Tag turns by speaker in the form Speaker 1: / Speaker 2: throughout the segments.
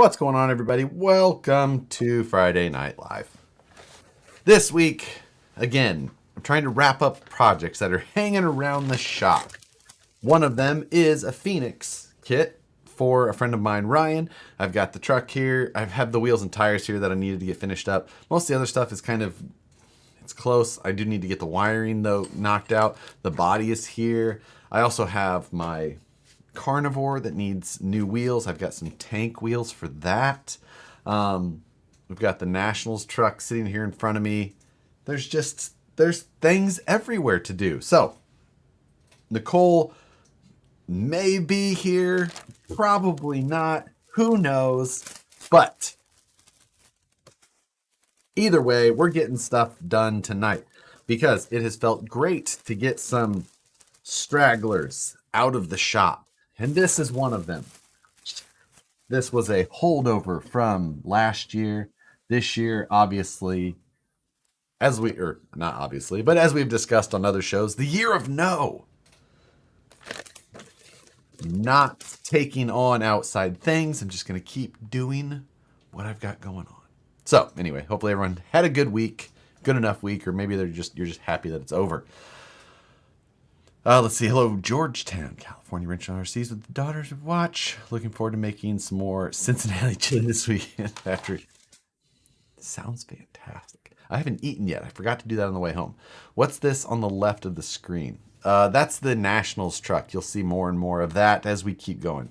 Speaker 1: What's going on, everybody? Welcome to Friday Night Live. This week, again, I'm trying to wrap up projects that are hanging around the shop. One of them is a Phoenix kit for a friend of mine, Ryan. I've got the truck here. I have the wheels and tires here that I needed to get finished up. Most of the other stuff is it's close. I do need to get the wiring, though, knocked out. The body is here. I also have my Carnivore that needs new wheels. I've got some tank wheels for that. We've got the Nationals truck sitting here in front of me. There's things everywhere to do. So Nicole may be here, probably not. Who knows? But either way, we're getting stuff done tonight because it has felt great to get some stragglers out of the shop. And this is one of them. This was a holdover from last year. This year, obviously, as we've discussed on other shows, the year of no. Not taking on outside things. I'm just going to keep doing what I've got going on. So anyway, hopefully everyone had a good week, good enough week, or maybe you're just happy that it's over. Let's see. Hello, Georgetown, California. Wrench on overseas with the daughters of watch. Looking forward to making some more Cincinnati chili this weekend. Sounds fantastic. I haven't eaten yet. I forgot to do that on the way home. What's this on the left of the screen? That's the Nationals truck. You'll see more and more of that as we keep going.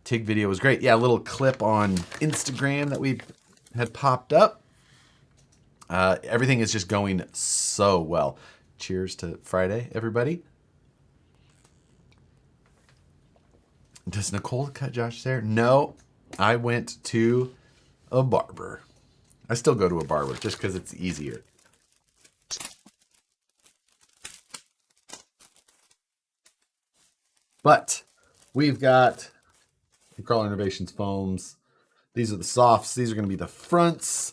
Speaker 1: TIG video was great. Yeah, a little clip on Instagram that we had popped up. Everything is just going so well. Cheers to Friday, everybody. Does Nicole cut Josh's hair? No, I went to a barber. I still go to a barber just because it's easier. But we've got Crawl Innovations foams. These are the softs. These are going to be the fronts.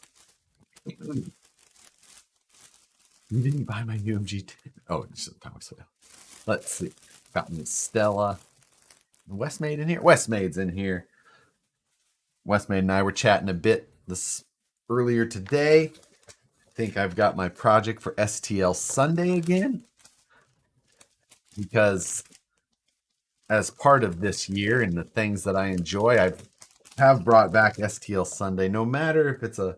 Speaker 1: You didn't buy my new MG. Oh, it's atomic soda. Let's see. Got me Stella. Westmaid in here. Westmaid's in here. Westmaid and I were chatting a bit this earlier today. I think I've got my project for STL Sunday again. Because as part of this year and the things that I enjoy, I have brought back STL Sunday, no matter if it's a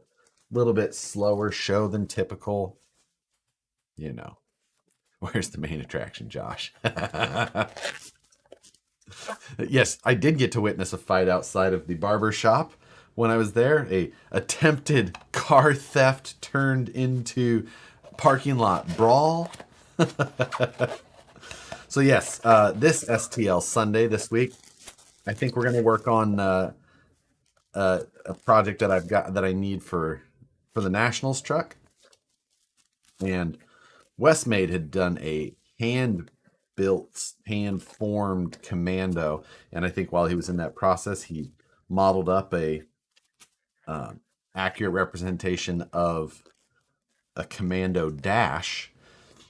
Speaker 1: little bit slower show than typical. You know, where's the main attraction, Josh? Yes, I did get to witness a fight outside of the barber shop when I was there. A attempted car theft turned into parking lot brawl. So yes, this STL Sunday this week, I think we're going to work on a project that I've got that I need for the Nationals truck. And Westmaid had done a hand-built, hand-formed commando, and I think while he was in that process, he modeled up a accurate representation of a commando dash.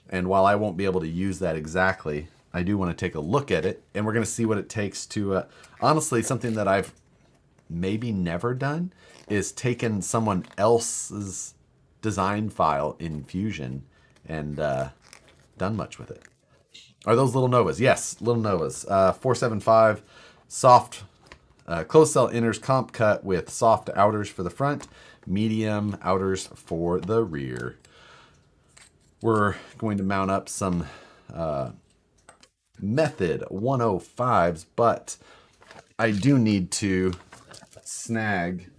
Speaker 1: And while I won't be able to use that exactly, I do want to take a look at it, and we're going to see what it takes to, honestly, something that I've maybe never done is taken someone else's design file in Fusion and done much with it. Are those little Novas? Yes, little Novas. 475 soft closed cell inners comp cut with soft outers for the front, medium outers for the rear. We're going to mount up some Method 105s, but I do need to snag.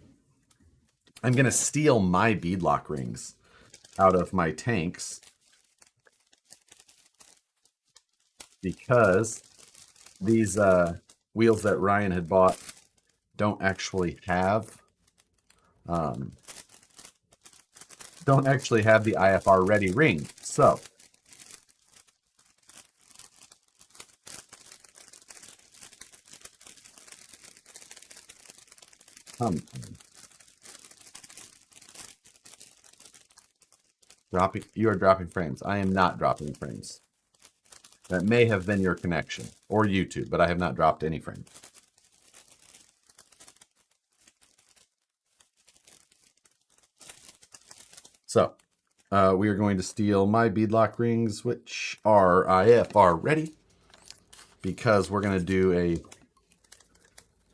Speaker 1: I'm going to steal my beadlock rings out of my tanks because these wheels that Ryan had bought don't actually have the IFR ready ring. So you are dropping frames. I am not dropping frames. That may have been your connection or YouTube, but I have not dropped any frames. So we are going to steal my beadlock rings, which are IFR ready, because we're going to do a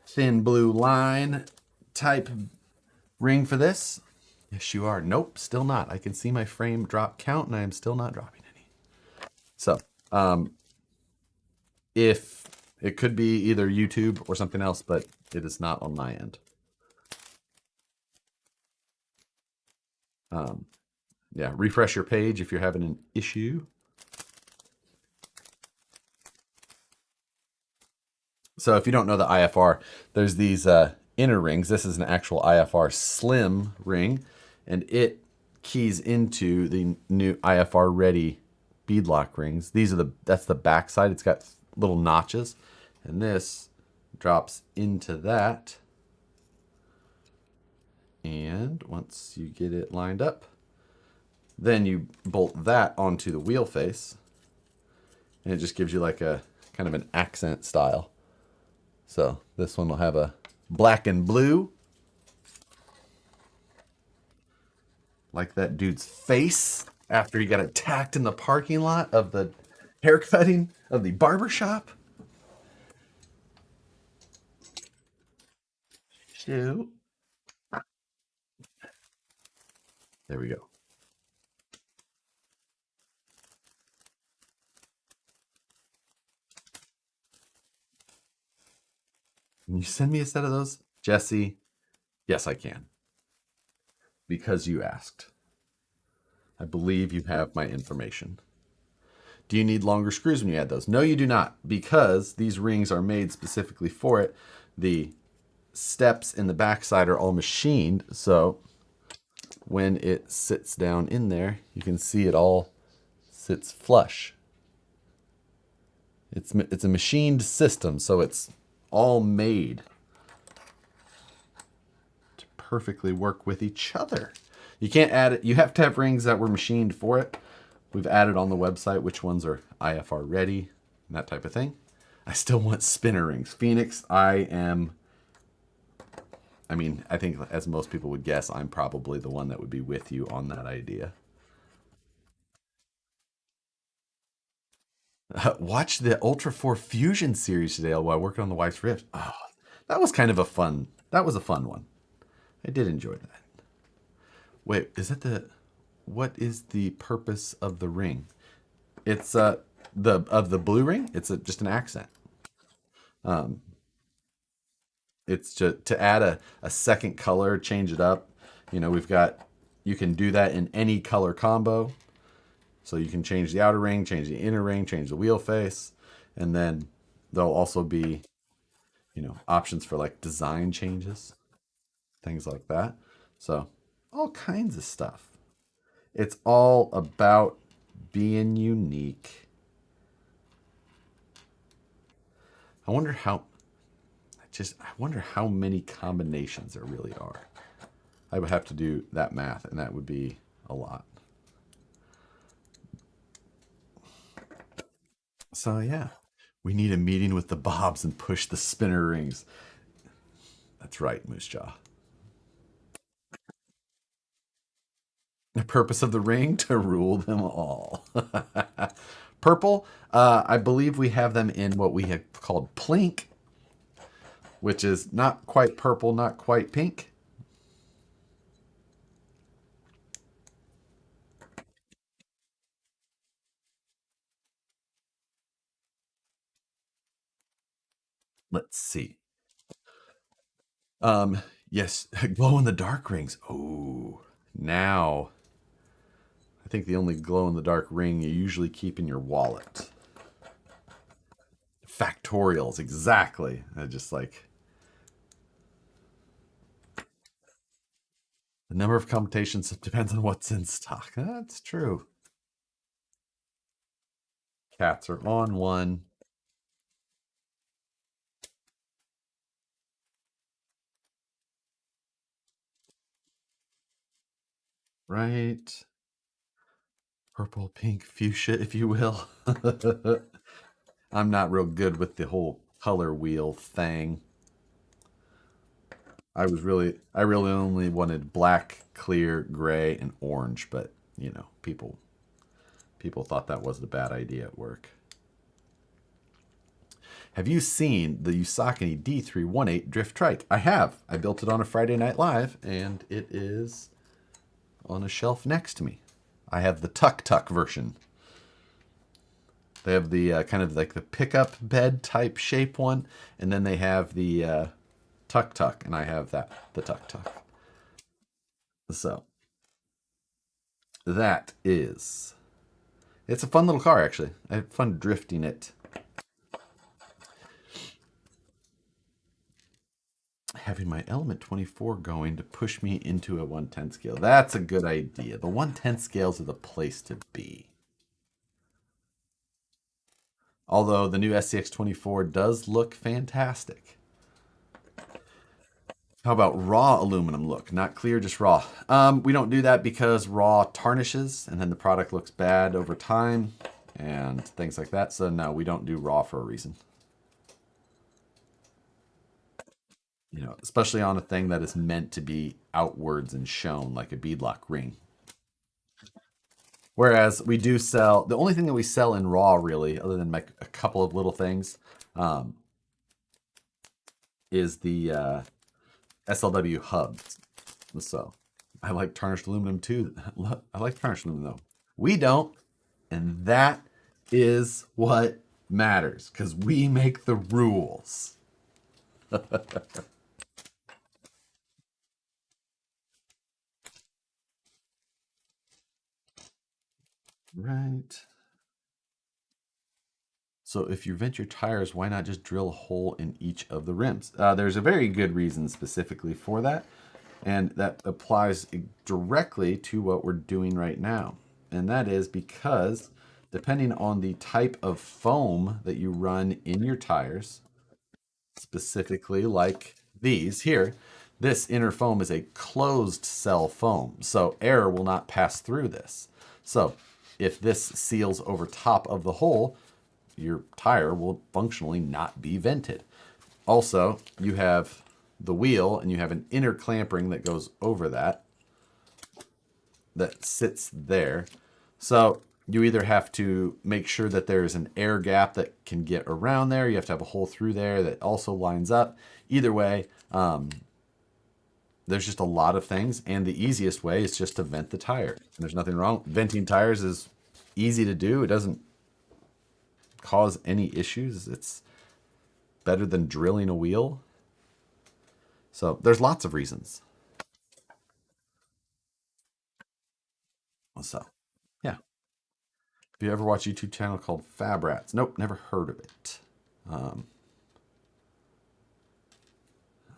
Speaker 1: thin blue line type ring for this. Yes, you are. Nope, still not. I can see my frame drop count, and I am still not dropping any. So, if it could be either YouTube or something else, but it is not on my end. Yeah, refresh your page if you're having an issue. So if you don't know the IFR, there's these inner rings. This is an actual IFR slim ring, and it keys into the new IFR ready beadlock rings. That's the back side. It's got little notches, and this drops into that. And once you get it lined up, then you bolt that onto the wheel face, and it just gives you like a kind of an accent style. So this one will have a black and blue, like that dude's face after he got attacked in the parking lot of the haircutting of the barber shop. Shoot. There we go. Can you send me a set of those, Jesse? Yes, I can. Because you asked. I believe you have my information. Do you need longer screws when you add those? No, you do not, because these rings are made specifically for it. The steps in the backside are all machined, so when it sits down in there, you can see it all sits flush. It's a machined system, so it's all made to perfectly work with each other. You can't add it. You have to have rings that were machined for it. We've added on the website which ones are IFR ready and that type of thing. I still want spinner rings. Phoenix, I think as most people would guess, I'm probably the one that would be with you on that idea. Watch the Ultra 4 Fusion series today while working on the Wife's Rift. Oh, that was kind of a fun. That was a fun one. I did enjoy that. Wait, what is the purpose of the ring? It's the blue ring. It's just an accent. It's to add a second color, change it up. You can do that in any color combo. So you can change the outer ring, change the inner ring, change the wheel face, and then there'll also be, options for like design changes, things like that. So all kinds of stuff. It's all about being unique. I wonder how many combinations there really are. I would have to do that math, and that would be a lot. So yeah, we need a meeting with the Bobs and push the spinner rings. That's right, Moose Jaw. The purpose of the ring to rule them all. Purple, I believe we have them in what we have called plink, which is not quite purple, not quite pink. Let's see. Yes, glow in the dark rings. Oh, now I think the only glow in the dark ring you usually keep in your wallet. Factorials, exactly. Just like the number of combinations depends on what's in stock. That's true. Cats are on one. Right. Purple, pink, fuchsia, if you will. I'm not real good with the whole color wheel thing. I really only wanted black, clear, gray, and orange, but you know, people thought that was the bad idea at work. Have you seen the Usakani D318 Drift Trike? I have. I built it on a Friday Night Live, and it is on a shelf next to me. I have the Tuk Tuk version. They have the kind of like the pickup bed type shape one, and then they have the Tuk Tuk, and I have the Tuk Tuk. So that is, it's a fun little car actually. I had fun drifting it. Having my element 24 going to push me into a 110 scale. That's a good idea. The 110 scales are the place to be. Although the new SCX 24 does look fantastic. How about raw aluminum look? Not clear, just raw. We don't do that because raw tarnishes and then the product looks bad over time and things like that. So no, we don't do raw for a reason. You know, especially on a thing that is meant to be outwards and shown like a beadlock ring. Whereas we do sell, the only thing that we sell in raw really, other than like a couple of little things, is the SLW hubs. So I like tarnished aluminum too. I like tarnished aluminum though. We don't, and that is what matters because we make the rules. Right. So if you vent your tires, why not just drill a hole in each of the rims? There's a very good reason specifically for that, and that applies directly to what we're doing right now. And that is because depending on the type of foam that you run in your tires, specifically like these here, this inner foam is a closed cell foam, so air will not pass through this. So if this seals over top of the hole, your tire will functionally not be vented. Also, you have the wheel and you have an inner clamp ring that goes over that sits there. So you either have to make sure that there's an air gap that can get around there. You have to have a hole through there that also lines up. Either way, there's just a lot of things. And the easiest way is just to vent the tire. And there's nothing wrong. Venting tires is easy to do. It doesn't cause any issues. It's better than drilling a wheel. So there's lots of reasons. So, yeah. Have you ever watched a YouTube channel called Fabrats? Nope, never heard of it. I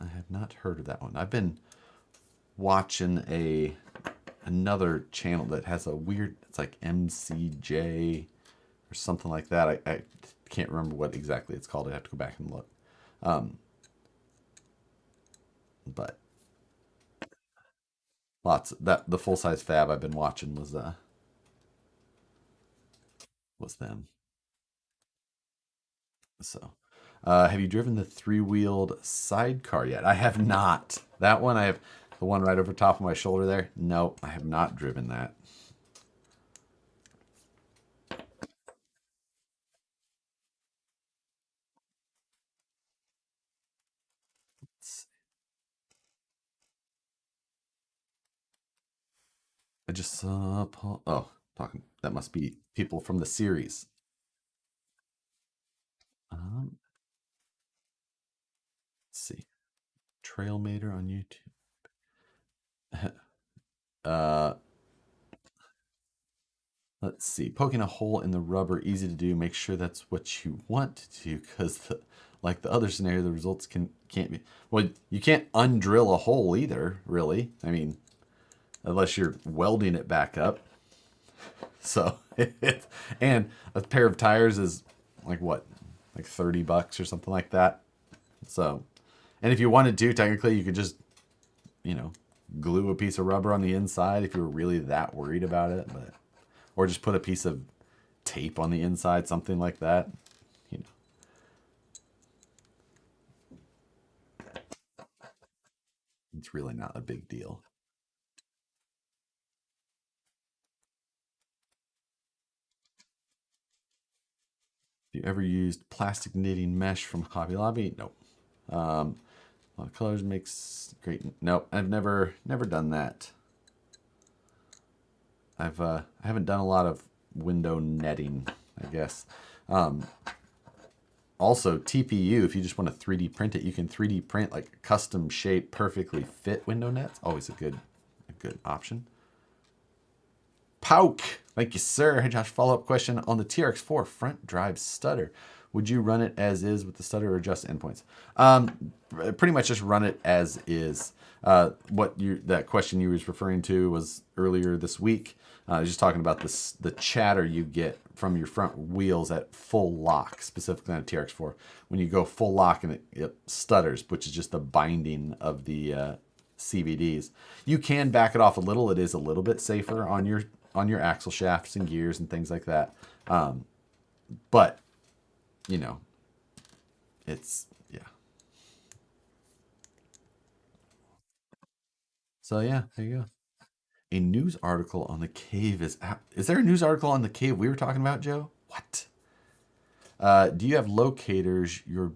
Speaker 1: have not heard of that one. I've been watching another channel that has a weird, it's like MCJ or something like that. I can't remember what exactly it's called. I have to go back and look. But lots that the full size fab I've been watching was them. So, have you driven the three-wheeled sidecar yet? I have not. That one I have, the one right over top of my shoulder there. No, I have not driven that. I just saw Paul. Oh, talking. That must be people from the series. Um, let's see. Trailmater on YouTube. uh, let's see. Poking a hole in the rubber, easy to do. Make sure that's what you want to do, because like the other scenario, the results can't be. Well, you can't undrill a hole either, really. I mean, unless you're welding it back up. So, and a pair of tires is like what, like $30 or something like that. So, and if you wanted to, technically, you could just, you know, glue a piece of rubber on the inside if you were really that worried about it, but or just put a piece of tape on the inside, something like that. You know. It's really not a big deal. Have you ever used plastic knitting mesh from Hobby Lobby? Nope. A lot of colors makes great. Nope, I've never done that. I haven't done a lot of window netting, I guess. Um, Also, TPU, if you just want to 3D print it, you can 3D print like custom shape, perfectly fit window nets. Always a good option. Pauk, thank you, sir. Hey, Josh, follow-up question on the TRX4 front drive stutter. Would you run it as is with the stutter or adjust endpoints? Pretty much just run it as is. That question you was referring to was earlier this week. I was just talking about the chatter you get from your front wheels at full lock, specifically on a TRX4. When you go full lock and it stutters, which is just the binding of the CVDs. You can back it off a little. It is a little bit safer on your axle shafts and gears and things like that. But you know, it's yeah. So yeah, there you go. A news article on the cave is there a news article on the cave we were talking about, Joe? What? Do you have locators do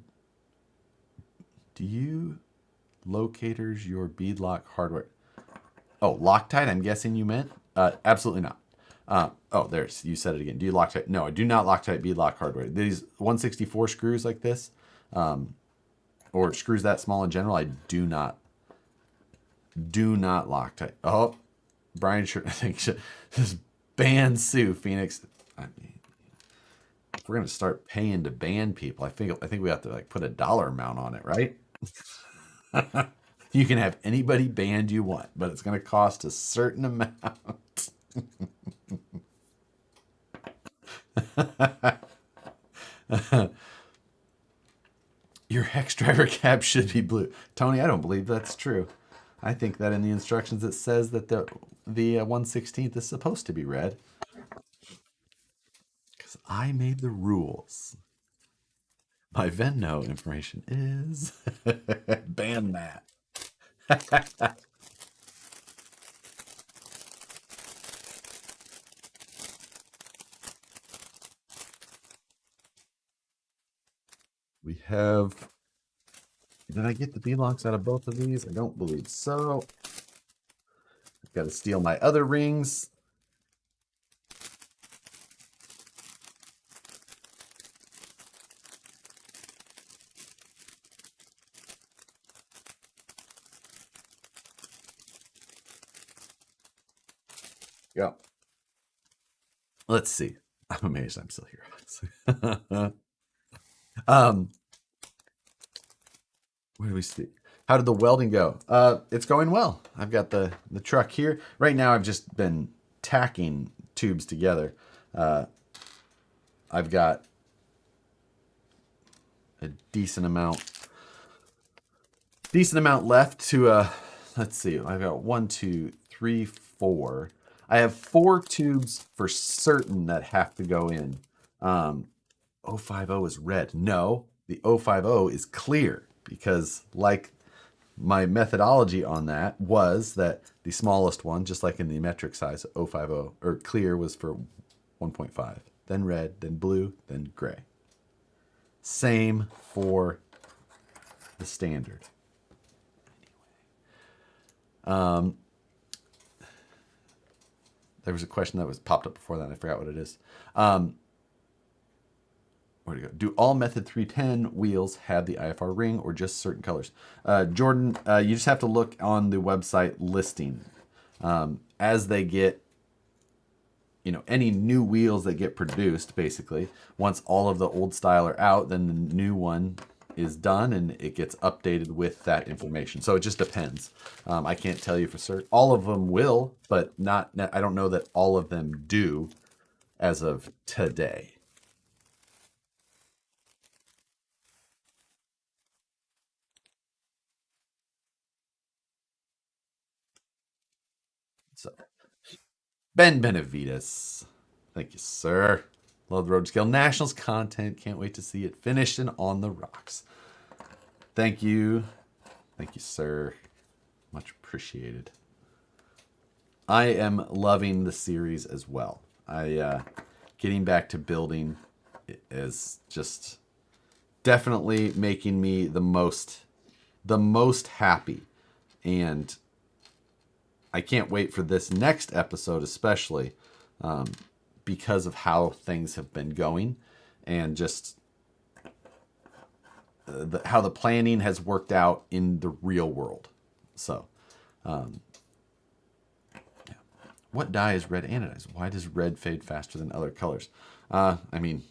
Speaker 1: you locators your beadlock hardware? Oh, Loctite, I'm guessing you meant? Absolutely not. There's you said it again. Do you Loctite? No, I do not Loctite beadlock hardware. These 164 screws like this, or screws that small in general, I do not Loctite. Oh, Brian sure I think just ban Sue Phoenix. I mean, if we're gonna start paying to ban people, I think we have to like put a dollar amount on it, right? You can have anybody banned you want, but it's gonna cost a certain amount. Your hex driver cab should be blue. Tony, I don't believe that's true. I think that in the instructions it says that the 1/16th is supposed to be red. Because I made the rules. My Venmo information is ban that. We have. Did I get the beadlocks out of both of these? I don't believe so. I've got to steal my other rings. Yeah. Let's see. I'm amazed I'm still here. um, where do we see? How did the welding go? It's going well. I've got the truck here. Right now I've just been tacking tubes together. I've got a decent amount left to let's see. I've got 1, 2, 3, 4. I have 4 tubes for certain that have to go in. 050 is red. No, the 050 is clear because like my methodology on that was that the smallest one, just like in the metric size 050 or clear, was for 1.5, then red, then blue, then gray. Same for the standard. There was a question that was popped up before that. I forgot what it is. Where'd it go? Do all Method 310 wheels have the IFR ring or just certain colors? Jordan, you just have to look on the website listing. As they get, any new wheels that get produced, basically, once all of the old style are out, then the new one is done and it gets updated with that information. So it just depends. I can't tell you for certain. All of them will, but not. I don't know that all of them do as of today. So Ben Benavides, thank you, sir. Love the Road Scale Nationals content. Can't wait to see it finished and on the rocks. Thank you, sir. Much appreciated. I am loving the series as well. Getting back to building is just definitely making me the most happy, and I can't wait for this next episode, especially because of how things have been going, and just how the planning has worked out in the real world. So, yeah. What dye is red anodized? Why does red fade faster than other colors? I mean,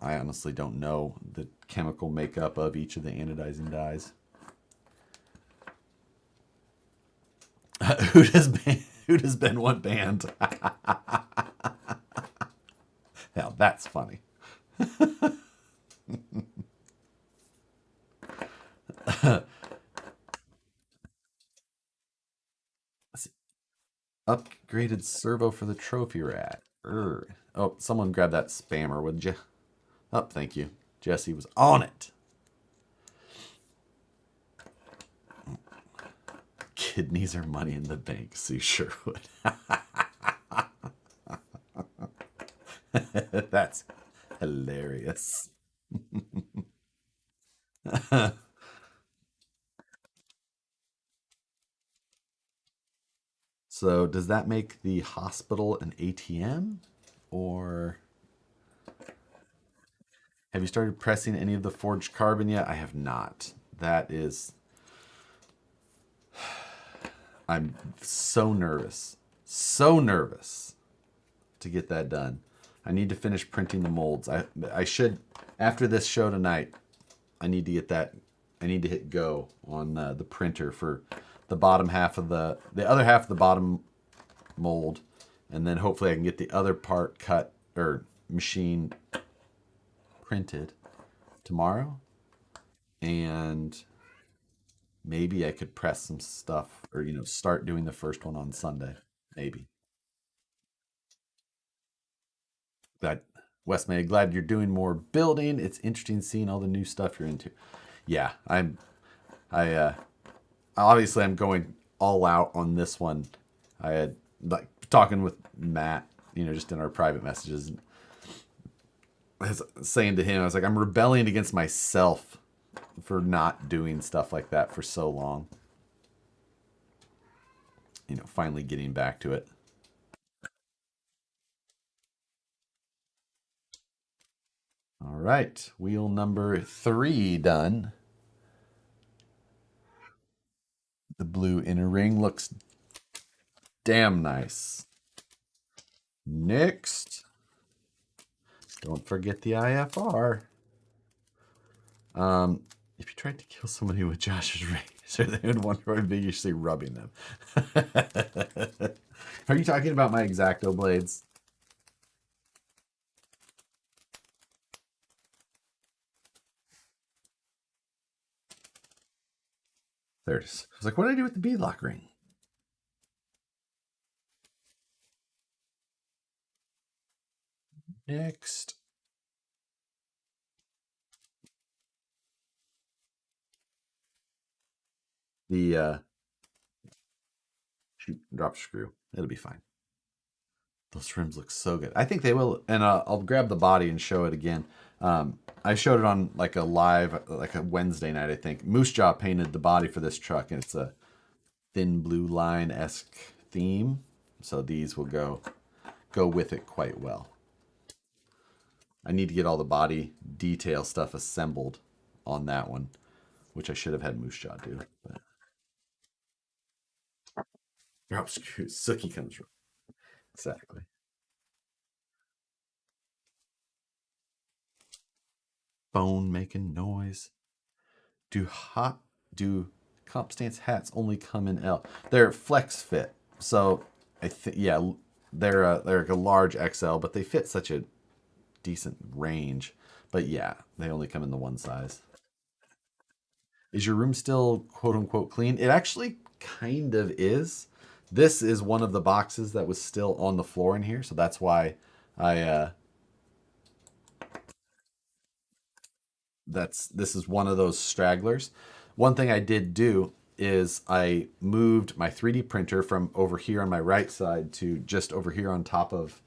Speaker 1: I honestly don't know the chemical makeup of each of the anodizing dyes. Who does Ben want banned? Now that's funny. Upgraded servo for the trophy rat. Oh, someone grab that spammer, would you? Oh, thank you. Jesse was on it. Kidneys are money in the bank, Sue Sherwood. That's hilarious. So, does that make the hospital an ATM? Or have you started pressing any of the forged carbon yet? I have not. That is. I'm so nervous. So nervous to get that done. I need to finish printing the molds. I should, after this show tonight, I need to get that. I need to hit go on the printer for the bottom half of the other half of the bottom mold, and then hopefully I can get the other part cut or machine printed tomorrow, and maybe I could press some stuff or start doing the first one on Sunday. Maybe. Glad Wes May, glad you're doing more building. It's interesting seeing all the new stuff you're into. Yeah, I obviously I'm going all out on this one. I had like talking with Matt, just in our private messages. I was saying to him, I was like, I'm rebelling against myself for not doing stuff like that for so long. Finally getting back to it. All right, wheel number 3 done. The blue inner ring looks damn nice. Next, don't forget the IFR. If you tried to kill somebody with Josh's razor, they would wonder why vigorously rubbing them. Are you talking about my X-Acto blades? There it is. I was like, what did I do with the beadlock ring? Next. The shoot, drop screw. It'll be fine. Those rims look so good. I think they will. And I'll grab the body and show it again. I showed it on like a live, like a Wednesday night, I think. Moose Jaw painted the body for this truck, and it's a thin blue line-esque theme. So these will go with it quite well. I need to get all the body detail stuff assembled on that one, which I should have had Moose Jaw do. But drop screws. Sookie comes from. Exactly. Phone making noise. Do comp stance hats only come in L? They're flex fit, so I think yeah, they're like a large XL, but they fit such a decent range. But yeah, they only come in the one size. Is your room still quote unquote clean? It actually kind of is. This is one of the boxes that was still on the floor in here, so that's why I this is one of those stragglers. One thing I did do is I moved my 3D printer from over here on my right side to just over here on top of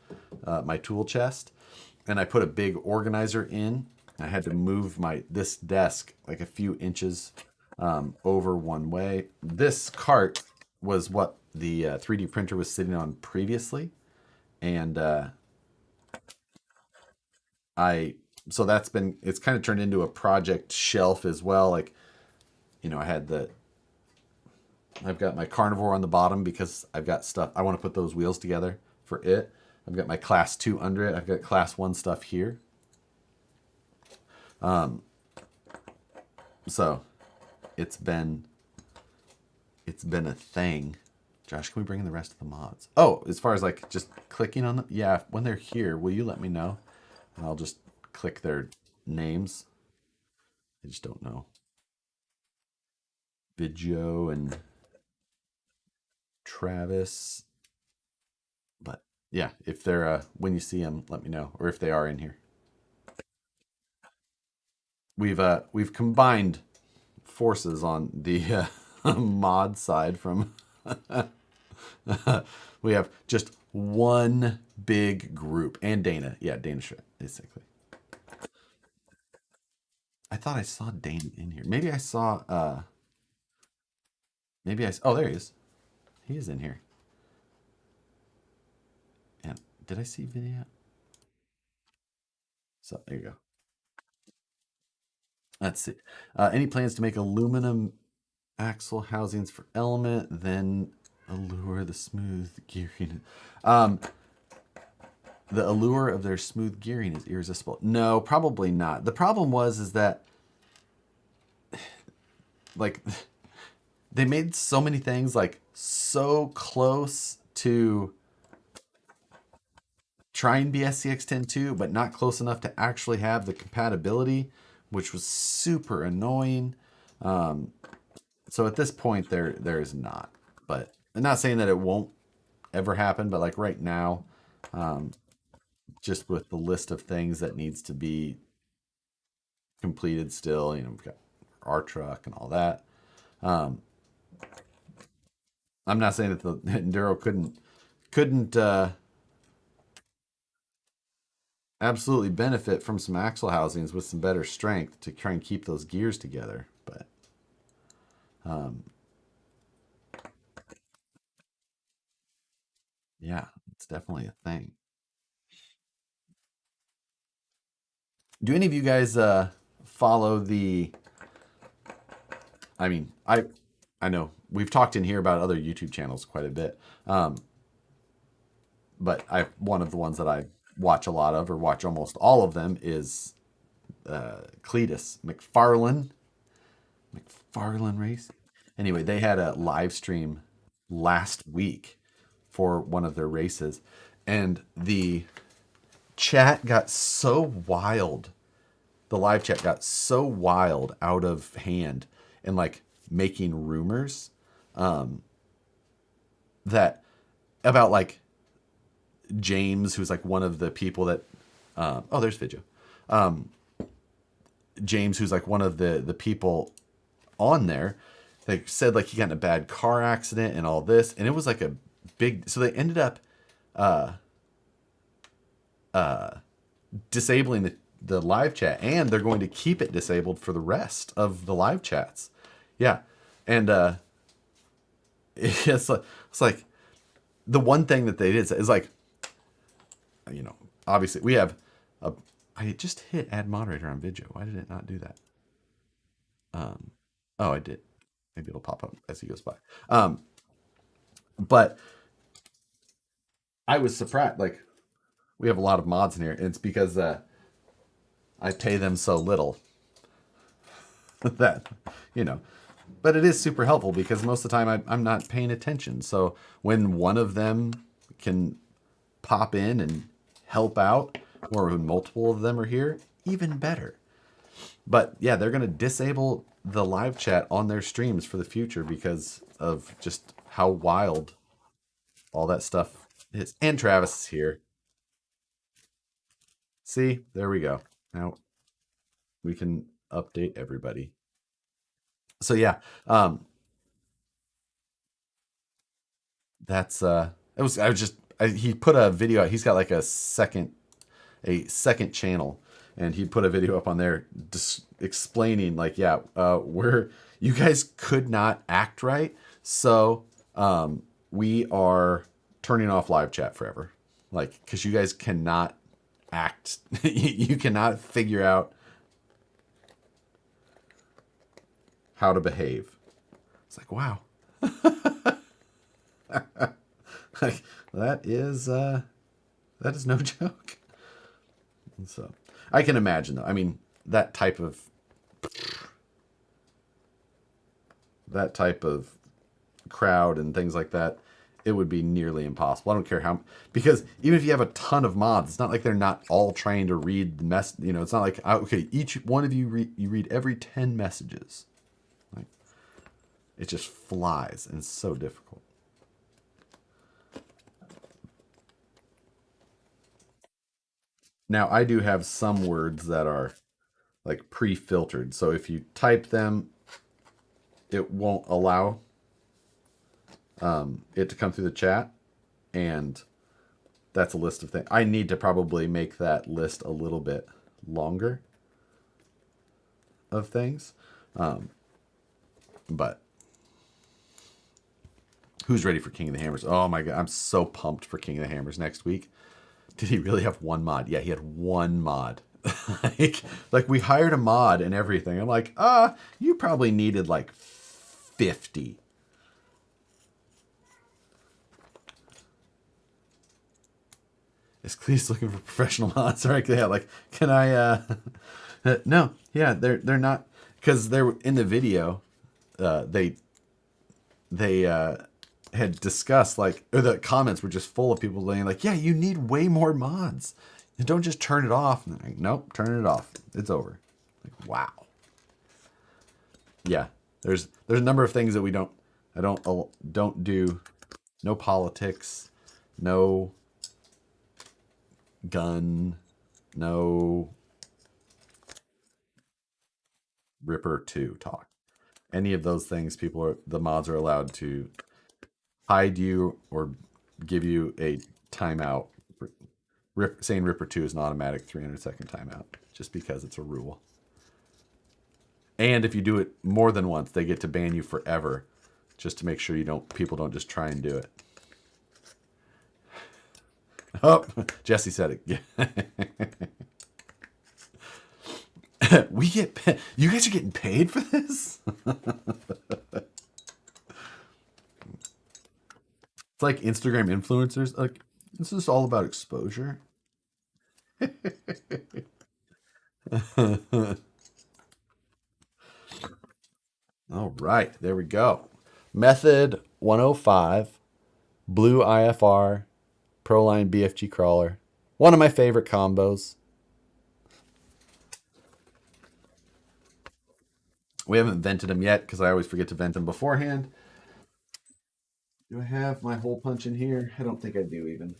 Speaker 1: my tool chest, and I put a big organizer in. I had to move this desk like a few inches over one way. This cart was what the 3D printer was sitting on previously, and I so that's been it's kind of turned into a project shelf as well. Like, I had I've got my carnivore on the bottom because I've got stuff I want to put those wheels together for it. I've got my class 2 under it. I've got class 1 stuff here. So it's been a thing. Josh, can we bring in the rest of the mods? Oh, as far as like just clicking on them, yeah. When they're here, will you let me know? And I'll just click their names. I just don't know. Bidjo and Travis. But yeah, if they're when you see them, let me know, or if they are in here. We've combined forces on the mod side from we have just one big group, and Dana. Yeah, Dana Shred, basically. I thought I saw Dana in here. Maybe I saw oh, there he is. He is in here. And did I see video? So there you go. Let's see. Any plans to make aluminum axle housings for Element, then allure the smooth gearing? The allure of their smooth gearing is irresistible. No, probably not. The problem is that like they made so many things like so close to try and be SCX10.2, but not close enough to actually have the compatibility, which was super annoying. So at this point, there is not. But I'm not saying that it won't ever happen, but like right now, just with the list of things that needs to be completed still, we've got our truck and all that. I'm not saying that the Enduro couldn't absolutely benefit from some axle housings with some better strength to try and keep those gears together. But yeah, it's definitely a thing. Do any of you guys follow the? I mean, I know we've talked in here about other YouTube channels quite a bit, but one of the ones that I watch a lot of, or watch almost all of them, is Cletus McFarlane Racing. Anyway, they had a live stream last week for one of their races, and the chat got so wild. The live chat got so wild out of hand and like making rumors that about like James, who's like one of the people that oh, there's video. James, who's like one of the people on there, they said like he got in a bad car accident and all this, and it was like a big. So they ended up disabling the live chat, and they're going to keep it disabled for the rest of the live chats. Yeah, and it's like the one thing that they did is like, obviously we have a. I just hit add moderator on video. Why did it not do that? Oh, I did. Maybe it'll pop up as he goes by. But I was surprised. Like, we have a lot of mods in here, and it's because I pay them so little that, But it is super helpful because most of the time I'm not paying attention. So when one of them can pop in and help out, or when multiple of them are here, even better. But yeah, they're going to disable the live chat on their streams for the future because of just how wild all that stuff is. And Travis is here. See, there we go. Now we can update everybody. So yeah, That's it was I was just he put a video out. He's got like a second channel, and he put a video up on there just explaining like, yeah, we're you guys could not act right, so we are turning off live chat forever, like because you guys cannot act, you cannot figure out how to behave. It's like, wow, like that is no joke. And so I can imagine though. I mean, that type of crowd and things like that, it would be nearly impossible. I don't care how, because even if you have a ton of mods, it's not like they're not all trying to read the mess. It's not like, okay, each one of you read every 10 messages. Like, it just flies, and it's so difficult. Now, I do have some words that are like pre-filtered. So if you type them, it won't allow it to come through the chat. And that's a list of things. I need to probably make that list a little bit longer of things. But who's ready for King of the Hammers? Oh my God, I'm so pumped for King of the Hammers next week. Did he really have one mod? Yeah, he had one mod. like we hired a mod and everything. I'm like, you probably needed like 50. Is Cleese looking for professional mods? Right? Yeah, like, can I no, yeah, they're not, because they're in the video, they had discussed, like, or the comments were just full of people saying like, yeah, you need way more mods. And don't just turn it off. And like, nope, turn it off. It's over. Like, wow. Yeah, there's a number of things that I don't do. No politics, no gun, no Ripper 2 talk. Any of those things, the mods are allowed to hide you or give you a timeout. Saying Ripper 2 is an automatic 300-second timeout just because it's a rule. And if you do it more than once, they get to ban you forever, just to make sure people don't just try and do it. Oh, Jesse said it. You guys are getting paid for this? It's like Instagram influencers. Like, this is all about exposure. All right, there we go. Method 105, Blue IFR, Proline BFG Crawler. One of my favorite combos. We haven't vented them yet because I always forget to vent them beforehand. Do I have my hole punch in here? I don't think I do even.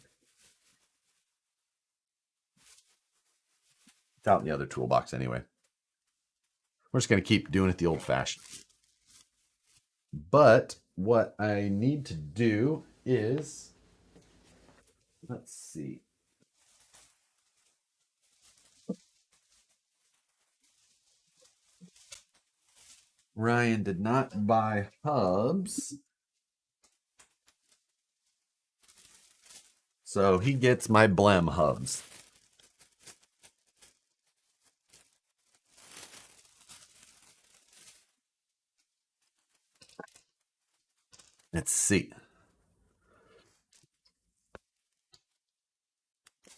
Speaker 1: It's out in the other toolbox anyway. We're just going to keep doing it the old fashioned. But what I need to do is, let's see. Ryan did not buy hubs, so he gets my Blem hubs. Let's see.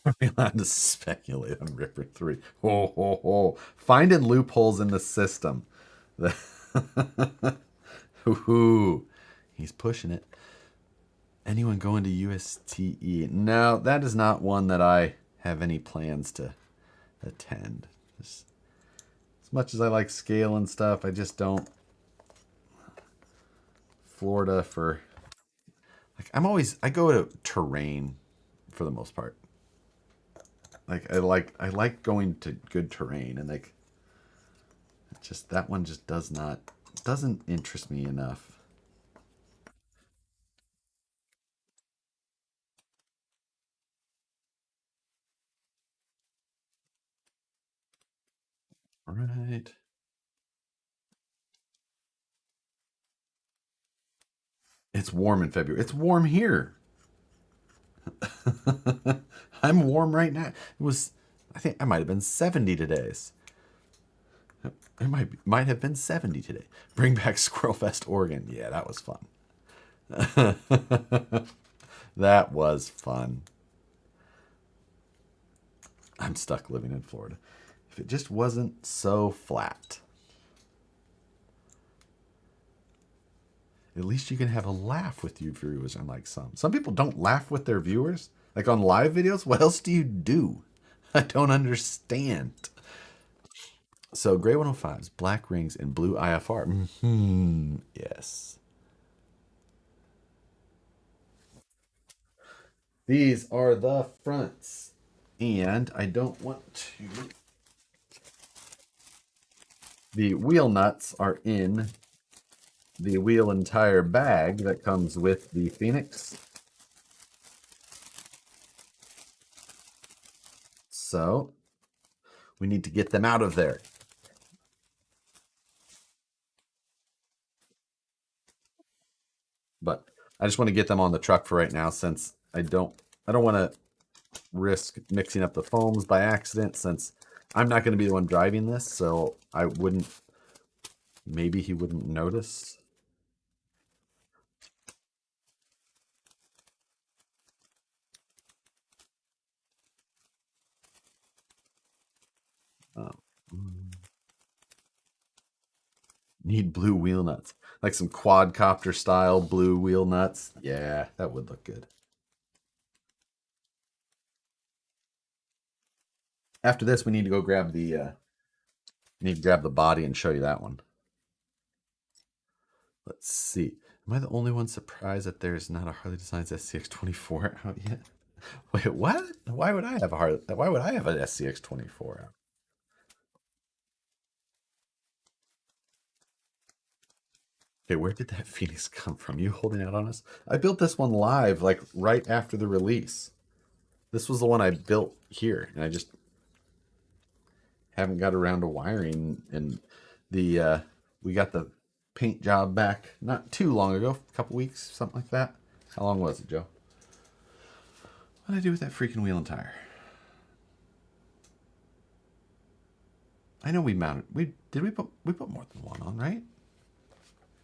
Speaker 1: Are we allowed to speculate on Ripper 3? Ho, ho, ho. Finding loopholes in the system. Ooh, he's pushing it. Anyone going to USTE? No, that is not one that I have any plans to attend. Just, as much as I like scale and stuff, I just don't. Florida for, like, I go to terrain for the most part. Like I like going to good terrain, and like, just that one just doesn't interest me enough. All right. It's warm in February. It's warm here. I'm warm right now. It was, I think I might have been 70 today. It might have been 70 today. Bring back Squirrel Fest, Oregon. Yeah, that was fun. That was fun. I'm stuck living in Florida. If it just wasn't so flat. At least you can have a laugh with your viewers, unlike some. Some people don't laugh with their viewers. Like on live videos, what else do you do? I don't understand. So gray 105s, black rings, and blue IFR. Yes. These are the fronts. And I don't want to... The wheel nuts are in the wheel and tire bag that comes with the Phoenix. So we need to get them out of there. But I just want to get them on the truck for right now, since I don't want to risk mixing up the foams by accident, since I'm not going to be the one driving this, so I wouldn't, maybe he wouldn't notice. Need blue wheel nuts, like some quadcopter style blue wheel nuts. Yeah, that would look good. After this, we need to go grab the body and show you that one. Let's see. Am I the only one surprised that there's not a Harley Designs SCX24 out yet? Wait, what? Why would I have a Harley? Why would I have an SCX24 out? Okay, where did that Phoenix come from? You holding out on us? I built this one live, like right after the release. This was the one I built here, and I just haven't got around to wiring. And the we got the paint job back not too long ago, a couple weeks, something like that. How long was it, Joe? What did I do with that freaking wheel and tire? I know we mounted. We put more than one on, right?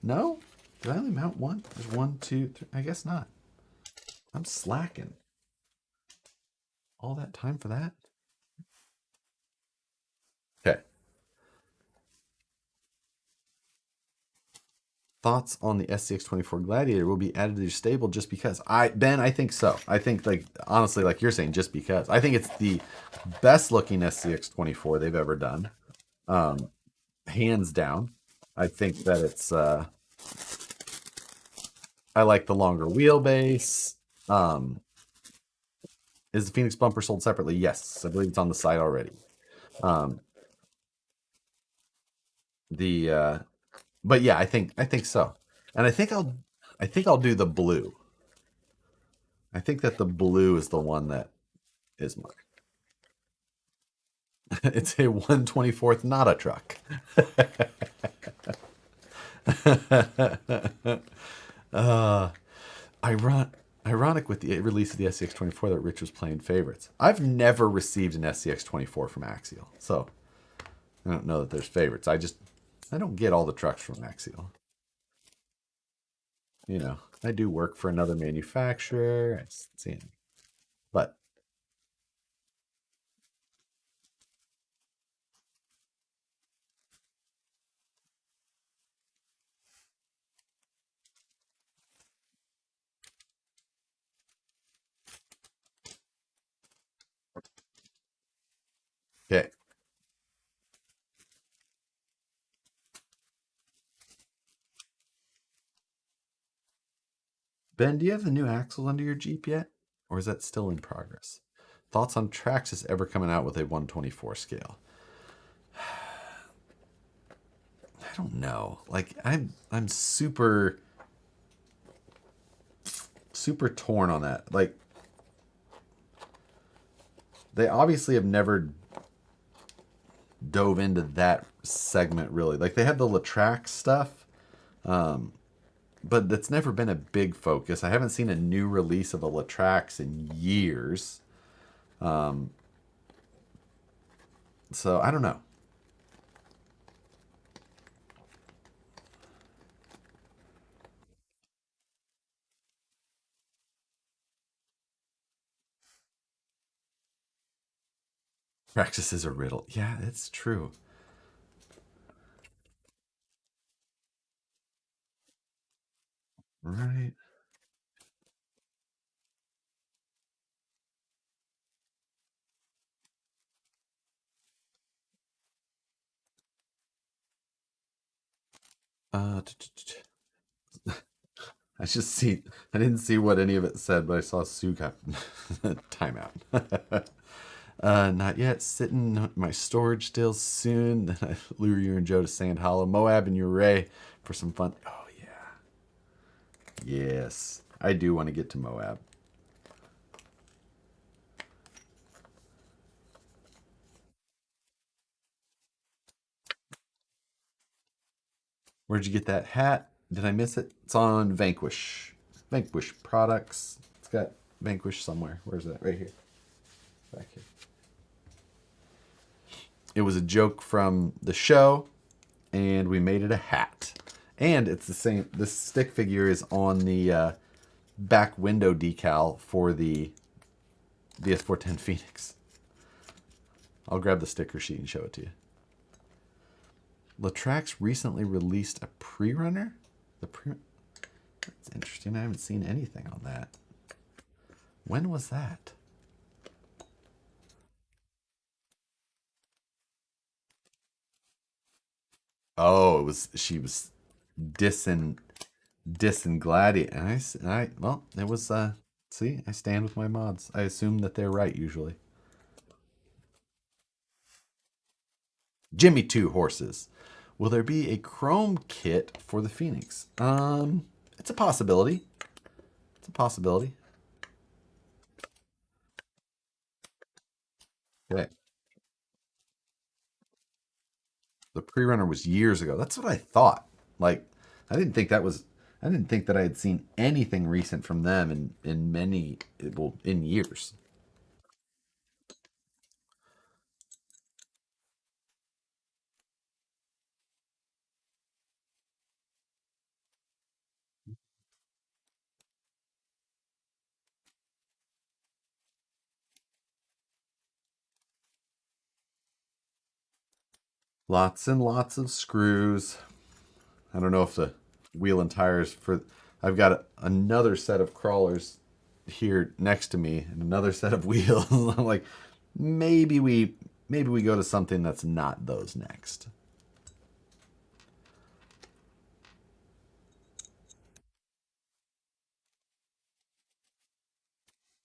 Speaker 1: No? Did I only mount one? There's 1, 2, 3. I guess not. I'm slacking. All that time for that? Okay. Thoughts on the SCX24 Gladiator will be added to your stable just because? Ben, I think so. I think, like, honestly, like you're saying, just because. I think it's the best looking SCX24 they've ever done. Hands down. I think that it's I like the longer wheelbase. Is the Phoenix bumper sold separately? Yes, I believe it's on the site already. But yeah, I think so, and I think I'll do the blue. I think that the blue is the one that is mine. It's a 1/24th, not a truck. Ironic with the release of the SCX24 that Rich was playing favorites. I've never received an SCX24 from Axial, so I don't know that there's favorites. I don't get all the trucks from Axial. You know, I do work for another manufacturer. But okay. Ben, do you have the new axles under your Jeep yet? Or is that still in progress? Thoughts on Traxxas ever coming out with a 1/24 scale? I don't know. Like I'm super torn on that. Like they obviously have never dove into that segment really. Like they have the Latrax stuff, but that's never been a big focus. I haven't seen a new release of a Latrax in years. So I don't know. Praxis is a riddle. Yeah, it's true. Right. Uh, t- t- t- I just see. I didn't see what any of it said, but I saw Sue got timeout. Not yet. Sitting in my storage still soon. Then I lure you and Joe to Sand Hollow, Moab, and Uray for some fun. Oh yeah. Yes, I do want to get to Moab. Where'd you get that hat? Did I miss it? It's on Vanquish. Vanquish products. It's got Vanquish somewhere. Where's that? Right here. Back here. It was a joke from the show, and we made it a hat. And it's the same. This stick figure is on the back window decal for the VS410 Phoenix. I'll grab the sticker sheet and show it to you. Latrax recently released a pre-runner. That's interesting. I haven't seen anything on that. When was that? Oh, it was she was dissing Gladiator. Well, it was see, I stand with my mods. I assume that they're right usually. Jimmy Two Horses. Will there be a chrome kit for the Phoenix? It's a possibility. It's a possibility. Okay. The pre-runner was years ago. That's what I thought. Like, I didn't think that was. I didn't think that I had seen anything recent from them in many, well, in years. Lots and lots of screws. I don't know if the wheel and tires for. I've got another set of crawlers here next to me and another set of wheels. I'm like, maybe we go to something that's not those next.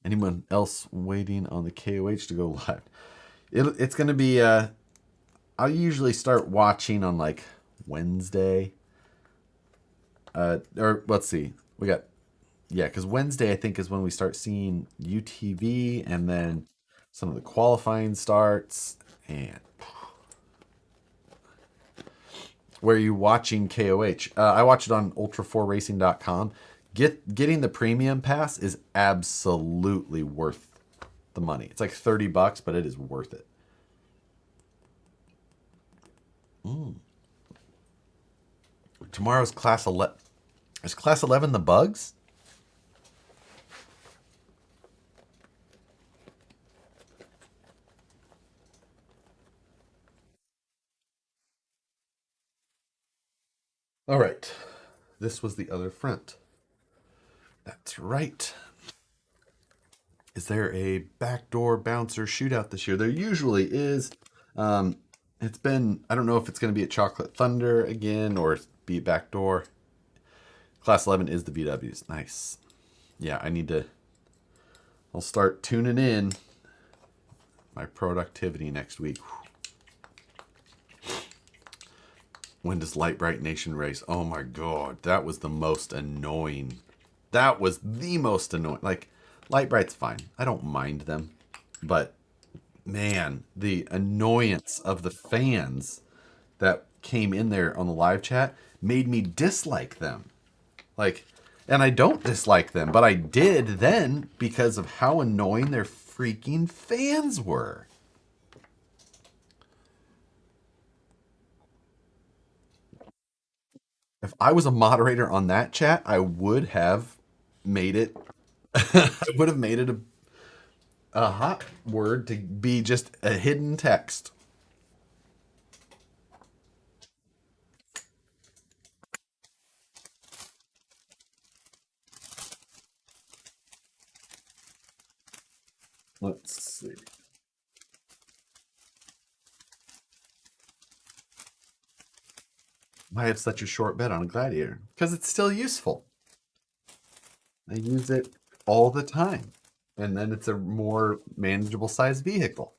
Speaker 1: Anyone else waiting on the KOH to go live? It's going to be. I'll usually start watching on like Wednesday. Or let's see, we got yeah, because Wednesday I think is when we start seeing UTV, and then some of the qualifying starts. And where are you watching KOH? I watch it on ultra4racing.com. Getting the premium pass is absolutely worth the money. It's like $30, but it is worth it. Tomorrow's class 11. Is class 11 the bugs? All right. This was the other front. That's right. Is there a backdoor bouncer shootout this year? There usually is. It's been, I don't know if it's going to be at Chocolate Thunder again or be backdoor. Class 11 is the VWs. Nice. Yeah, I'll start tuning in my productivity next week. When does Light Bright Nation race? Oh my god, that was the most annoying. That was the most annoying. Like, Light Bright's fine. I don't mind them. But Man, the annoyance of the fans that came in there on the live chat made me dislike them. Like, and I don't dislike them, but I did then because of how annoying their freaking fans were. If I was a moderator on that chat, I would have made it. I would have made it a hot word to be just a hidden text. Let's see. Why have such a short bed on a Gladiator? Because it's still useful. I use it all the time. And then it's a more manageable size vehicle.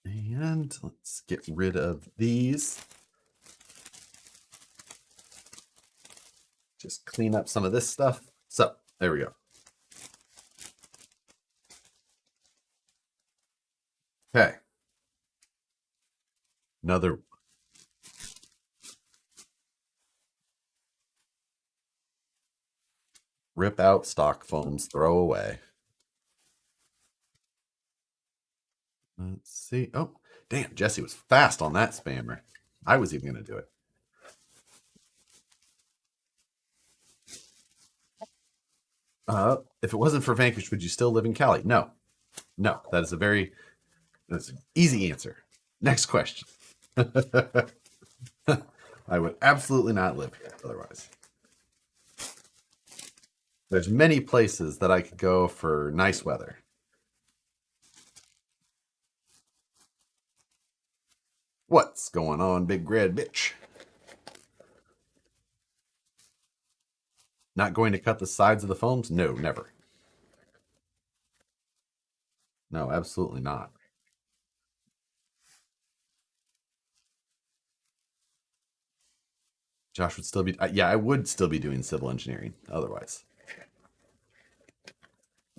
Speaker 1: And let's get rid of these. Just clean up some of this stuff. So, there we go. Okay. Another. Rip out stock foams, throw away. Let's see. Oh, damn. Jesse was fast on that spammer. I was even going to do it. If it wasn't for Vanquish, would you still live in Cali? No. No. That's an easy answer. Next question. I would absolutely not live here otherwise. There's many places that I could go for nice weather. What's going on, big red bitch? Not going to cut the sides of the foams? No, never. No, absolutely not. Josh would still be, yeah, I would still be doing civil engineering otherwise.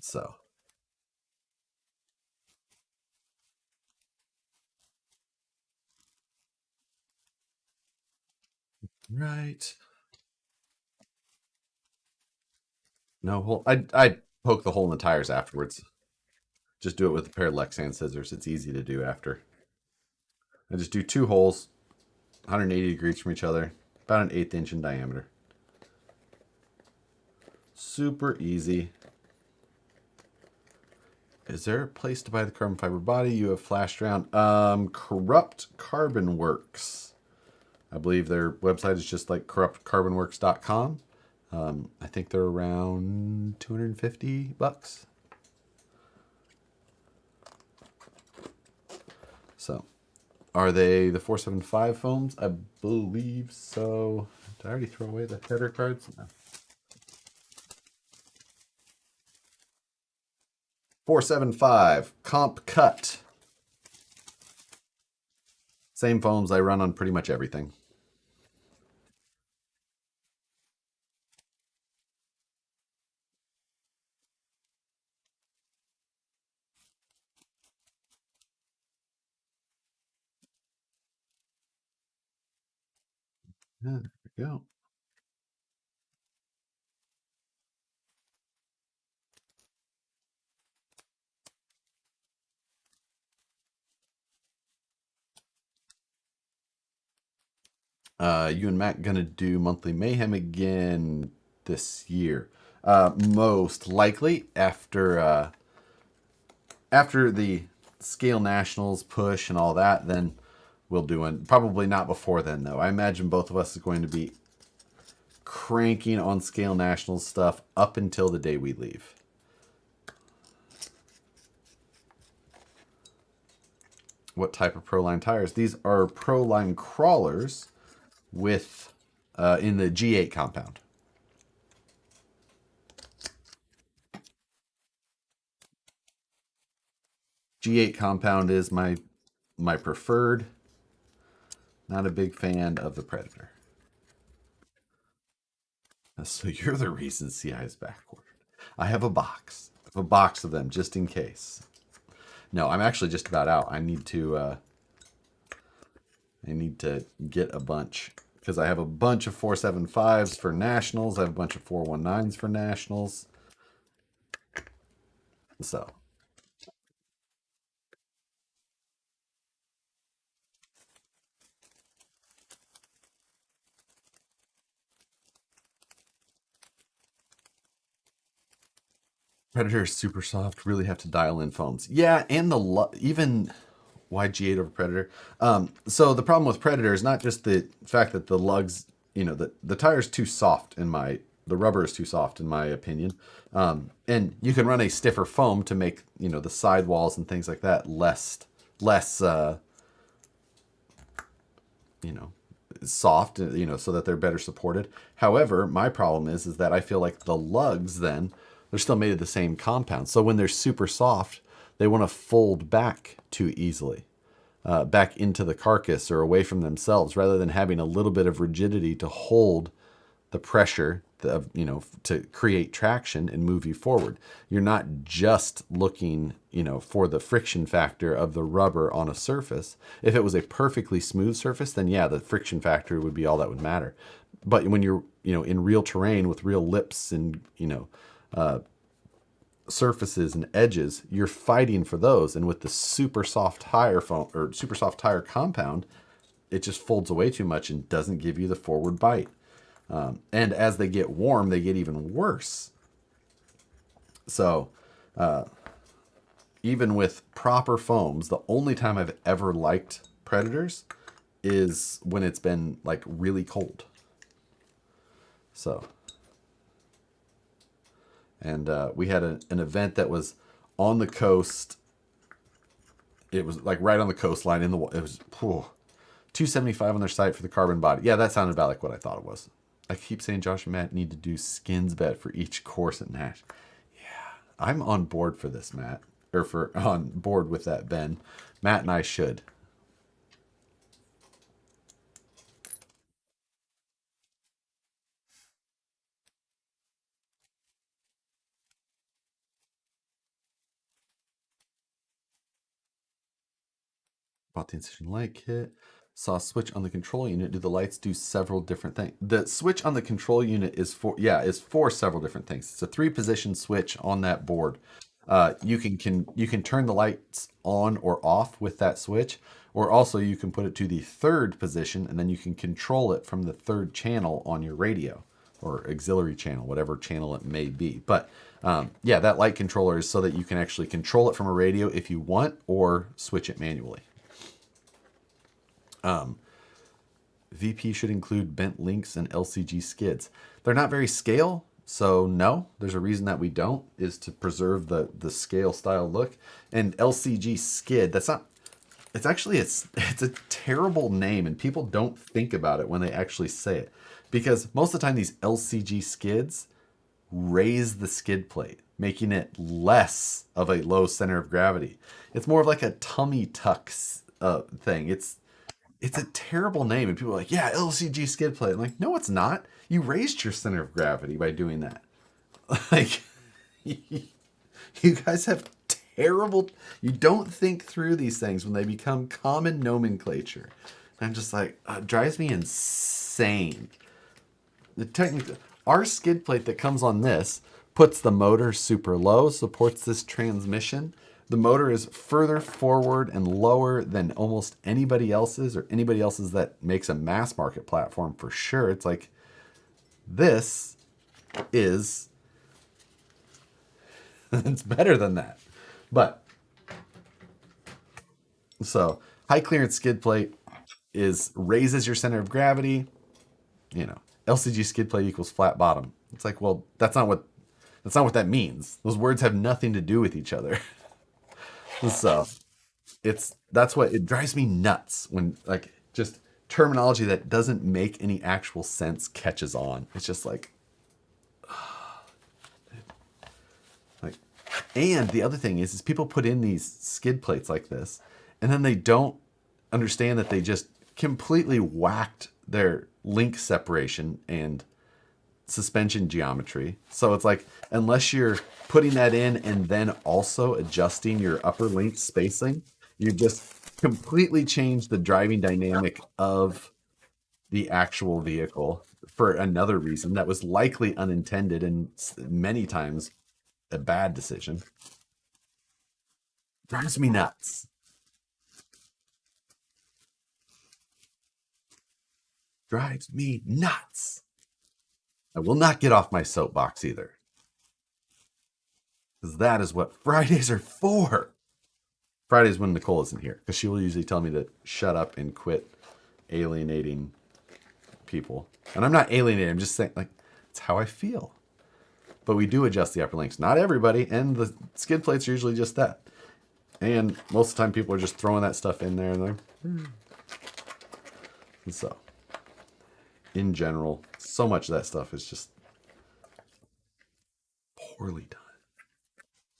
Speaker 1: So, right. No hole. I poke the hole in the tires afterwards. Just do it with a pair of Lexan scissors. It's easy to do after. I just do two holes, 180 degrees from each other, about an eighth inch in diameter. Super easy. Is there a place to buy the carbon fiber body you have flashed around? Corrupt Carbon Works. I believe their website is just like corruptcarbonworks.com. I think they're around 250 bucks. So, are they the 475 foams? I believe so. Did I already throw away the header cards? No. 475 Comp Cut. Same foams I run on pretty much everything. Yeah, there we go. You and Matt gonna do monthly mayhem again this year? Most likely after the scale nationals push and all that, then we'll do it. Probably not before then though. I imagine both of us is going to be cranking on scale nationals stuff up until the day we leave. What type of Proline tires? These are Proline crawlers with in the G8 compound. G8 compound is my preferred. Not a big fan of the Predator. So you're the reason CI is backward. I have a box. I have a box of them just in case. No, I'm actually just about out. I need to get a bunch because I have a bunch of 475s for nationals. I have a bunch of 419s for nationals. So Predator is super soft. Really have to dial in foams. Yeah, and even YG8 over Predator. So the problem with Predator is not just the fact that the lugs, the tire's too soft the rubber is too soft in my opinion. And you can run a stiffer foam to make, the sidewalls and things like that less, you know, soft, so that they're better supported. However, my problem is that I feel like the lugs then they're still made of the same compound. So when they're super soft, they want to fold back too easily, back into the carcass or away from themselves, rather than having a little bit of rigidity to hold the pressure of, to create traction and move you forward. You're not just looking, for the friction factor of the rubber on a surface. If it was a perfectly smooth surface, then yeah, the friction factor would be all that would matter. But when you're, in real terrain with real lips and, surfaces and edges, you're fighting for those. And with the super soft tire foam or super soft tire compound, it just folds away too much and doesn't give you the forward bite. And as they get warm, they get even worse. So, even with proper foams, the only time I've ever liked Predators is when it's been like really cold. So, and we had an event that was on the coast. It was like right on the coastline it was 275 on their site for the carbon body. Yeah, that sounded about like what I thought it was. I keep saying Josh and Matt need to do skins bet for each course at Nash. Yeah, I'm on board for this, Matt. Or on board with that, Ben. Matt and I should. Bought the incision light kit. Saw a switch on the control unit. Do the lights do several different things? The switch on the control unit is for several different things. It's a 3-position switch on that board. You can turn the lights on or off with that switch, or also you can put it to the 3rd position, and then you can control it from the 3rd channel on your radio or auxiliary channel, whatever channel it may be. But yeah, that light controller is so that you can actually control it from a radio if you want, or switch it manually. VP should include bent links and LCG skids. They're not very scale, so no. There's a reason that we don't, is to preserve the scale style look. And LCG skid, that's not. It's actually it's a terrible name, and people don't think about it when they actually say it, because most of the time these LCG skids raise the skid plate, making it less of a low center of gravity. It's more of like a tummy tuck thing. It's a terrible name, and people are like, yeah, LCG skid plate. I'm like, no, it's not. You raised your center of gravity by doing that. Like, you guys have terrible. You don't think through these things when they become common nomenclature. And I'm just like, it drives me insane. Our skid plate that comes on this puts the motor super low, supports this transmission. The motor is further forward and lower than almost anybody else's, or anybody else's that makes a mass market platform for sure. It's like, this is, it's better than that. But, so, high clearance skid plate raises your center of gravity. LCG skid plate equals flat bottom. It's like, well, that's not what that means. Those words have nothing to do with each other. So that's what it drives me nuts when, like, just terminology that doesn't make any actual sense catches on. It's just like, and the other thing is people put in these skid plates like this, and then they don't understand that they just completely whacked their link separation and suspension geometry. So it's like, unless you're putting that in and then also adjusting your upper link spacing, you just completely change the driving dynamic of the actual vehicle for another reason that was likely unintended and many times a bad decision. Drives me nuts. Drives me nuts. I will not get off my soapbox either. Because that is what Fridays are for. Fridays when Nicole isn't here. Because she will usually tell me to shut up and quit alienating people. And I'm not alienating, I'm just saying, like, it's how I feel. But we do adjust the upper links. Not everybody, and the skid plates are usually just that. And most of the time people are just throwing that stuff in there. And so, in general, so much of that stuff is just poorly done.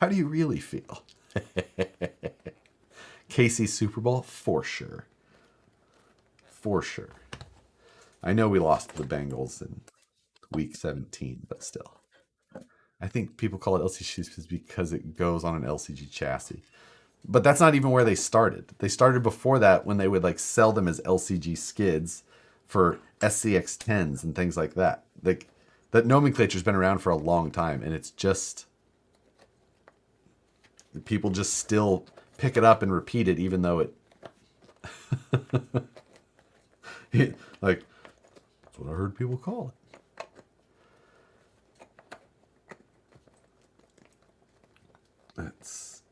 Speaker 1: How do you really feel? KC Super Bowl? For sure. For sure. I know we lost to the Bengals in week 17, but still. I think people call it LCG because it goes on an LCG chassis. But that's not even where they started. They started before that when they would like sell them as LCG skids for SCX 10s and things like that. Like that nomenclature's been around for a long time, and it's just people just still pick it up and repeat it, even though it like that's what I heard people call it. That's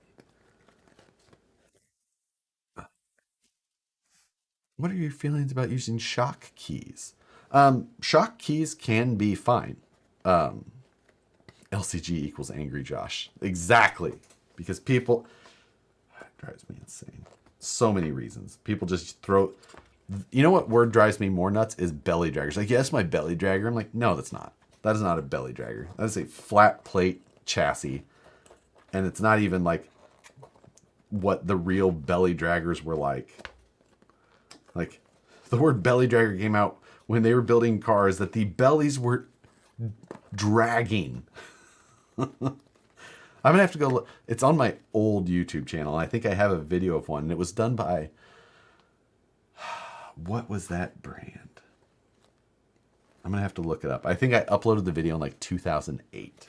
Speaker 1: what are your feelings about using shock keys? Shock keys can be fine. LCG equals angry Josh. Exactly. Because people, it drives me insane. So many reasons. People just throw, you know what word drives me more nuts is belly draggers. Like, yes, my belly dragger. I'm like, no, that's not. That is not a belly dragger. That is a flat plate chassis. And it's not even like what the real belly draggers were like. Like, the word belly dragger came out when they were building cars that the bellies were dragging. I'm gonna have to go look. It's on my old YouTube channel. I think I have a video of one. And it was done by, what was that brand? I'm gonna have to look it up. I think I uploaded the video in like 2008.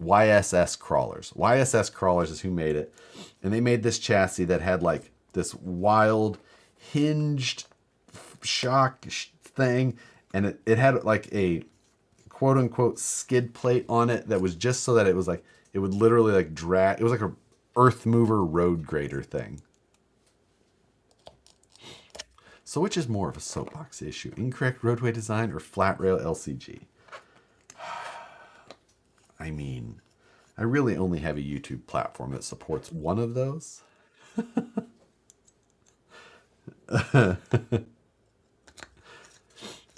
Speaker 1: YSS Crawlers. YSS Crawlers is who made it. And they made this chassis that had like this wild hinged shock thing. And it had like a quote unquote skid plate on it that was just so that it was like, it would literally like drag. It was like a earth mover road grader thing. So which is more of a soapbox issue? Incorrect roadway design or flat rail LCG? I mean, I really only have a YouTube platform that supports one of those.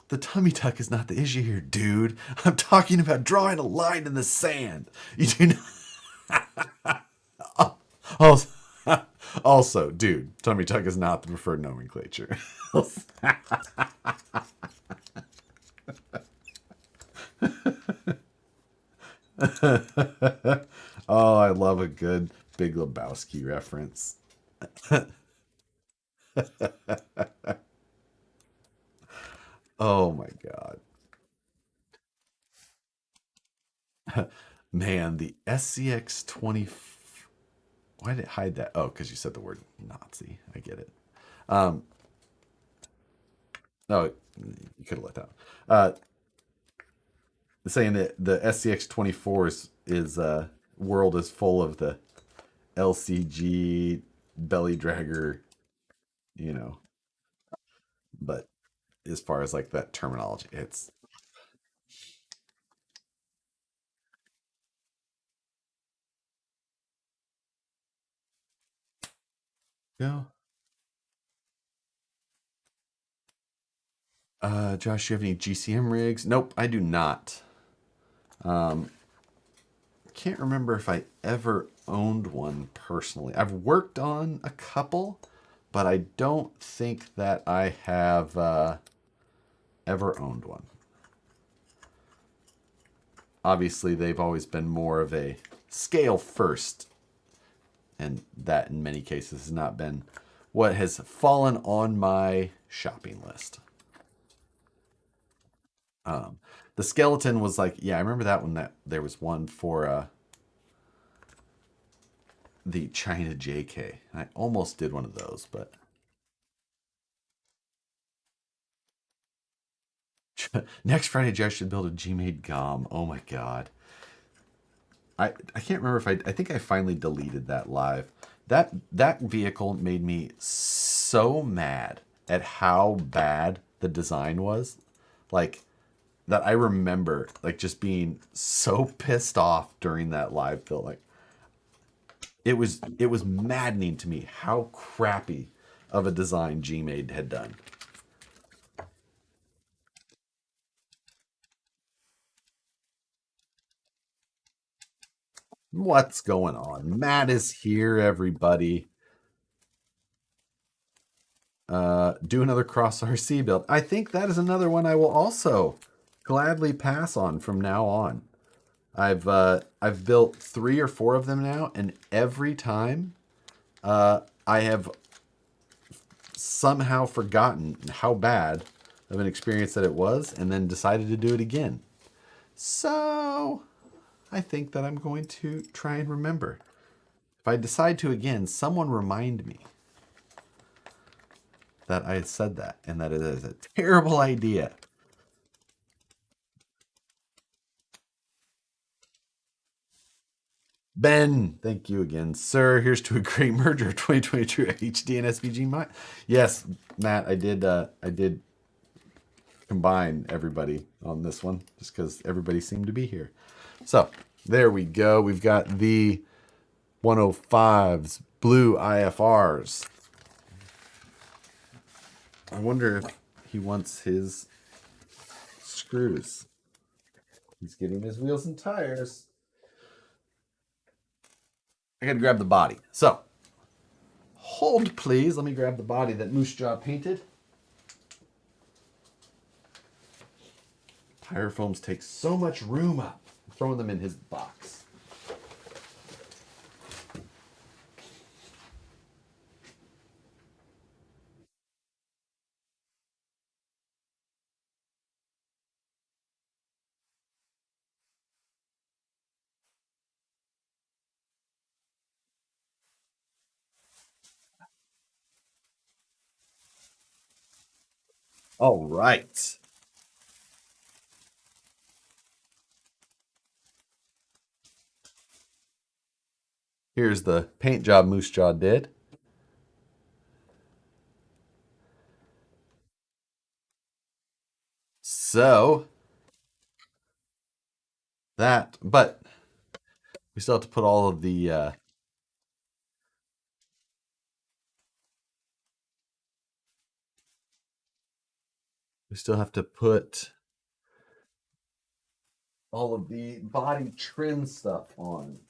Speaker 1: The tummy tuck is not the issue here, dude. I'm talking about drawing a line in the sand. You do not. Also, dude, tummy tuck is not the preferred nomenclature. Oh, I love a good Big Lebowski reference. Oh my God. Man, the SCX 20. Why did it hide that? Oh, because you said the word Nazi. I get it. Oh, you could have let that. Saying that the SCX 24 is world is full of the LCG belly dragger, you know. But as far as like that terminology, it's yeah. Josh, you have any GCM rigs? Nope, I do not. Can't remember if I ever owned one personally. I've worked on a couple, but I don't think that I have ever owned one. obviously they've always been more of a scale first, and that in many cases has not been what has fallen on my shopping list. Um, the skeleton was like, yeah, I remember that one. That there was one for the China JK. I almost did one of those, but next Friday, Josh should build a G-made GOM. Oh my god. I can't remember if I think I finally deleted that live. That vehicle made me so mad at how bad the design was. Like that I remember like just being so pissed off during that live build. Like it was maddening to me how crappy of a design Gmade had done. What's going on? Matt is here, everybody. Do another cross RC build. I think that is another one I will also gladly pass on from now on. I've built 3 or 4 of them now, and every time I have somehow forgotten how bad of an experience that it was, and then decided to do it again. So I think that I'm going to try and remember. If I decide to again, someone remind me that I said that and that it is a terrible idea. Ben, thank you again, sir. Here's to a great merger of 2022 HD and SVG. Yes, Matt, I did combine everybody on this one just because everybody seemed to be here. So there we go. We've got the 105s, blue IFRs. I wonder if he wants his screws. He's getting his wheels and tires. I gotta grab the body. So, hold please. Let me grab the body that Moose Jaw painted. Tire foams take so much room up. I'm throwing them in his box. All right. Here's the paint job Moose Jaw did. So, but we still have to put all of the, we still have to put all of the body trim stuff on.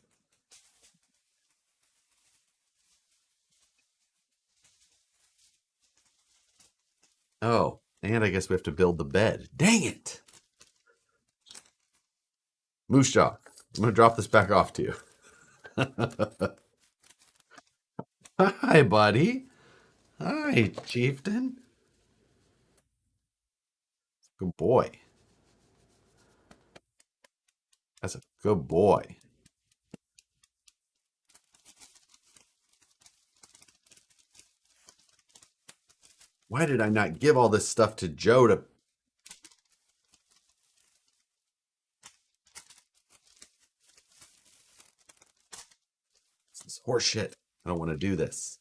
Speaker 1: Oh, and I guess we have to build the bed. Dang it! Moose Jaw, I'm going to drop this back off to you. Hi, buddy. Hi, Chieftain. Good boy. That's a good boy. Why did I not give all this stuff to Joe to... This is horse shit. I don't want to do this.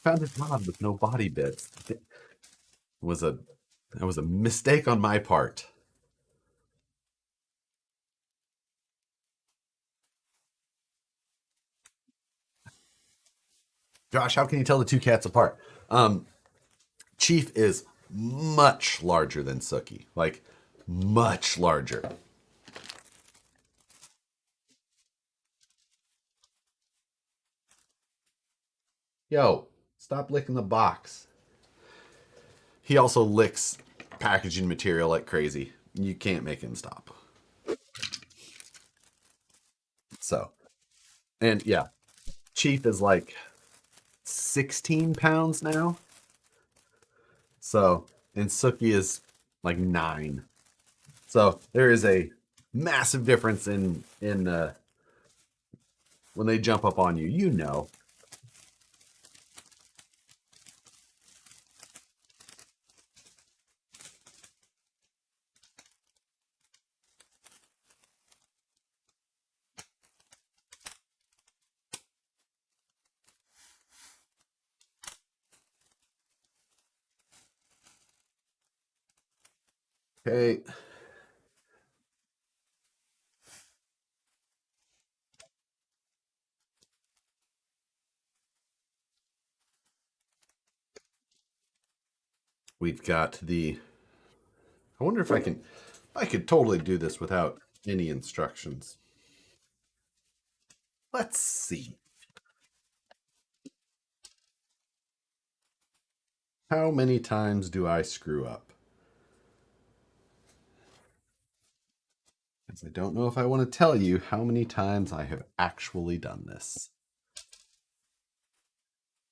Speaker 1: Found a job with no body bits. It was a that was a mistake on my part. Josh, how can you tell the two cats apart? Chief is much larger than Sookie. Like much larger. Yo, stop licking the box. He also licks packaging material like crazy. You can't make him stop. So, and yeah, Chief is like 16 pounds now. So, and Suki is like 9. So there is a massive difference in when they jump up on you. You know. Okay. We've got the. I wonder if I can. I could totally do this without any instructions. Let's see. How many times do I screw up? Because I don't know if I want to tell you how many times I have actually done this.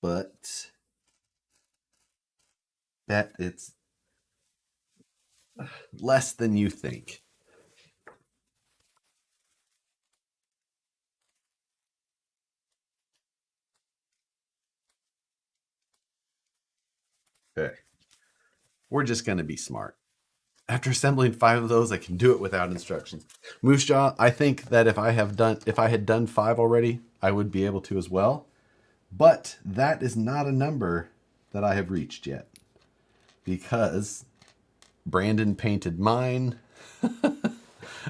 Speaker 1: But bet it's less than you think. Okay. We're just going to be smart. After assembling 5 of those, I can do it without instructions. Moose Jaw, I think that if I had done 5 already, I would be able to as well. But that is not a number that I have reached yet. Because Brandon painted mine.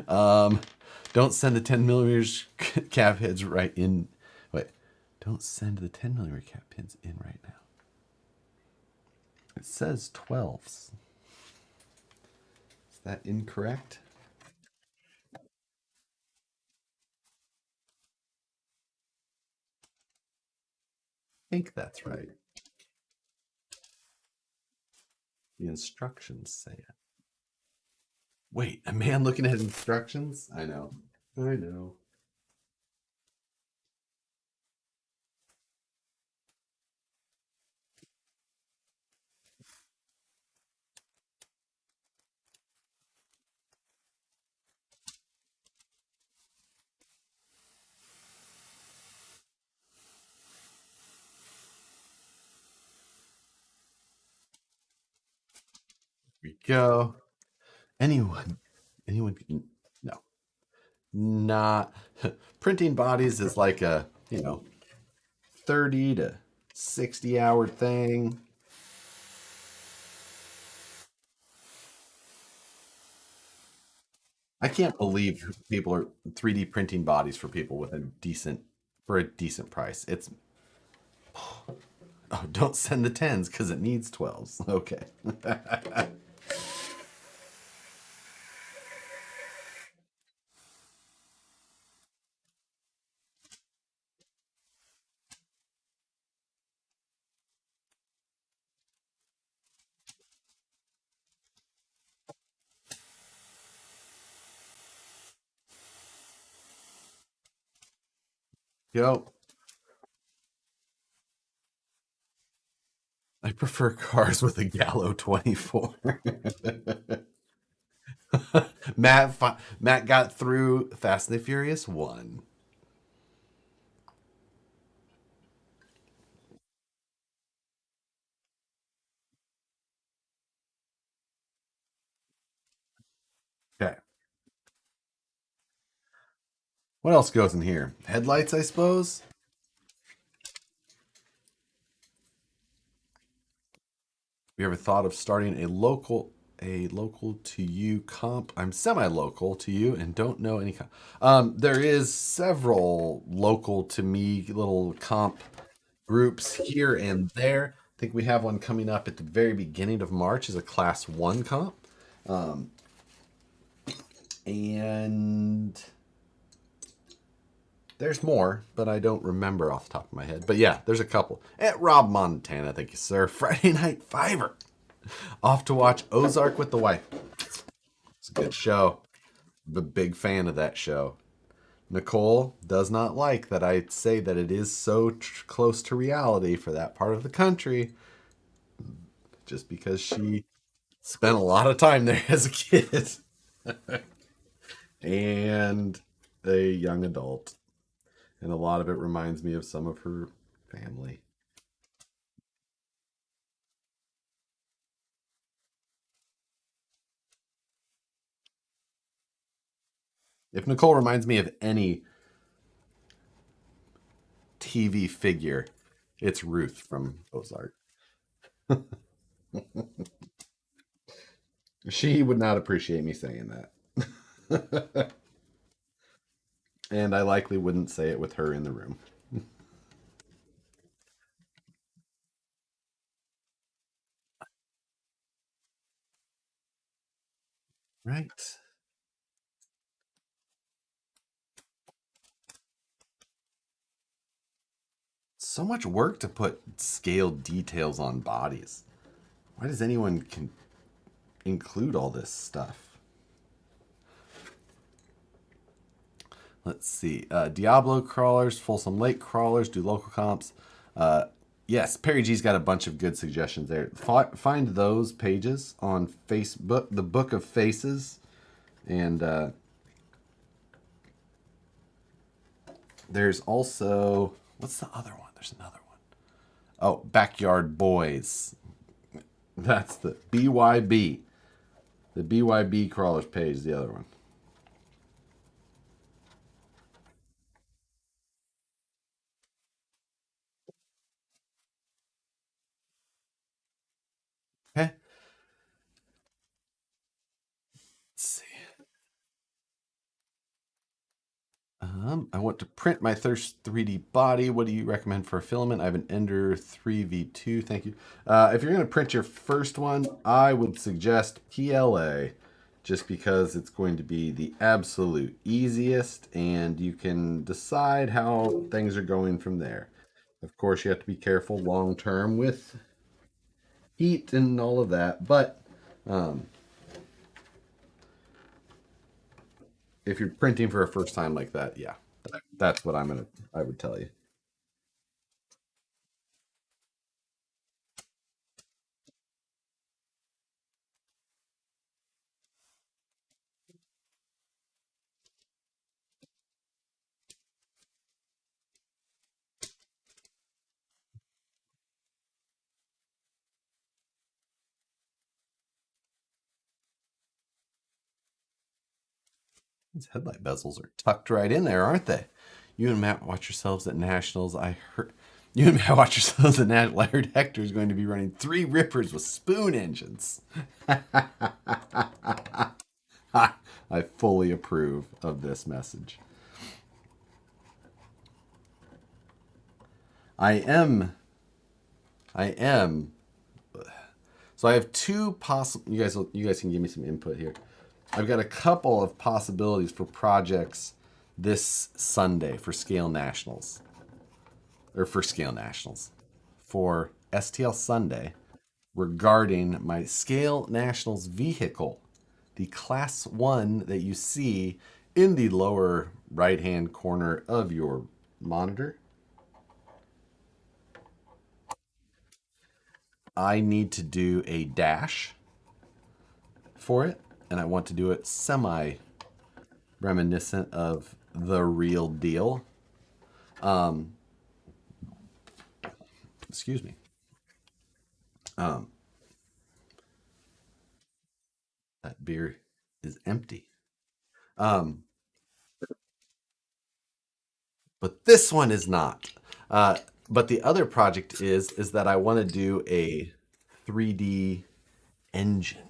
Speaker 1: Don't send the 10 millimeters cap heads right in. Wait, don't send the 10 millimeter cap pins in right now. It says 12s. Is that incorrect? I think that's right. The instructions say it. Wait, a man looking at instructions? I know. I know. Here we go. Anyone can, no. Not printing bodies is like a, 30 to 60-hour thing. I can't believe people are 3D printing bodies for people with a decent price. It's oh, don't send the 10s because it needs 12s. Okay. Yo, I prefer cars with a Gallo 24. Matt got through Fast and the Furious 1. Okay. What else goes in here? Headlights, I suppose. You ever thought of starting a local to you comp? I'm semi-local to you and don't know any comp. There is several local to me little comp groups here and there. I think we have one coming up at the very beginning of March as a class 1 comp. And there's more, but I don't remember off the top of my head. But yeah, there's a couple. At Rob Montana, thank you, sir. Friday Night Fiver. Off to watch Ozark with the wife. It's a good show. I'm a big fan of that show. Nicole does not like that I say that it is so close to reality for that part of the country, just because she spent a lot of time there as a kid and a young adult. And a lot of it reminds me of some of her family. If Nicole reminds me of any TV figure, it's Ruth from Ozark. She would not appreciate me saying that. And I likely wouldn't say it with her in the room. Right. So much work to put scaled details on bodies. Why does anyone include all this stuff? Let's see. Diablo crawlers, Folsom Lake crawlers, do local comps. Yes, Perry G's got a bunch of good suggestions there. Find those pages on Facebook, the Book of Faces, and there's also, what's the other one? There's another one. Oh, Backyard Boys. That's the BYB. The BYB crawlers page is the other one. Okay. Let's see. I want to print my Thirst 3D body. What do you recommend for a filament? I have an Ender 3v2. Thank you. If you're going to print your first one, I would suggest PLA just because it's going to be the absolute easiest and you can decide how things are going from there. Of course, you have to be careful long term with heat and all of that, but um, if you're printing for a first time like that, yeah, that's what I would tell you. These headlight bezels are tucked right in there, aren't they? You and Matt watch yourselves at Nationals. I heard you and Matt watch yourselves at Nationals. I heard Hector is going to be running 3 Rippers with spoon engines. I fully approve of this message. I am. I am. So I have two possible. You guys can give me some input here. I've got a couple of possibilities for projects this Sunday for Scale Nationals. Or for Scale Nationals. For STL Sunday regarding my Scale Nationals vehicle, the Class 1 that you see in the lower right hand corner of your monitor. I need to do a dash for it, and I want to do it semi reminiscent of the real deal. Excuse me. Um, that beer is empty. Um, but this one is not. But the other project is that I want to do a 3D engine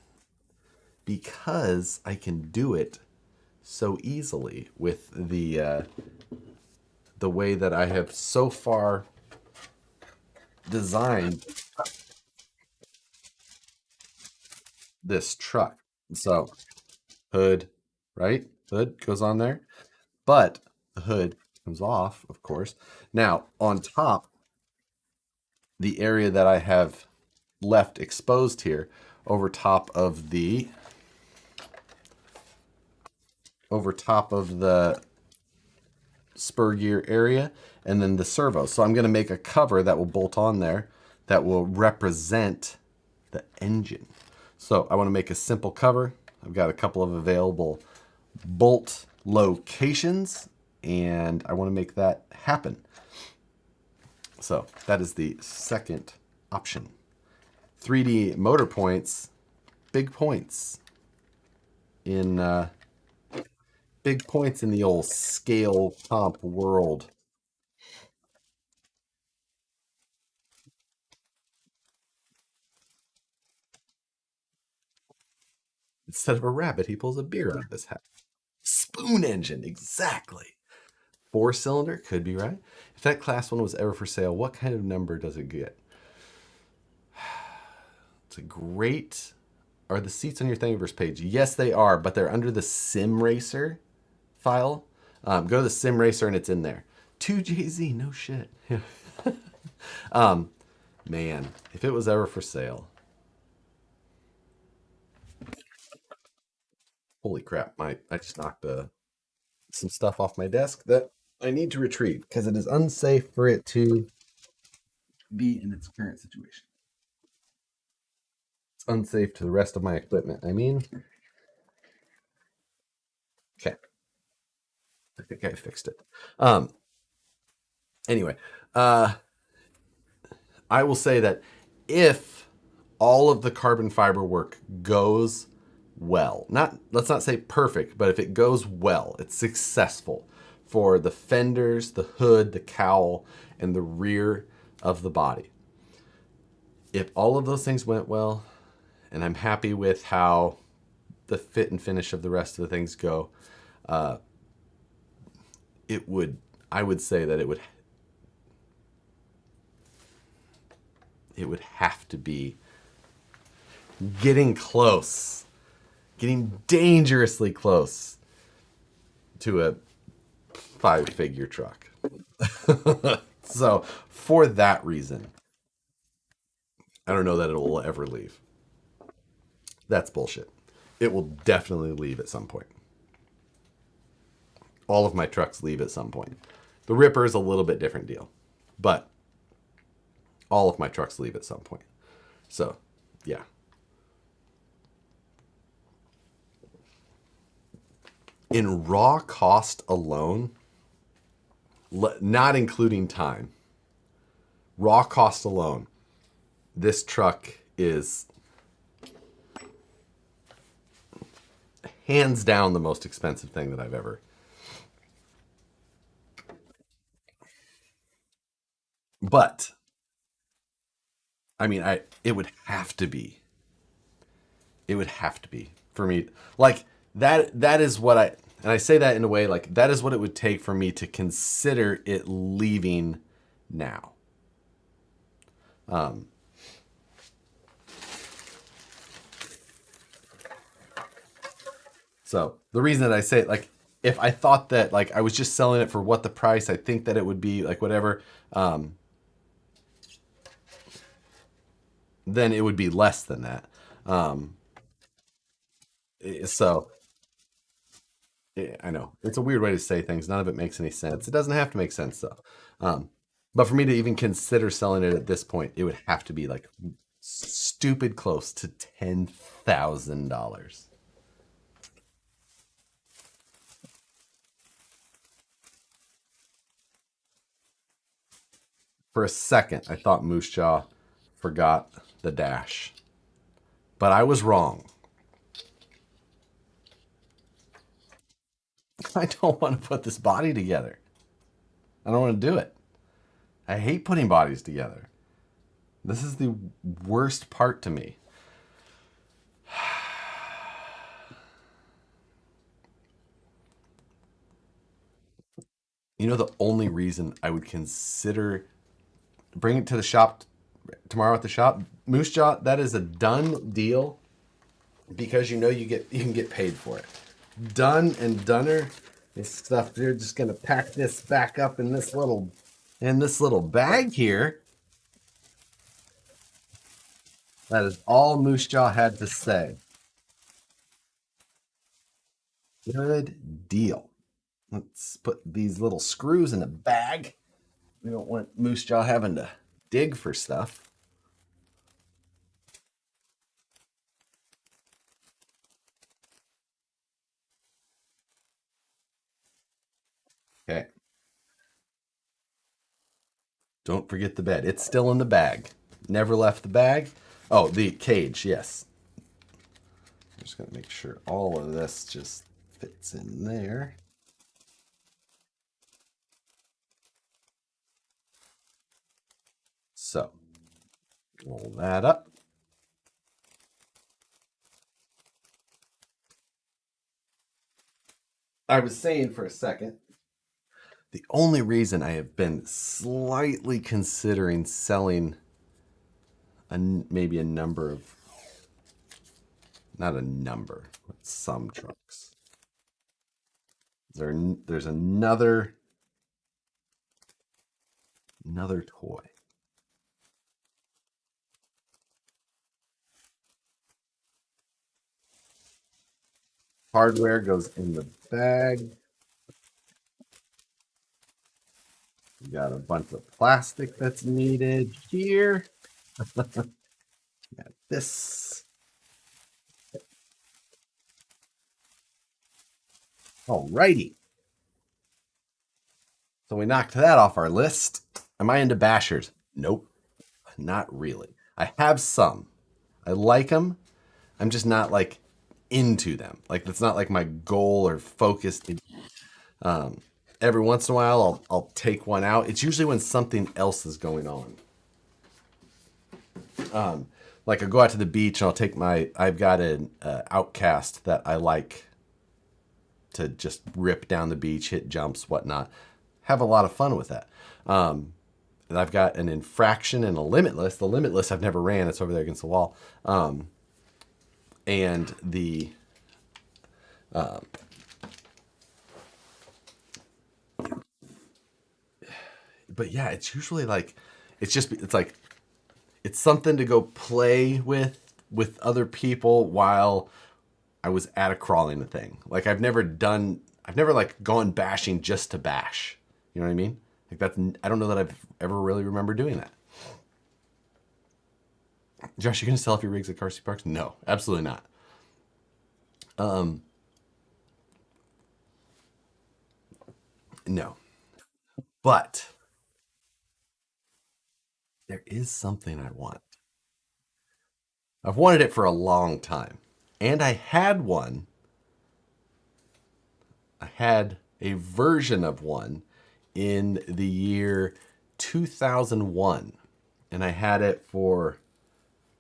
Speaker 1: because I can do it so easily with the way that I have so far designed this truck. So hood, right? Hood goes on there, but the hood comes off, of course. Now, on top, the area that I have left exposed here over top of the spur gear area and then the servo. So I'm going to make a cover that will bolt on there that will represent the engine. So I want to make a simple cover. I've got a couple of available bolt locations and I want to make that happen. So that is the second option. 3D motor points, big points in the old scale comp world. Instead of a rabbit, he pulls a beer out of his hat. Spoon engine, exactly. 4-cylinder, could be right. If that class one was ever for sale, what kind of number does it get? It's a great... Are the seats on your Thingiverse page? Yes, they are, but they're under the Sim Racer file. Go to the Sim Racer and it's in there. 2JZ, no shit. Man, if it was ever for sale. Holy crap, I just knocked some stuff off my desk that I need to retrieve because it is unsafe for it to be in its current situation. It's unsafe to the rest of my equipment. I mean, okay. I think I fixed it. Anyway, I will say that if all of the carbon fiber work goes well, let's not say perfect, but if it goes well, it's successful for the fenders, the hood, the cowl, and the rear of the body. If all of those things went well, and I'm happy with how the fit and finish of the rest of the things go, I would say that it would have to be getting close, getting dangerously close to a 5-figure truck. So for that reason, I don't know that it will ever leave. That's bullshit. It will definitely leave at some point. All of my trucks leave at some point. The Ripper is a little bit different deal, but all of my trucks leave at some point. So, yeah. In raw cost alone, not including time, raw cost alone, this truck is hands down the most expensive thing that I've ever. But I mean, it would have to be. It would have to be for me. Like that is what and I say that in a way like that is what it would take for me to consider it leaving now. So the reason that I say it, like, if I thought that like I was just selling it for what the price I think that it would be, like whatever, then it would be less than that. So yeah, I know it's a weird way to say things. None of it makes any sense. It doesn't have to make sense though. But for me to even consider selling it at this point, it would have to be like stupid close to $10,000. For a second, I thought Moose Jaw forgot the dash, but I was wrong. I don't want to put this body together. I don't want to do it. I hate putting bodies together. This is the worst part to me. You know, the only reason I would consider bring it to the shop tomorrow at the shop, Moose Jaw, that is a done deal because you know you can get paid for it. done and doner. This stuff, they're just gonna pack this back up in this little bag here. That is all Moose Jaw had to say. Good deal. Let's put these little screws in a bag. We don't want Moose Jaw having to dig for stuff. Okay. Don't forget the bed. It's still in the bag. Never left the bag. Oh, the cage, yes. I'm just going to make sure all of this just fits in there. So, roll that up. I was saying for a second, the only reason I have been slightly considering selling maybe a number of, not a number, but some trucks. There's another toy. Hardware goes in the bag. We got a bunch of plastic that's needed here. Got this. Alrighty. So we knocked that off our list. Am I into bashers? Nope, not really. I have some. I like them. I'm just not like into them. Like that's not like my goal or focus. Every once in a while, I'll take one out. It's usually when something else is going on. Like I go out to the beach and I'll take I've got an Outcast that I like to just rip down the beach, hit jumps, whatnot. Have a lot of fun with that. And I've got an Infraction and a Limitless. The Limitless I've never ran. It's over there against the wall. And the but yeah, it's usually like it's like it's something to go play with other people while I was at a crawling thing. Like I've never like gone bashing just to bash. You know what I mean? Like I don't know that I've ever really remember doing that. Josh, you gonna sell off your rigs at Carsey Parks? No, absolutely not. No. But there is something I want. I've wanted it for a long time. And I had one. I had a version of one in the year 2001. And I had it for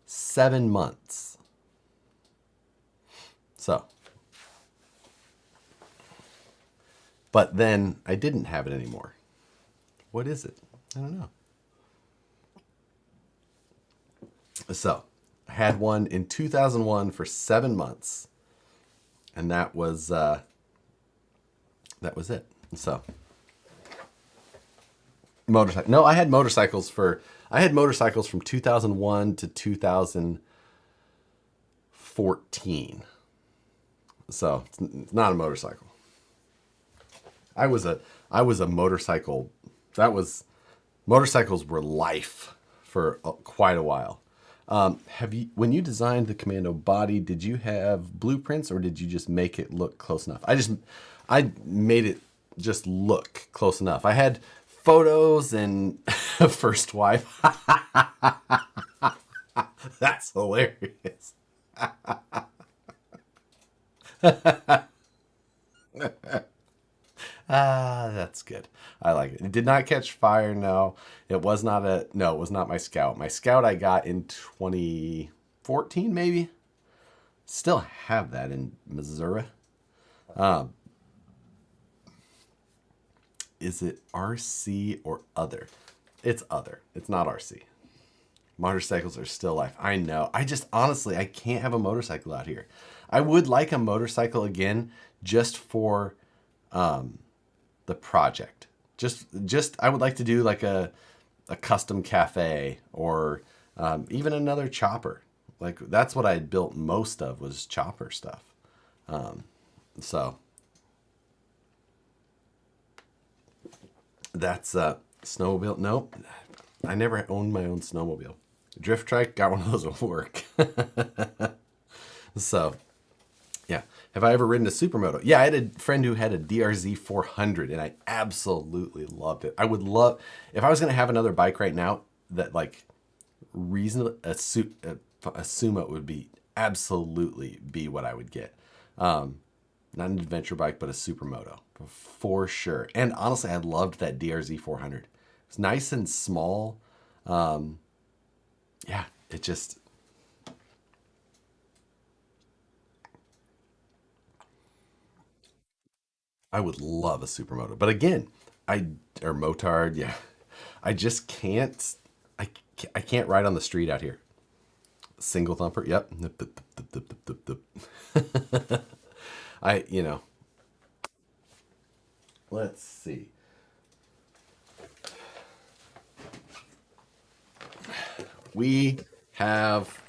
Speaker 1: 7 months. So. But then I didn't have it anymore. What is it? I don't know. So, I had one in 2001 for 7 months. And that was it. So, motorcycle. No, I had motorcycles from 2001 to 2014. So, it's not a motorcycle. I was a motorcycle. Motorcycles were life for quite a while. When you designed the Commando body, did you have blueprints or did you just make it look close enough? I made it just look close enough. I had photos and first wife. That's hilarious. That's good. I like it. It did not catch fire. No, it was not my Scout. My Scout I got in 2014, maybe. Still have that in Missouri. Is it RC or other? It's other. It's not RC. Motorcycles are still life. I know. I just honestly, I can't have a motorcycle out here. I would like a motorcycle again just for the project. Just I would like to do like a custom cafe or even another chopper. Like that's what I had built most of was chopper stuff. So that's snowmobile. Nope, I never owned my own snowmobile. Drift trike, got one of those at work. So yeah. Have I ever ridden a supermoto? Yeah, I had a friend who had a DRZ 400 and I absolutely loved it. I would love if I was going to have another bike right now that like reasonable a sumo would be absolutely be what I would get. Not an adventure bike, but a supermoto for sure. And honestly, I loved that DRZ 400. It's nice and small. Yeah, it just I would love a supermoto. But again, I or motard, yeah. I just can't I can't ride on the street out here. Single thumper, yep. I, let's see. We have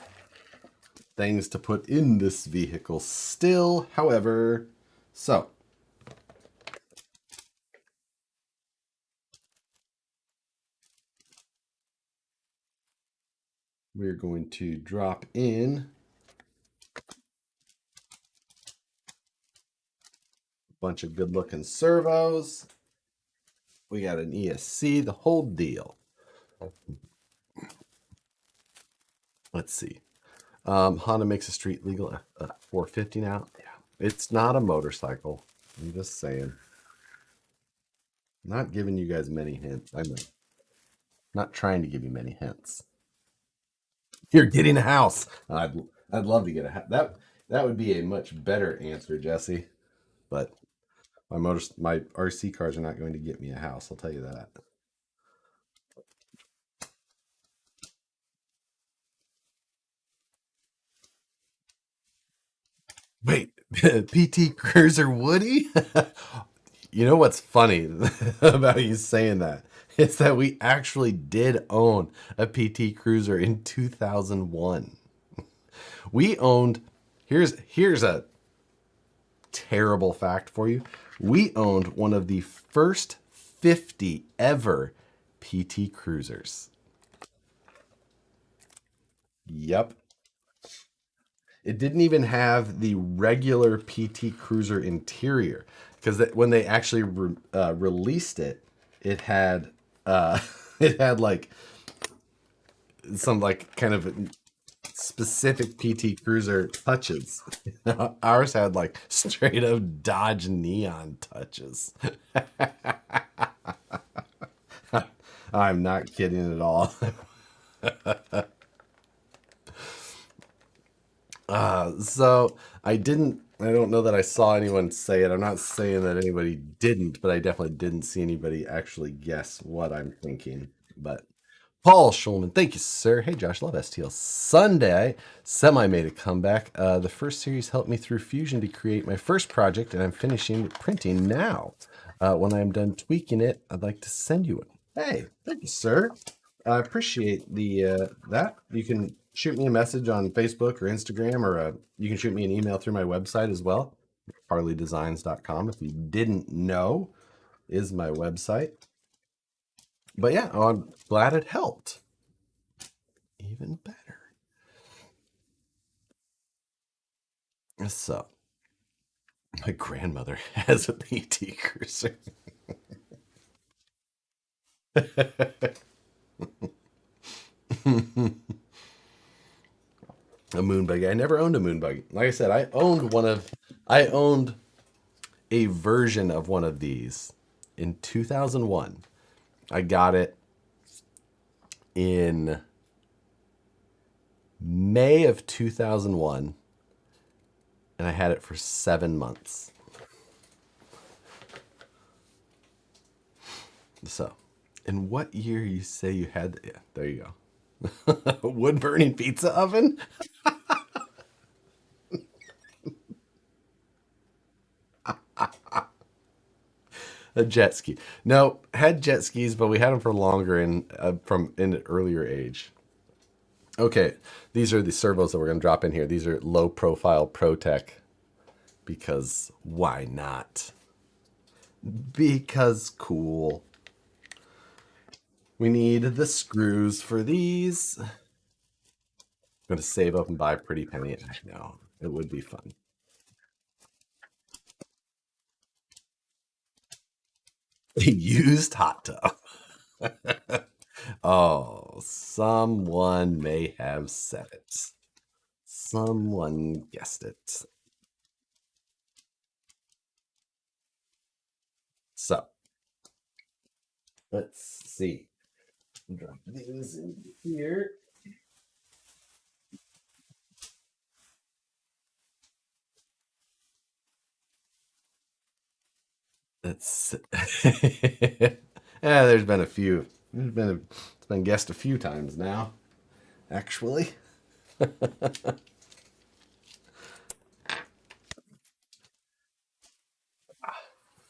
Speaker 1: things to put in this vehicle still, however. So, we're going to drop in a bunch of good looking servos. We got an ESC, the whole deal. Let's see. Honda makes a street legal at 450 now. Yeah. It's not a motorcycle. I'm just saying. Not giving you guys many hints. I'm not trying to give you many hints. You're getting a house. I'd love to get a house. That would be a much better answer, Jesse. But my RC cars are not going to get me a house. I'll tell you that. Wait, PT Cruiser Woody? You know what's funny about you saying that? Is that we actually did own a PT Cruiser in 2001. We owned here's a terrible fact for you. We owned one of the first 50 ever PT Cruisers. Yep. It didn't even have the regular PT Cruiser interior because when they actually released it, it had it had like some like kind of specific PT Cruiser touches. Ours had like straight up Dodge neon touches. I'm not kidding at all. So I don't know that I saw anyone say it. I'm not saying that anybody didn't, but I definitely didn't see anybody actually guess what I'm thinking. But Paul Schulman, thank you, sir. Hey, Josh, love STL Sunday. Semi made a comeback. The first series helped me through Fusion to create my first project, and I'm finishing printing now. When I'm done tweaking it, I'd like to send you one. Hey, thank you, sir. I appreciate the that. You can shoot me a message on Facebook or Instagram, or you can shoot me an email through my website as well, harleydesigns.com. If you didn't know, is my website. But yeah, I'm glad it helped. Even better. So, my grandmother has a PT Cruiser. A moon buggy. I never owned a moon buggy. Like I said, I owned a version of one of these in 2001. I got it in May of 2001 and I had it for 7 months. So, in what year you say you had? Yeah, there you Wood burning pizza oven? A jet ski. No, had jet skis, but we had them for longer and from in an earlier age. Okay, these are the servos that we're going to drop in here. These are low profile ProTech because why not? Because cool. We need the screws for these. I'm going to save up and buy a pretty penny. I know, it would be fun. A used hot tub. Oh, someone may have said it. Someone guessed it. So, let's see. Drop these in here. That's yeah. There's been a few. It's been guessed a few times now. Actually,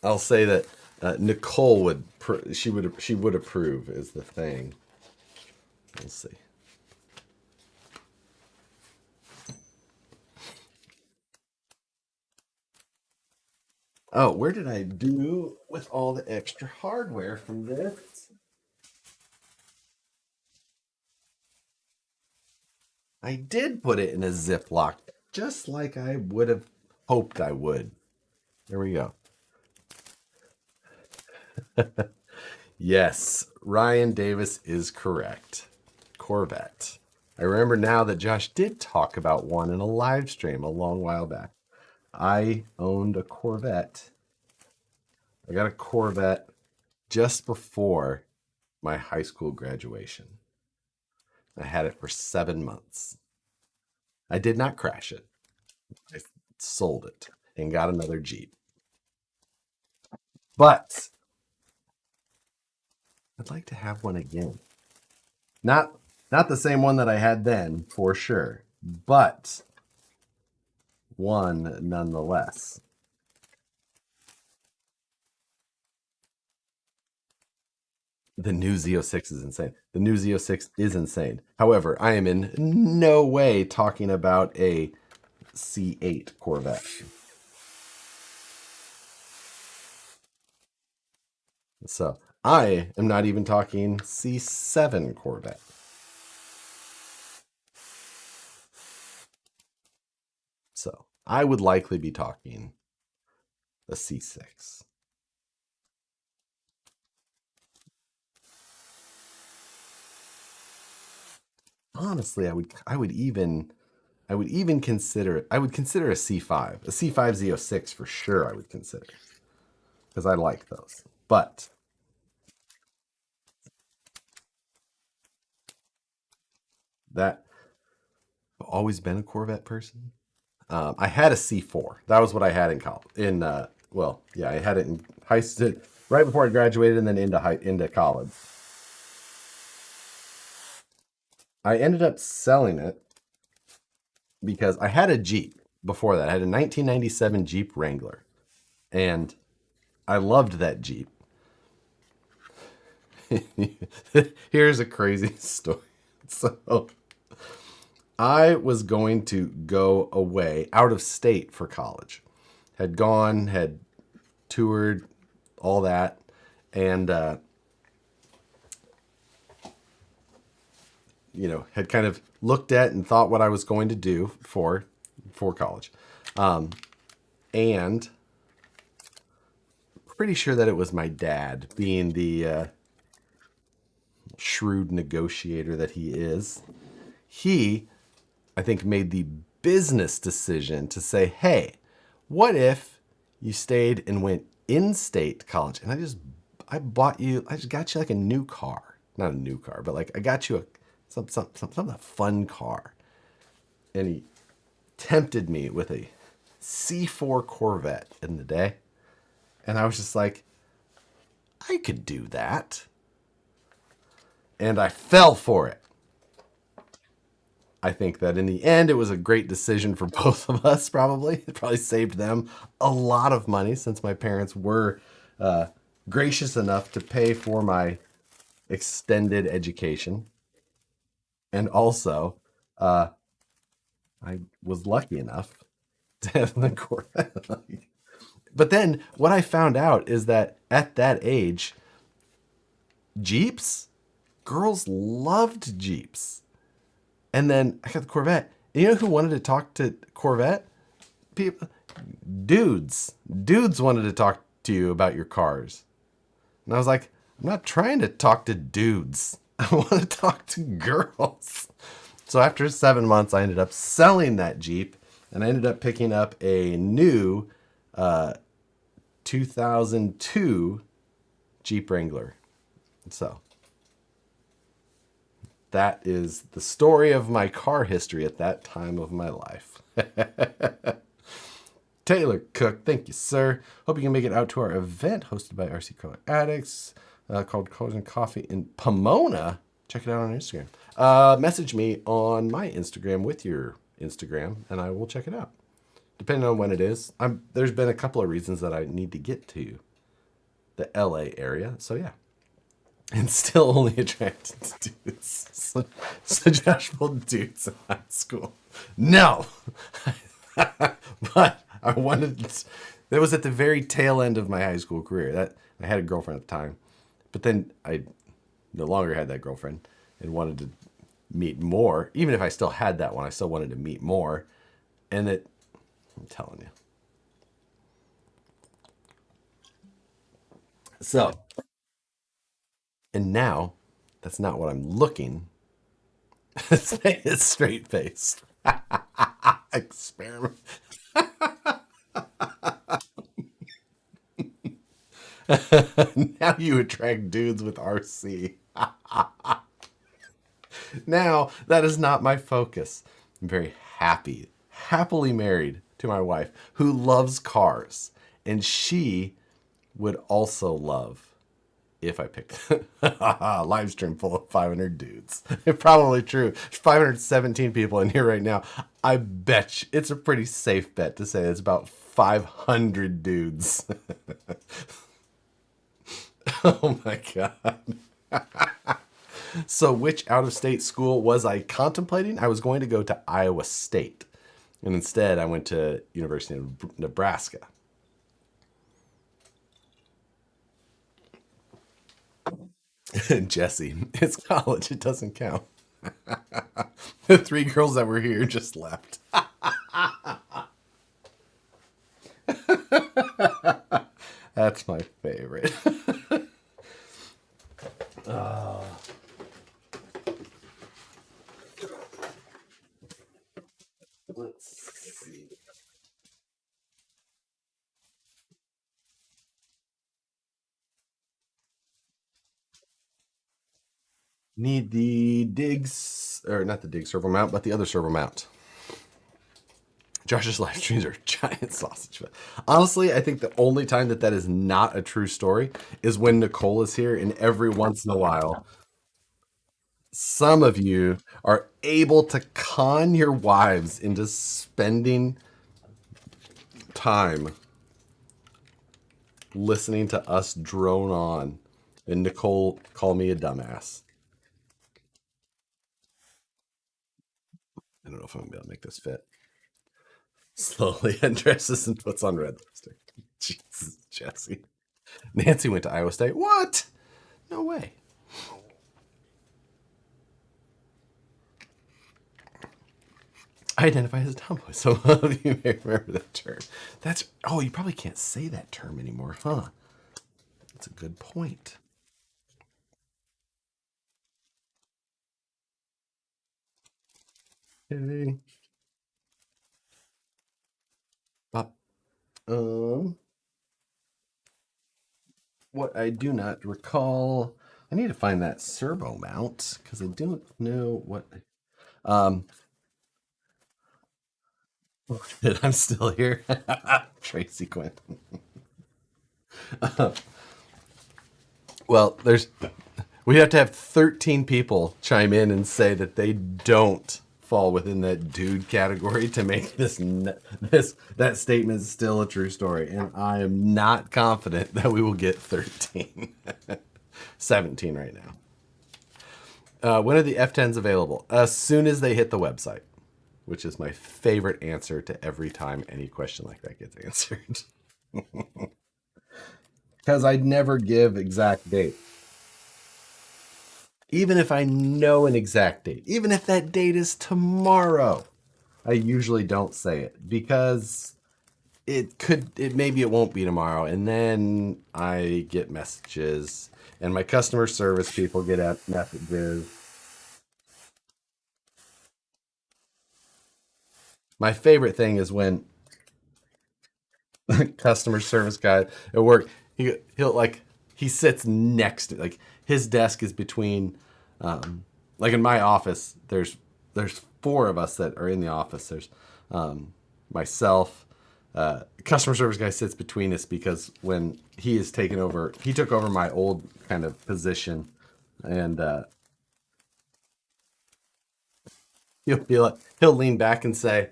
Speaker 1: I'll say that Nicole she would approve is the thing. We'll see. Oh, where did I do with all the extra hardware from this? I did put it in a Ziploc, just like I would have hoped I would. There we go. Yes, Ryan Davis is correct. Corvette. I remember now that Josh did talk about one in a live stream a long while back. I owned a Corvette. I got a Corvette just before my high school graduation. I had it for 7 months. I did not crash it. I sold it and got another Jeep. But I'd like to have one again. Not not the same one that I had then, for sure, but one nonetheless. The new Z06 is insane. The new Z06 is insane. However, I am in no way talking about a C8 Corvette. So I am not even talking C7 Corvette. So I would likely be talking a C6. Honestly, I would even consider I would consider a C5. A C5 Z06 for sure I would consider. Because I like those. But that I've always been a Corvette person. I had a C4. That was what I had in college. Well, yeah, I had it in high school right before I graduated, and then into college. I ended up selling it because I had a Jeep before that. I had a 1997 Jeep Wrangler, and I loved that Jeep. Here's a crazy story. So I was going to go away out of state for college. Had toured, all that, and had kind of looked at and thought what I was going to do for college, and pretty sure that it was my dad, being the shrewd negotiator that he is. He, I think, made the business decision to say, "Hey, what if you stayed and went in-state college, and I just got you like a new car, not a new car, but like I got you some fun car." And he tempted me with a C4 Corvette in the day, and I was just like, I could do that, and I fell for it. I think that in the end, it was a great decision for both of us, probably. It probably saved them a lot of money since my parents were uh, gracious enough to pay for my extended education. And also, uh, I was lucky enough to have the Corvette. But then what I found out is that at that age, Jeeps, girls loved Jeeps. And then I got the Corvette. And you know who wanted to talk to Corvette? People, dudes. Dudes wanted to talk to you about your cars. And I was like, I'm not trying to talk to dudes. I want to talk to girls. So after 7 months, I ended up selling that Jeep, and I ended up picking up a new 2002 Jeep Wrangler. So that is the story of my car history at that time of my life. Taylor Cook, thank you, sir. Hope you can make it out to our event hosted by RC Color Addicts called Colors and Coffee in Pomona. Check it out on Instagram. Message me on my Instagram with your Instagram, and I will check it out. Depending on when it is. There's been a couple of reasons that I need to get to the LA area. So yeah. And still only attracted to dudes. Suggestible dudes in high school. No! But I wanted... That was at the very tail end of my high school career. I had a girlfriend at the time. But then I no longer had that girlfriend and wanted to meet more. Even if I still had that one, I still wanted to meet more. And I'm telling you. So, and now, that's not what I'm looking. It's straight faced. Experiment. Now you attract dudes with RC. Now, that is not my focus. I'm very happily married to my wife who loves cars. And she would also love if I picked a live stream full of 500 dudes. Probably true. There's 517 people in here right now. I bet you it's a pretty safe bet to say it's about 500 dudes. Oh my God. So which out-of-state school was I contemplating? I was going to go to Iowa State. And instead, I went to University of Nebraska. Jesse, it's college. It doesn't count. The 3 girls that were here just left. That's my favorite. Let's see. Need the digs, or not the dig servo mount, but the other servo mount. Josh's live streams are giant sausage. Honestly, I think the only time that is not a true story is when Nicole is here, and every once in a while, some of you are able to con your wives into spending time listening to us drone on, and Nicole call me a dumbass. I don't know if I'm gonna be able to make this fit. Slowly undresses and puts on red lipstick. Jesus, Jesse. Nancy went to Iowa State. What? No way. I identify as a tomboy. Some of you may remember that term. You probably can't say that term anymore, huh? That's a good point. Okay. But, what I do not recall, I need to find that servo mount because I don't know what. I'm still here. Tracy Quinn. Well, we have to have 13 people chime in and say that they don't fall within that dude category to make that statement still a true story, and I am not confident that we will get 13. 17 right now. When are the F10s available? As soon as they hit the website, which is my favorite answer to every time any question like that gets answered. Because I'd never give exact date. Even if I know an exact date, even if that date is tomorrow, I usually don't say it because maybe it won't be tomorrow. And then I get messages and my customer service people get messages. My favorite thing is when the customer service guy at work, he sits next to, like, his desk is between, like in my office, there's four of us that are in the office. There's myself, customer service guy sits between us because when he took over my old kind of position, and he'll lean back and say,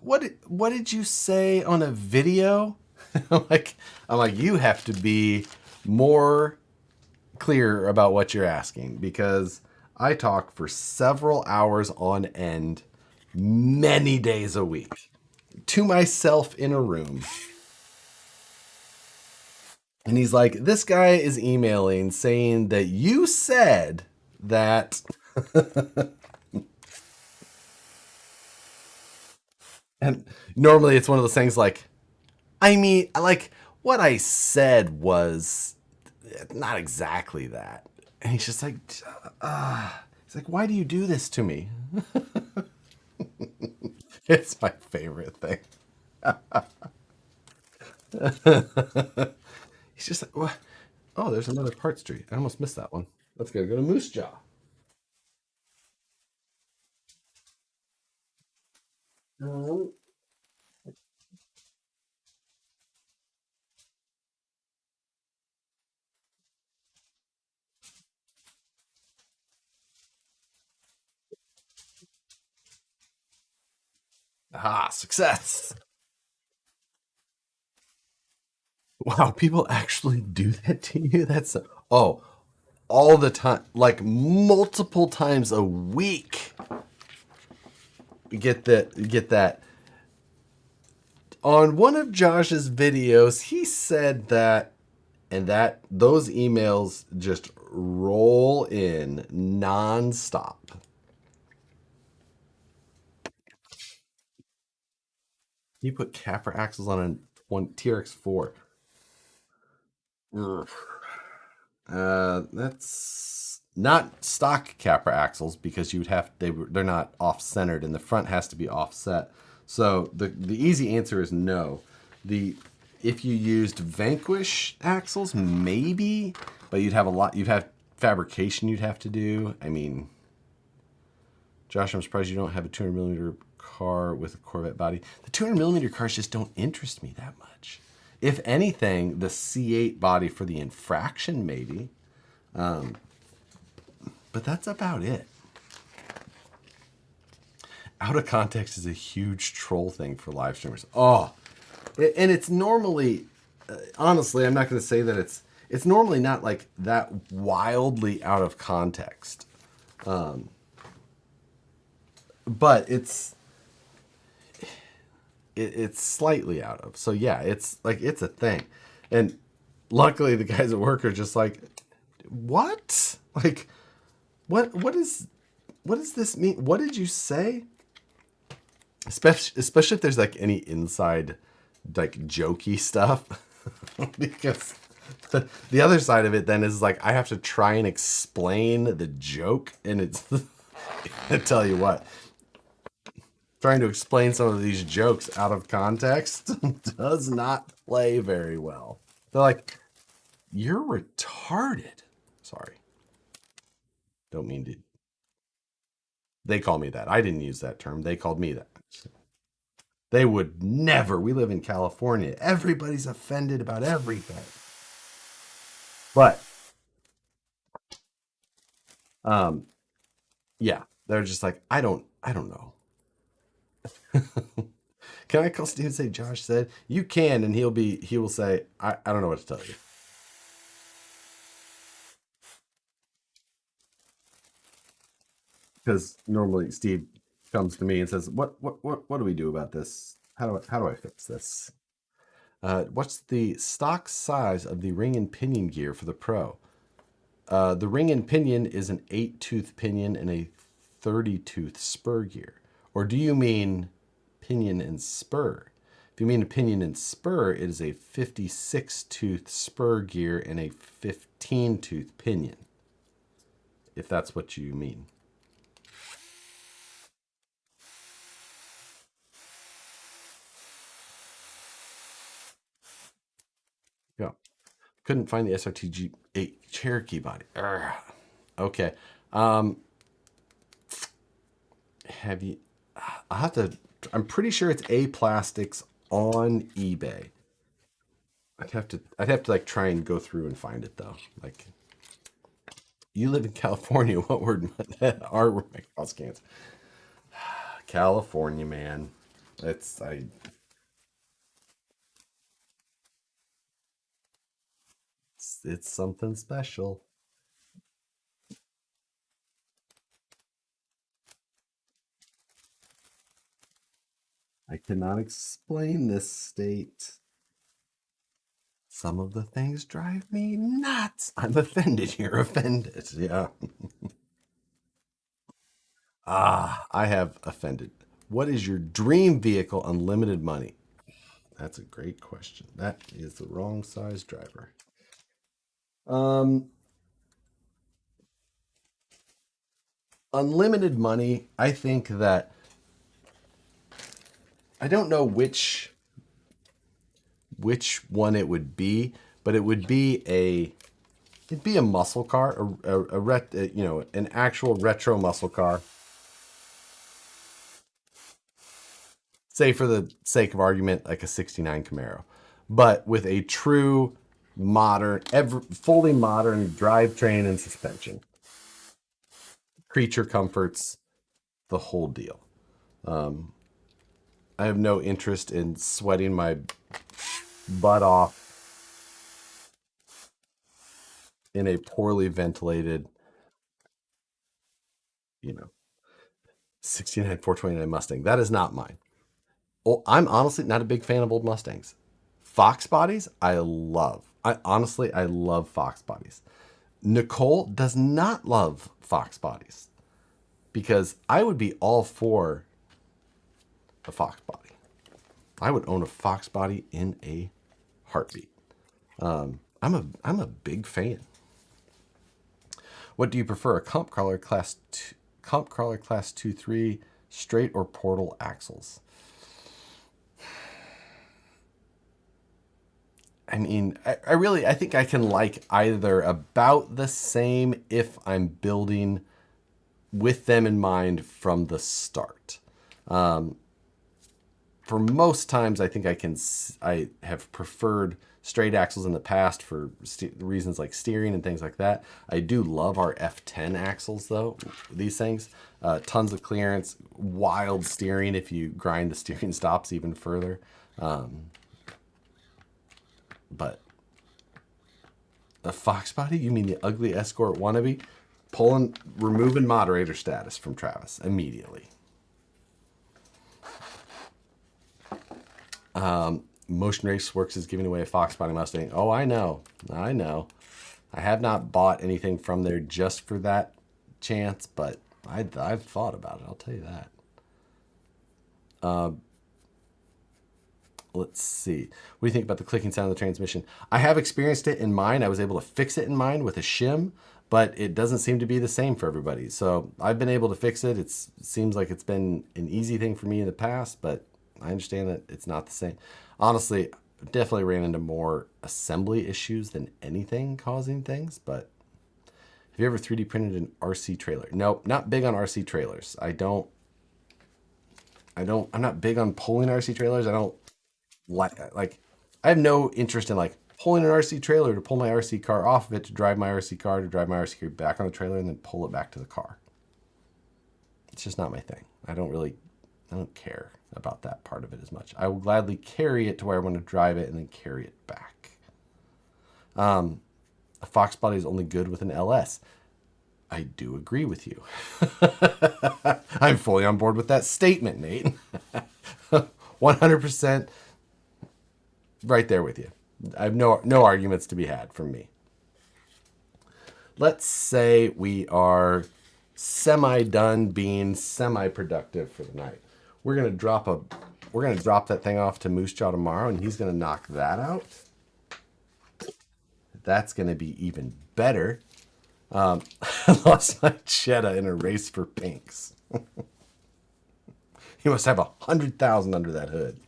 Speaker 1: what did you say on a video? I'm like, you have to be more clear about what you're asking, because I talk for several hours on end, many days a week, to myself in a room. And he's like, this guy is emailing saying that you said that. And normally it's one of those things like, I mean, like, what I said was not exactly that. And he's just like, he's like, why do you do this to me? It's my favorite thing. He's just like, what? Oh, there's another part street. I almost missed that one. Let's go to Moose Jaw. Ah, success. Wow, people actually do that to you? Oh, all the time, like multiple times a week. Get that. On one of Josh's videos, he said that, and those emails just roll in nonstop. He put capper axles on a TRX4. That's not stock capper axles, because they're not off centered, and the front has to be offset. So the easy answer is no. If you used Vanquish axles, maybe, but you'd have fabrication you'd have to do. I mean, Josh, I'm surprised you don't have a 200 millimeter car with a Corvette body. The 200 millimeter cars just don't interest me that much. If anything, the C8 body for the infraction, maybe. But that's about it. Out of context is a huge troll thing for live streamers. Oh, and it's normally, honestly, I'm not going to say that it's normally not like that wildly out of context. But it's slightly out of. So yeah, it's a thing. And luckily the guys at work are just like, what? Like, what does this mean? What did you say? Especially if there's like any inside like jokey stuff. Because the other side of it then is like, I have to try and explain the joke, and it's I tell you what, trying to explain some of these jokes out of context does not play very well. They're like, you're retarded. Sorry. Don't mean to. They call me that. I didn't use that term. They called me that. They would never. We live in California. Everybody's offended about everything. But, yeah. They're just like, I don't know. Can I call Steve and say Josh said? You can, and he will say, I don't know what to tell you. Because normally Steve comes to me and says, what do we do about this? How do I fix this? What's the stock size of the ring and pinion gear for the Pro? The ring and pinion is an 8-tooth pinion and a 30-tooth spur gear. Or do you mean pinion and spur? If you mean a pinion and spur, it is a 56-tooth spur gear and a 15-tooth pinion, if that's what you mean. Yeah. Couldn't find the SRTG 8 Cherokee body. Urgh. Okay. Have you? I have to. I'm pretty sure it's A Plastics on eBay. I'd have to like try and go through and find it though. Like, you live in California. What word are my house cans? California, man. It's I. It's something special. I cannot explain this state. Some of the things drive me nuts. I'm offended. You're offended. Yeah. I have offended. What is your dream vehicle, unlimited money? That's a great question. That is the wrong size driver. Um, Unlimited money. I think that I don't know which one it would be, but it would be a muscle car, an actual retro muscle car. Say for the sake of argument, like a '69 Camaro, but with a true modern, fully modern drivetrain and suspension, creature comforts, the whole deal. I have no interest in sweating my butt off in a poorly ventilated, you know, 69 429 Mustang. That is not mine. Oh, I'm honestly not a big fan of old Mustangs. Fox bodies, I love. I love Fox bodies. Nicole does not love Fox bodies because I would be all for a Fox body. I would own a Fox body in a heartbeat. I'm a big fan. What do you prefer, a comp crawler class 2-3 straight or portal axles? I mean, I think I can like either about the same if I'm building with them in mind from the start. For most times, I think I have preferred straight axles in the past for reasons like steering and things like that. I do love our F10 axles though. These things, tons of clearance, wild steering if you grind the steering stops even further. But the Fox body? You mean the ugly Escort wannabe? Removing moderator status from Travis immediately. Motion Race Works is giving away a Fox body Mustang. Oh, I know. I have not bought anything from there just for that chance, but I've thought about it. I'll tell you that. Let's see. What do you think about the clicking sound of the transmission? I have experienced it in mine. I was able to fix it in mine with a shim, but it doesn't seem to be the same for everybody. So I've been able to fix it. It seems like it's been an easy thing for me in the past, but I understand that it's not the same. Honestly, definitely ran into more assembly issues than anything causing things, but have you ever 3D printed an RC trailer? Nope, not big on RC trailers. I'm not big on pulling RC trailers. I don't like I have no interest in like pulling an RC trailer to pull my RC car off of it to drive my RC car back on the trailer and then pull it back to the car. It's just not my thing. I don't care about that part of it as much. I will gladly carry it to where I want to drive it and then carry it back. A Fox body is only good with an LS. I do agree with you. I'm fully on board with that statement, Nate. 100% right there with you. I have no arguments to be had from me. Let's say we are semi-done being semi-productive for the night. We're gonna drop that thing off to Moose Jaw tomorrow, and he's gonna knock that out. That's gonna be even better. I lost my cheddar in a race for pinks. He must have 100,000 under that hood.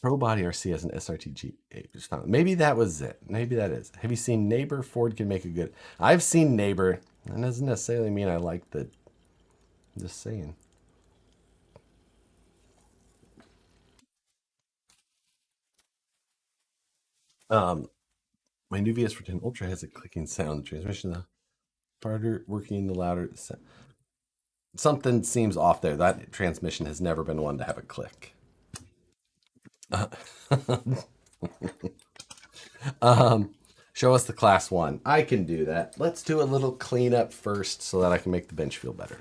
Speaker 1: Pro Body RC has an SRTG. Maybe that was it. Maybe that is. Have you seen Neighbor? Ford can make a good. I've seen Neighbor. That doesn't necessarily mean I like the. I'm just saying. My new VS410 Ultra has a clicking sound. The transmission, the harder working, the louder. Something seems off there. That transmission has never been one to have a click. Show us the class 1. I can do that. Let's do a little cleanup first so that I can make the bench feel better.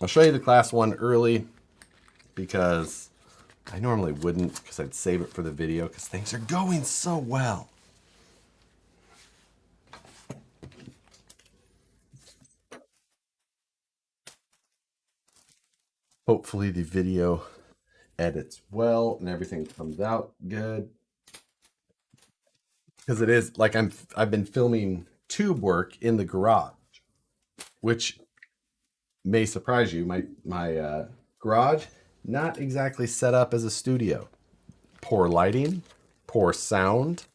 Speaker 1: I'll show you the class 1 early because I normally wouldn't, because I'd save it for the video because things are going so well. Hopefully the video edits well and everything comes out good. Because it is like I've been filming tube work in the garage, which may surprise you. My garage, not exactly set up as a studio. Poor lighting, poor sound.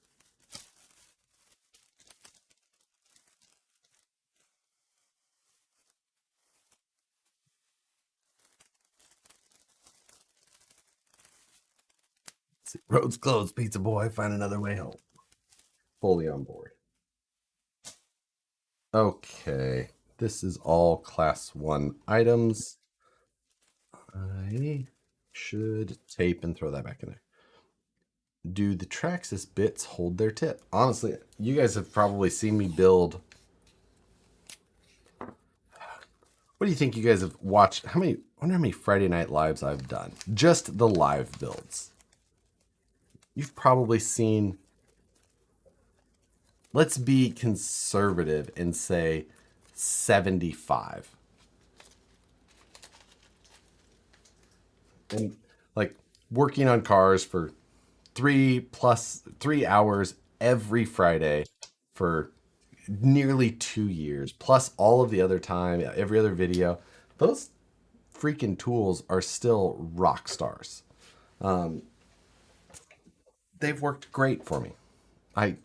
Speaker 1: Roads closed, pizza boy, find another way home. Fully on board. Okay, this is all class 1 items. I should tape and throw that back in there. Do the Traxxas bits hold their tip? Honestly, you guys have probably seen me build. What do you think you guys have watched? I wonder how many Friday Night Lives I've done. Just the live builds. You've probably seen, let's be conservative and say 75. And like working on cars for 3 hours every Friday for nearly 2 years, plus all of the other time, every other video. Those freaking tools are still rock stars. They've worked great for me. I'm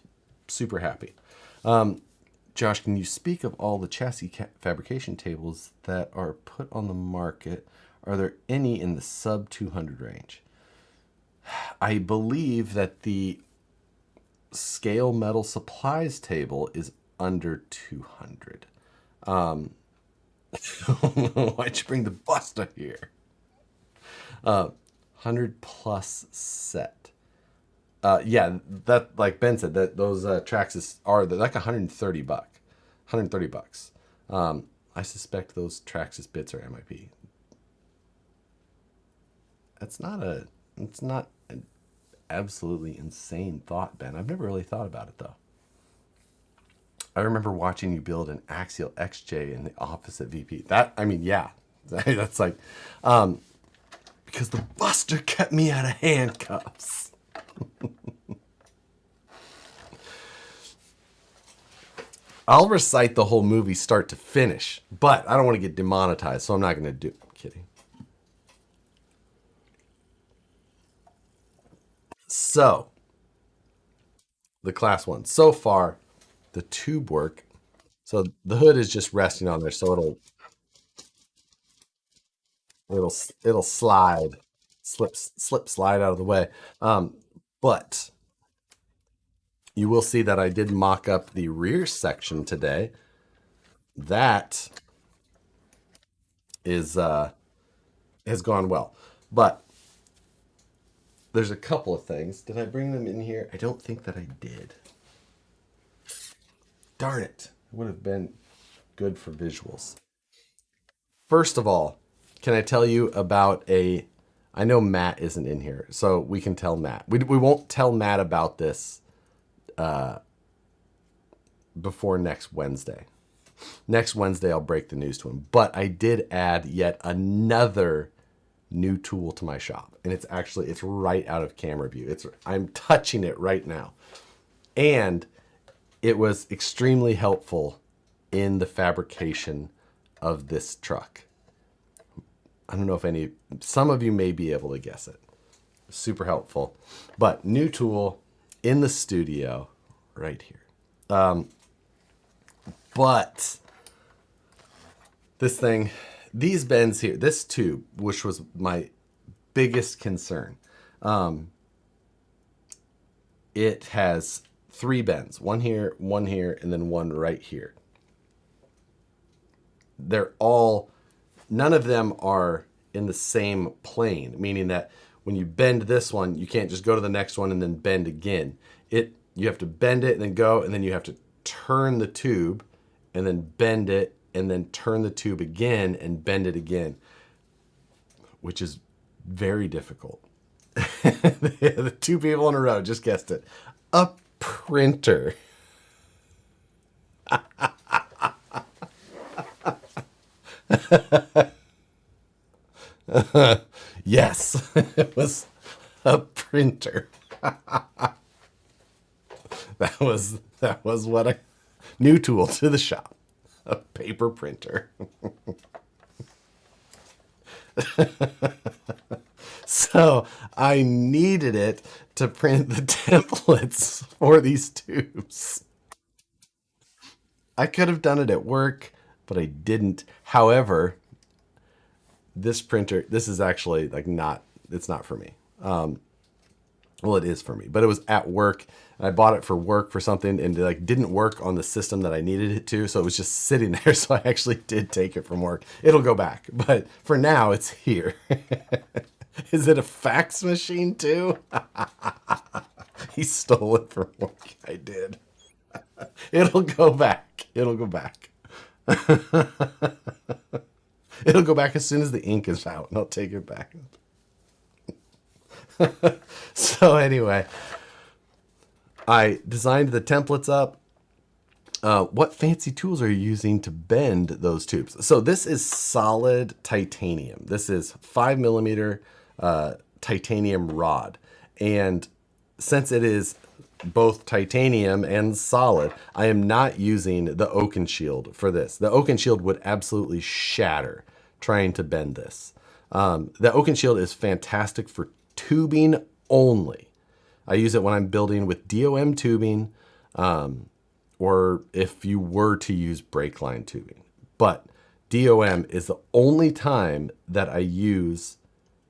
Speaker 1: super happy. Josh, can you speak of all the chassis fabrication tables that are put on the market? Are there any in the sub 200 range? I believe that the Scale Metal Supplies table is under 200. Why'd you bring the Buster here? 100 plus set. Yeah, that, like Ben said, that those Traxxas are like 130 bucks. I suspect those Traxxas bits are MIP. It's not an absolutely insane thought, Ben. I've never really thought about it though. I remember watching you build an Axial XJ in the office at VP. Yeah, that's like, because the Buster kept me out of handcuffs. I'll recite the whole movie start to finish, but I don't want to get demonetized, so I'm not going to do. I'm kidding. So, the class 1. So far, the tube work. So the hood is just resting on there, so it'll slide, slip, slide out of the way. But you will see that I did mock up the rear section today. That is has gone well. But there's a couple of things. Did I bring them in here? I don't think that I did. Darn it. It would have been good for visuals. First of all, can I tell you about I know Matt isn't in here, so we can tell Matt. We won't tell Matt about this before next Wednesday. Next Wednesday, I'll break the news to him. But I did add yet another new tool to my shop, and it's right out of camera view. I'm touching it right now, and it was extremely helpful in the fabrication of this truck. I don't know if some of you may be able to guess it. Super helpful. But new tool in the studio right here. But these bends here, this tube, which was my biggest concern, it has 3 bends, one here, and then one right here. None of them are in the same plane, meaning that when you bend this one, you can't just go to the next one and then bend again. You have to bend it and then go, and then you have to turn the tube and then bend it and then turn the tube again and bend it again, which is very difficult. The 2 people in a row just guessed it. A printer. Yes, it was a printer. That was what new tool to the shop. A paper printer. So I needed it to print the templates for these tubes. I could have done it at work, but I didn't. However, this printer, this is actually it's not for me. Well, it is for me, but it was at work. I bought it for work for something, and it didn't work on the system that I needed it to, so it was just sitting there. So I actually did take it from work. It'll go back, but for now, it's here. Is it a fax machine too? He stole it from work. I did. It'll go back. It'll go back. It'll go back as soon as the ink is out, and I'll take it back. So anyway, I designed the templates up. What fancy tools are you using to bend those tubes? So this is solid titanium. This is 5mm titanium rod. And since it is both titanium and solid, I am not using the Oaken Shield for this. The Oaken Shield would absolutely shatter trying to bend this. The Oaken Shield is fantastic for tubing only. I use it when I'm building with DOM tubing, or if you were to use brake line tubing. But DOM is the only time that I use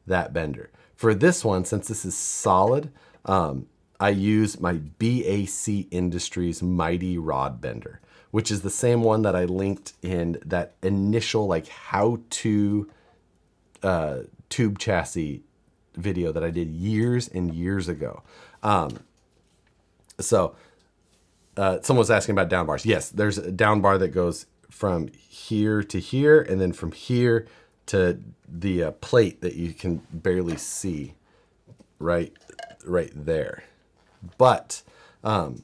Speaker 1: that bender. For this one, since this is solid, I use my BAC Industries Mighty Rod Bender, which is the same one that I linked in that initial how-to tube chassis video that I did years and years ago. Someone was asking about down bars. Yes, there's a down bar that goes from here to here, and then from here to the plate that you can barely see right there. But couldn't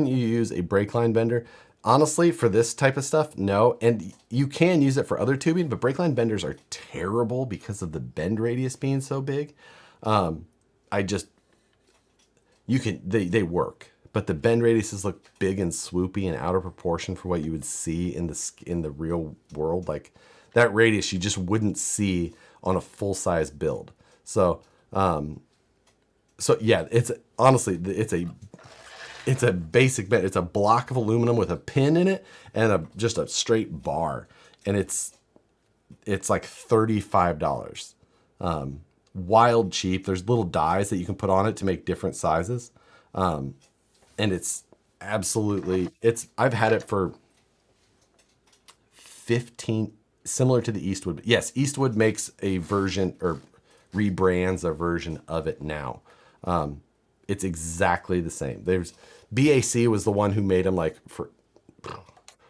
Speaker 1: you use a brake line bender? Honestly, for this type of stuff, no. And you can use it for other tubing, but brake line benders are terrible because of the bend radius being so big. They work, but the bend radiuses look big and swoopy and out of proportion for what you would see in the real world. Like that radius you just wouldn't see on a full-size build. So yeah, it's a basic bend. It's a block of aluminum with a pin in it and just a straight bar. And it's like $35. wild cheap. There's little dies that you can put on it to make different sizes. And it's absolutely, I've had it for 15, similar to the Eastwood. Yes, Eastwood makes a version or rebrands a version of it now. It's exactly the same. There's BAC was the one who made them like for.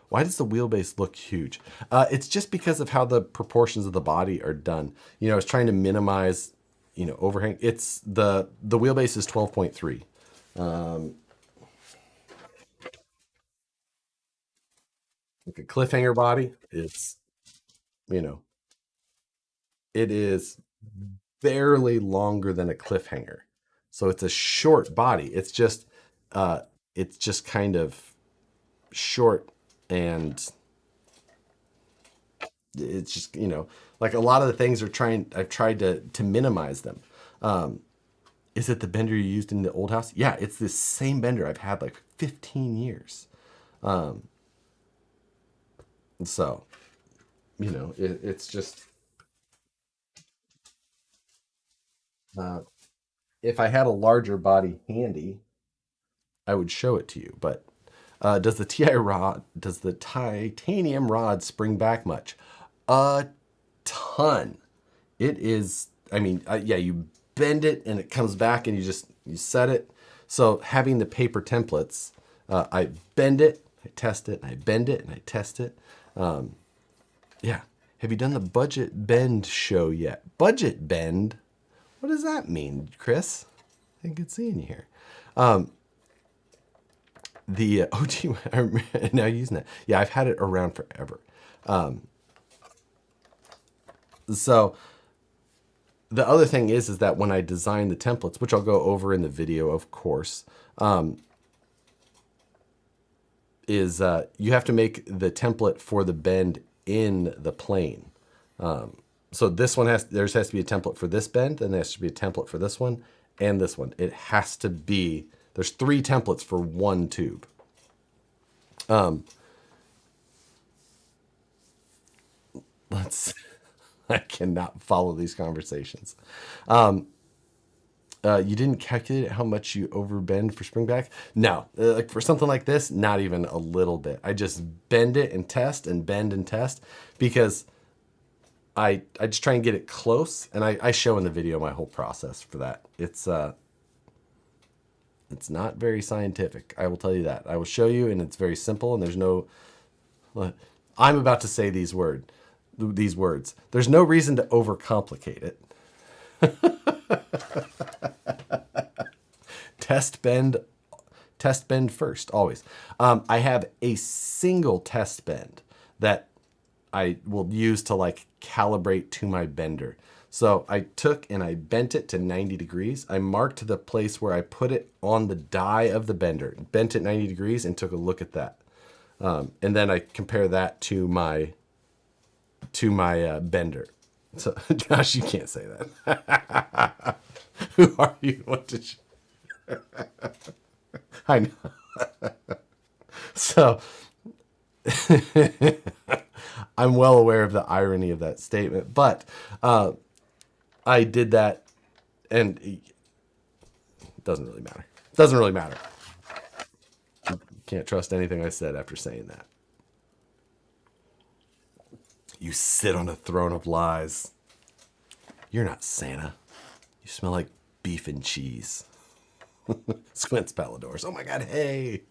Speaker 1: Why does the wheelbase look huge? It's just because of how the proportions of the body are done. You know, it's trying to minimize, overhang. It's the wheelbase is 12.3. Like a cliffhanger body, you know, it is barely longer than a cliffhanger. So it's a short body. It's just kind of short, and it's just, like a lot of the things I've tried to minimize them. Is it the bender you used in the old house? Yeah, it's this same bender I've had like 15 years. So, it's just, uh, if I had a larger body handy, I would show it to you. But does the titanium rod spring back much? A ton. It is, yeah, you bend it and it comes back and you set it. So having the paper templates, I bend it, I test it, and I bend it and I test it. Yeah. Have you done the budget bend show yet? Budget bend? What does that mean, Chris? I think it's seeing you here. The OG, I'm now using it. Yeah, I've had it around forever. So the other thing is that when I design the templates, which I'll go over in the video, of course, you have to make the template for the bend in the plane. So this one has to be a template for this bend, then there has to be a template for this one and this one. It has to be, there's 3 templates for one tube. I cannot follow these conversations. You didn't calculate how much you overbend for spring back? No, like for something like this, not even a little bit. I just bend it and test and bend and test because I just try and get it close. And I show in the video my whole process for that. It's not very scientific. I will tell you that. I will show you, and it's very simple. And there's no. I'm about to say these words. There's no reason to overcomplicate it. Test bend first, always. I have a single test bend that I will use to like calibrate to my bender. So I took and I bent it to 90 degrees. I marked the place where I put it on the die of the bender, bent it 90 degrees and took a look at that. And then I compare that to my bender. So Josh, you can't say that. Who are you? What did you? I know. So I'm well aware of the irony of that statement, but I did that, and it doesn't really matter. It doesn't really matter. You can't trust anything I said after saying that. You sit on a throne of lies. You're not Santa. You smell like beef and cheese. Squints Paladors. Oh my God, hey.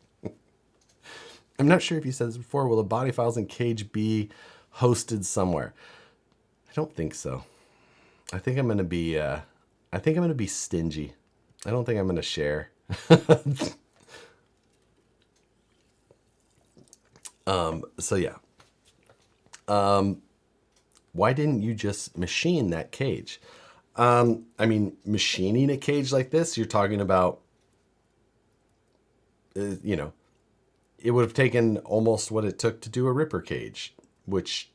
Speaker 1: I'm not sure if you said this before. Will the body files and cage be hosted somewhere? I don't think so. I think I'm gonna be stingy. I don't think I'm gonna share. So yeah. Why didn't you just machine that cage? Machining a cage like this, you're talking about, it would have taken almost what it took to do a ripper cage, which,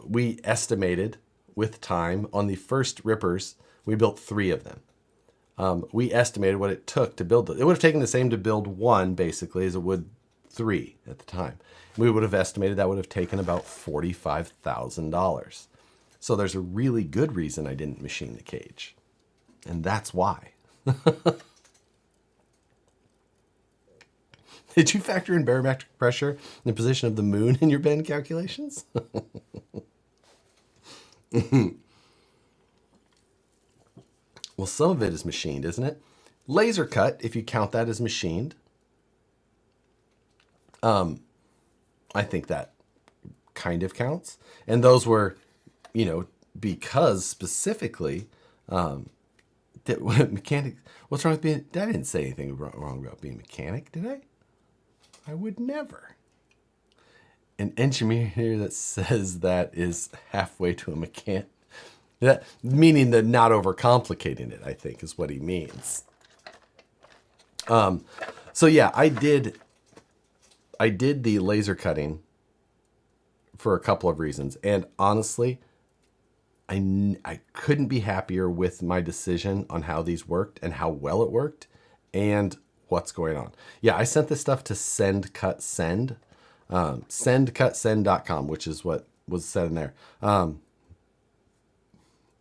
Speaker 1: we estimated with time on the first rippers, we built 3 of them. We estimated what it took to build it. It would have taken the same to build 1 basically as it would 3 at the time. We would have estimated that would have taken about $45,000. So there's a really good reason I didn't machine the cage. And that's why. Did you factor in barometric pressure and the position of the moon in your bend calculations? Well, some of it is machined, isn't it? Laser cut, if you count that as machined, I think that kind of counts. And those were, because specifically, mechanic. What's wrong with being? I didn't say anything wrong about being a mechanic, did I? I would never. An engineer that says that is halfway to a mechanic. That meaning that not overcomplicating it, I think, is what he means. So yeah, I did the laser cutting for a couple of reasons, and honestly, I couldn't be happier with my decision on how these worked and how well it worked and what's going on. Yeah, I sent this stuff to sendcutsend, sendcutsend.com, which is what was said in there.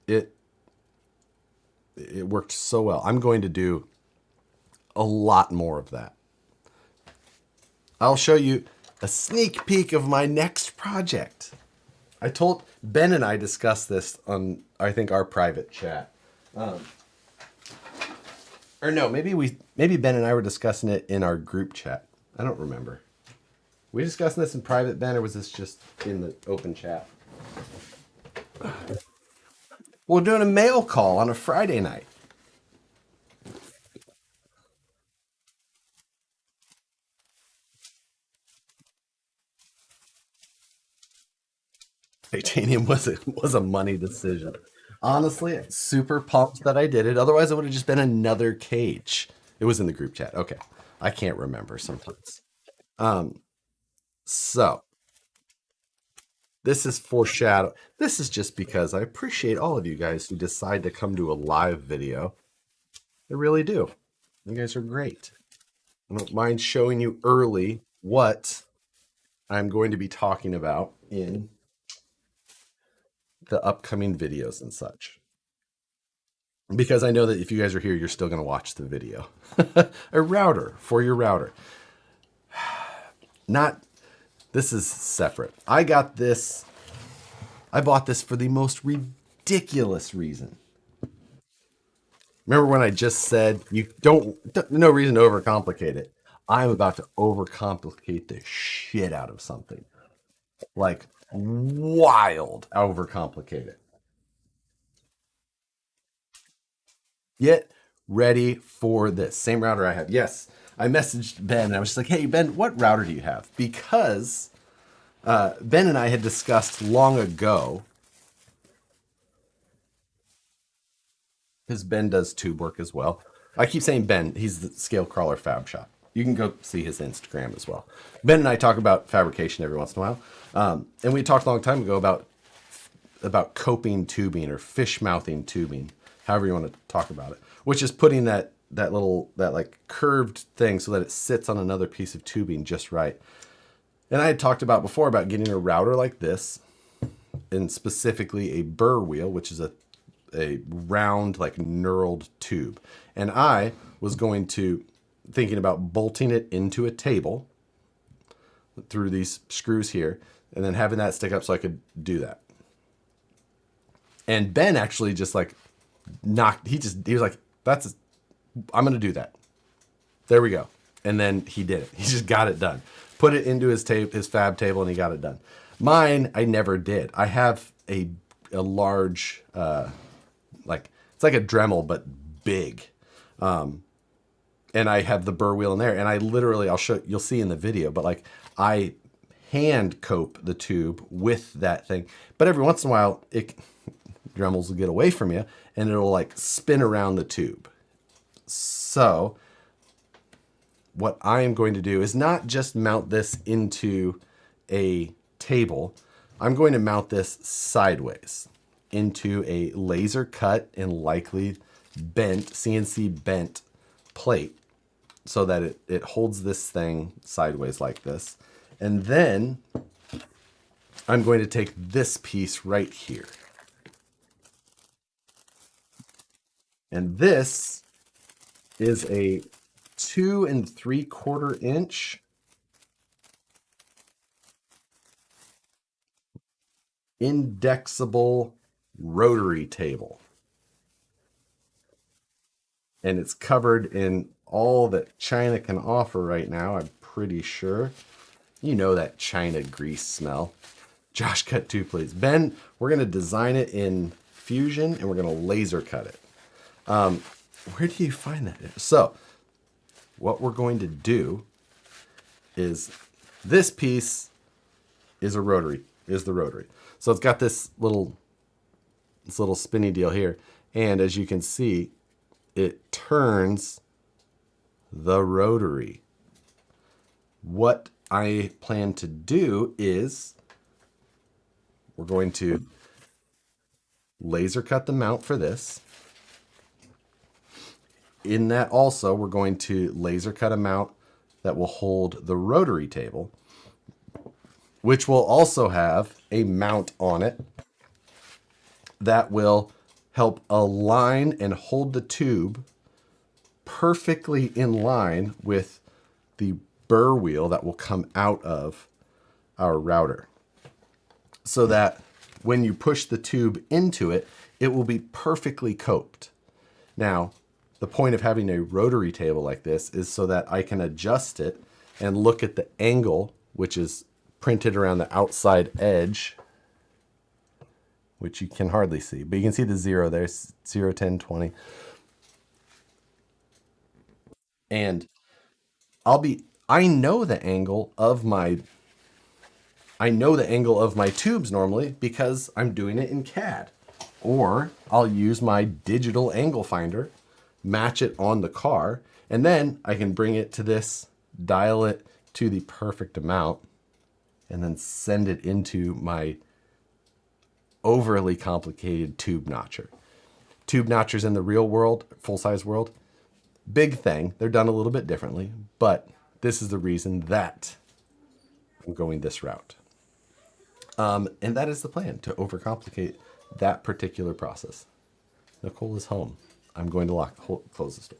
Speaker 1: It worked so well. I'm going to do a lot more of that. I'll show you a sneak peek of my next project. I told Ben and I discussed this on, I think, our private chat. Or no, maybe Ben and I were discussing it in our group chat. I don't remember. Were we discussing this in private, Ben, or was this just in the open chat? We're doing a mail call on a Friday night. Titanium was a money decision. Honestly, I'm super pumped that I did it. Otherwise, it would have just been another cage. It was in the group chat. Okay. I can't remember sometimes. So this is foreshadow. This is just because I appreciate all of you guys who decide to come to a live video. I really do. You guys are great. I don't mind showing you early what I'm going to be talking about in the upcoming videos and such. Because I know that if you guys are here, you're still going to watch the video. A router for your router. This is separate. I bought this for the most ridiculous reason. Remember when I just said no reason to overcomplicate it. I'm about to overcomplicate the shit out of something. Like wild overcomplicate it. Get ready for this. Same router I have. Yes, I messaged Ben and I was just like, hey, Ben, what router do you have? Because Ben and I had discussed long ago, because Ben does tube work as well. I keep saying Ben, he's the Scale Crawler Fab Shop. You can go see his Instagram as well. Ben and I talk about fabrication every once in a while. And we talked a long time ago about coping tubing or fish mouthing tubing, however you want to talk about it, which is putting that like curved thing so that it sits on another piece of tubing just right. And I had talked about before about getting a router like this, and specifically a burr wheel, which is a round, like knurled tube. And I was thinking about bolting it into a table through these screws here, and then having that stick up so I could do that. And Ben actually just like he was like, I'm going to do that. There we go. And then he did it. He just got it done. Put it into his fab table and he got it done. Mine, I never did. I have a large, it's like a Dremel, but big. And I have the burr wheel in there, and I literally, you'll see in the video, but like I hand cope the tube with that thing. But every once in a while, Dremels will get away from you and it'll like spin around the tube. So what I am going to do is not just mount this into a table. I'm going to mount this sideways into a laser cut and likely CNC bent plate so that it holds this thing sideways like this. And then I'm going to take this piece right here. And this is a 2 3/4 inch indexable rotary table. And it's covered in all that China can offer right now, I'm pretty sure. You know that China grease smell. Josh, cut 2, please. Ben, we're going to design it in Fusion, and we're going to laser cut it. Where do you find that? So, what we're going to do is this piece is the rotary. So it's got this little spinny deal here, and as you can see, it turns the rotary. What I plan to do is we're going to laser cut the mount for this. In that also, we're going to laser cut a mount that will hold the rotary table, which will also have a mount on it that will help align and hold the tube perfectly in line with the burr wheel that will come out of our router, so that when you push the tube into it, it will be perfectly coped. Now, the point of having a rotary table like this is so that I can adjust it and look at the angle, which is printed around the outside edge, which you can hardly see, but you can see the 0 there, 0, 10, 20. And I know the angle of my tubes normally because I'm doing it in CAD. Or I'll use my digital angle finder, match it on the car, and then I can bring it to this, dial it to the perfect amount, and then send it into my overly complicated tube notcher. Tube notchers in the real world, full-size world, big thing. They're done a little bit differently, but this is the reason that I'm going this route. And that is the plan, to overcomplicate that particular process. Nicole is home. I'm going to close this door.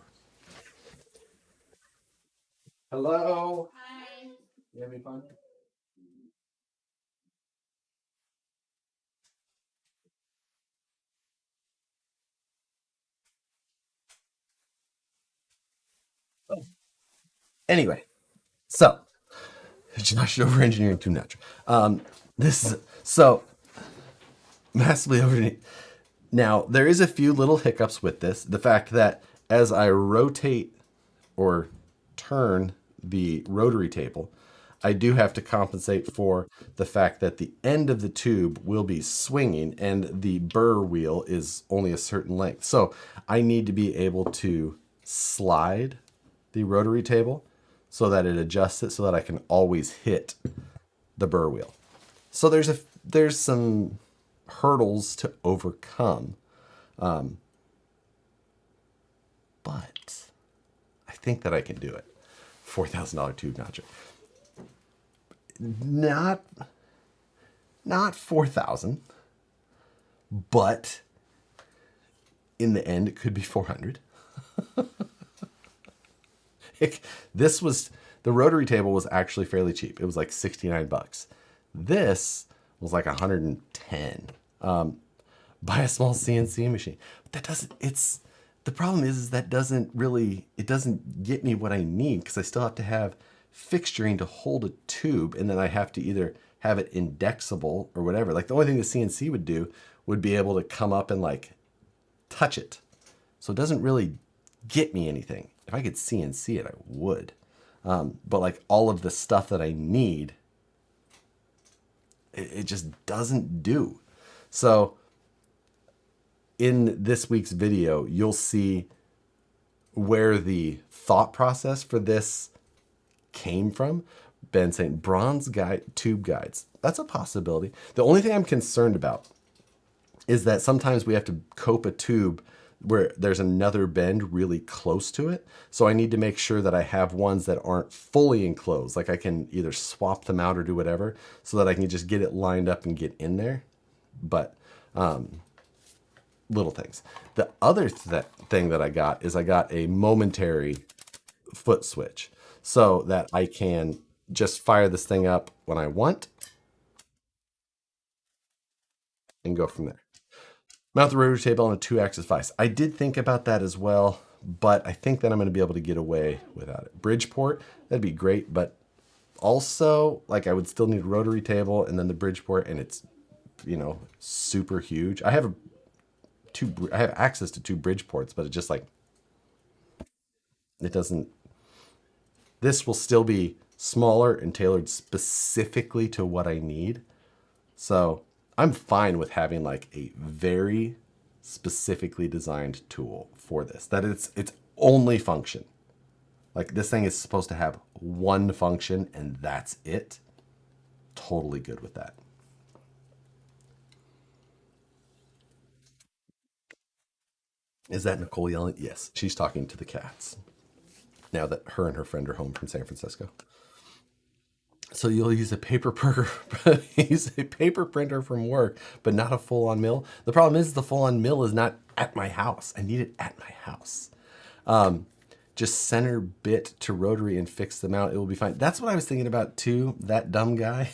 Speaker 1: Hello. Hi. You having fun? Oh. Anyway, so Josh over engineering too natural. This is so massively over. Now there is a few little hiccups with this. The fact that as I rotate or turn the rotary table, I do have to compensate for the fact that the end of the tube will be swinging and the burr wheel is only a certain length. So I need to be able to slide the rotary table so that it adjusts it so that I can always hit the burr wheel. So there's some hurdles to overcome. But I think that I can do it. $4,000 tube notcher. Not 4,000, but in the end it could be 400. The rotary table was actually fairly cheap. It was like $69. This was like 110. Buy a small CNC machine. But the problem is that it doesn't get me what I need, because I still have to have fixturing to hold a tube, and then I have to either have it indexable or whatever. Like the only thing the CNC would do would be able to come up and like touch it. So it doesn't really get me anything. If I could CNC it, I would. But like all of the stuff that I need, it just doesn't do. So in this week's video, you'll see where the thought process for this came from. Ben saying bronze tube guides. That's a possibility. The only thing I'm concerned about is that sometimes we have to cope a tube where there's another bend really close to it. So I need to make sure that I have ones that aren't fully enclosed. Like I can either swap them out or do whatever so that I can just get it lined up and get in there. But little things. The other thing that I got is I got a momentary foot switch so that I can just fire this thing up when I want and go from there. Mount the rotary table on a 2-axis vise. I did think about that as well, but I think that I'm going to be able to get away without it. Bridgeport, that'd be great, but also, like, I would still need a rotary table and then the Bridgeport, and it's, super huge. I have access to 2 Bridgeports, but it just like, it doesn't. This will still be smaller and tailored specifically to what I need. So I'm fine with having like a very specifically designed tool for this. That it's only function. Like, this thing is supposed to have one function and that's it. Totally good with that. Is that Nicole yelling? Yes, she's talking to the cats now that her and her friend are home from San Francisco. So you'll use a paper printer, use a paper printer from work, but not a full-on mill. The problem is the full-on mill is not at my house. I need it at my house. Just center bit to rotary and fix them out. It will be fine. That's what I was thinking about too. That dumb guy.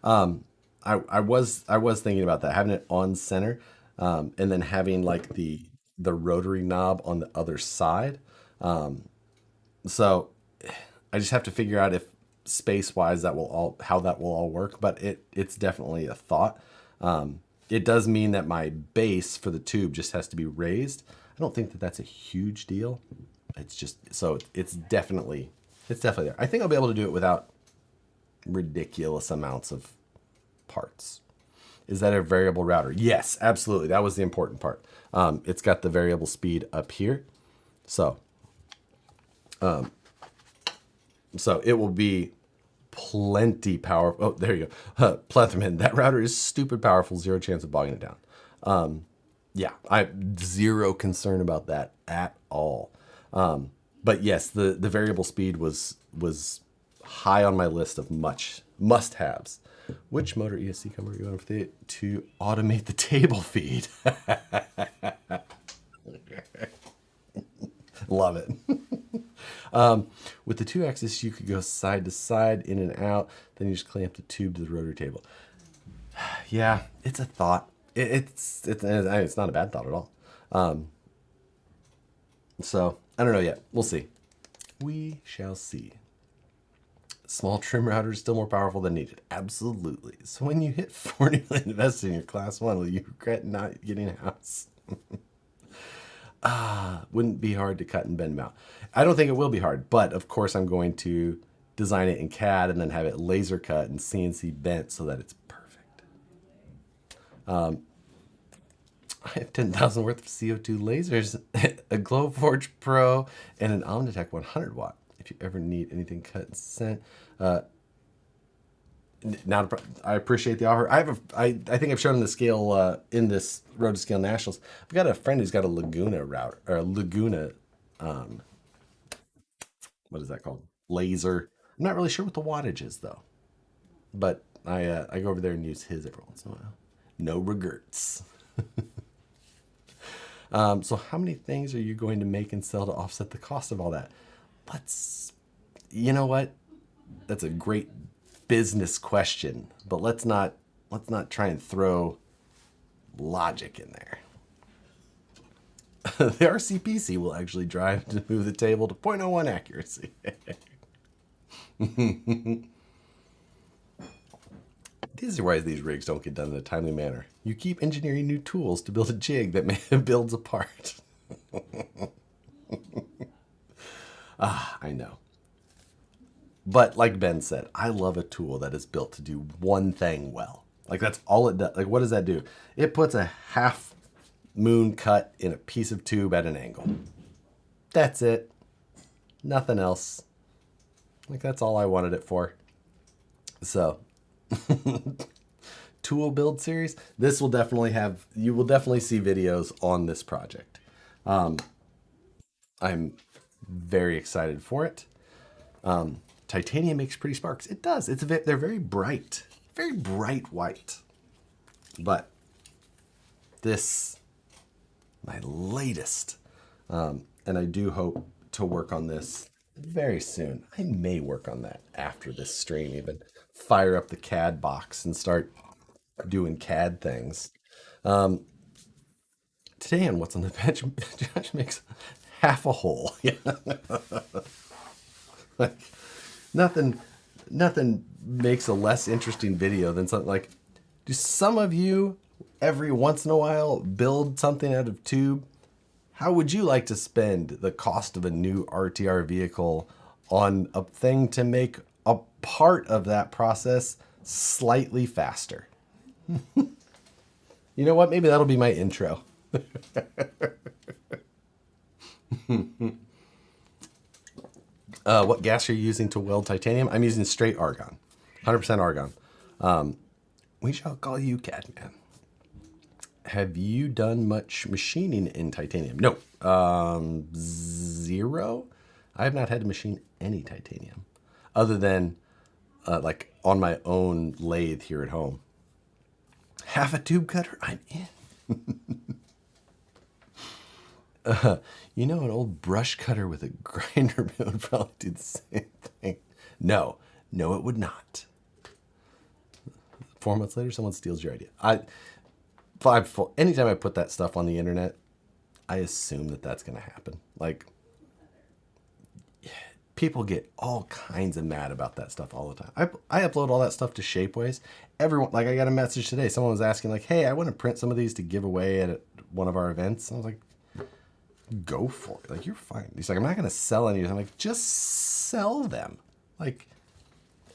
Speaker 1: I was thinking about that, having it on center, and then having like the rotary knob on the other side. So I just have to figure out if space wise how that will all work, but it's definitely a thought. It does mean that my base for the tube just has to be raised. I don't think that that's a huge deal. It's just, so it's definitely there. I think I'll be able to do it without ridiculous amounts of parts. Is that a variable router? Yes, absolutely. That was the important part. It's got the variable speed up here. So it will be plenty powerful. Oh, there you go. Pletherman, that router is stupid powerful. Zero chance of bogging it down. Yeah, I zero concern about that at all. But yes, the variable speed was high on my list of must-haves. Which motor ESC cover are you on for to automate the table feed? Love it. With the 2-axis, you could go side to side, in and out. Then you just clamp the tube to the rotary table. Yeah, it's a thought. It's not a bad thought at all. So I don't know yet. We'll see. We shall see. Small trim router is still more powerful than needed. Absolutely. So when you hit 40 million invested in your class 1, will you regret not getting a house? Wouldn't be hard to cut and bend them out. I don't think it will be hard, but of course I'm going to design it in CAD and then have it laser cut and CNC bent so that it's perfect. I have 10,000 worth of CO2 lasers, a Glowforge Pro, and an Omnitech 100 watt. If you ever need anything cut and sent, I appreciate the offer. I think I've shown the scale in this Road to Scale Nationals. I've got a friend who's got a Laguna router, or a Laguna, what is that called? Laser. I'm not really sure what the wattage is though, but I go over there and use his every once in a while. No regrets. So how many things are you going to make and sell to offset the cost of all that? You know what? That's a great business question, but let's not try and throw logic in there. The RCPC will actually drive to move the table to 0.01 accuracy. This is why these rigs don't get done in a timely manner. You keep engineering new tools to build a jig that builds apart. I know. But like Ben said, I love a tool that is built to do one thing well. Like, that's all it does. Like, what does that do? It puts a half moon cut in a piece of tube at an angle. That's it. Nothing else. Like, that's all I wanted it for. So, tool build series. This will definitely have, you will definitely see videos on this project. I'm very excited for it. Titanium makes pretty sparks. It does. They're very bright white. But this my latest. And I do hope to work on this very soon. I may work on that after this stream, even fire up the CAD box and start doing CAD things. Today on What's on the Bench, Josh makes half a hole. Yeah. Like nothing makes a less interesting video than something like, do some of you every once in a while build something out of tube? How would you like to spend the cost of a new RTR vehicle on a thing to make a part of that process slightly faster? You know what? Maybe that'll be my intro. What gas are you using to weld titanium? I'm using straight argon, 100% argon. We shall call you Catman. Have you done much machining in titanium? No. Zero. I have not had to machine any titanium other than like on my own lathe here at home. Half a tube cutter? I'm in. You know, an old brush cutter with a grinder would probably do the same thing. No, it would not. 4 months later, someone steals your idea. Anytime I put that stuff on the internet, I assume that that's going to happen. Like, people get all kinds of mad about that stuff all the time. I upload all that stuff to Shapeways. Everyone, like, I got a message today. Someone was asking, like, hey, I want to print some of these to give away at one of our events. I was like, go for it. Like, you're fine. He's like, I'm not going to sell any of them. I'm like, just sell them. Like,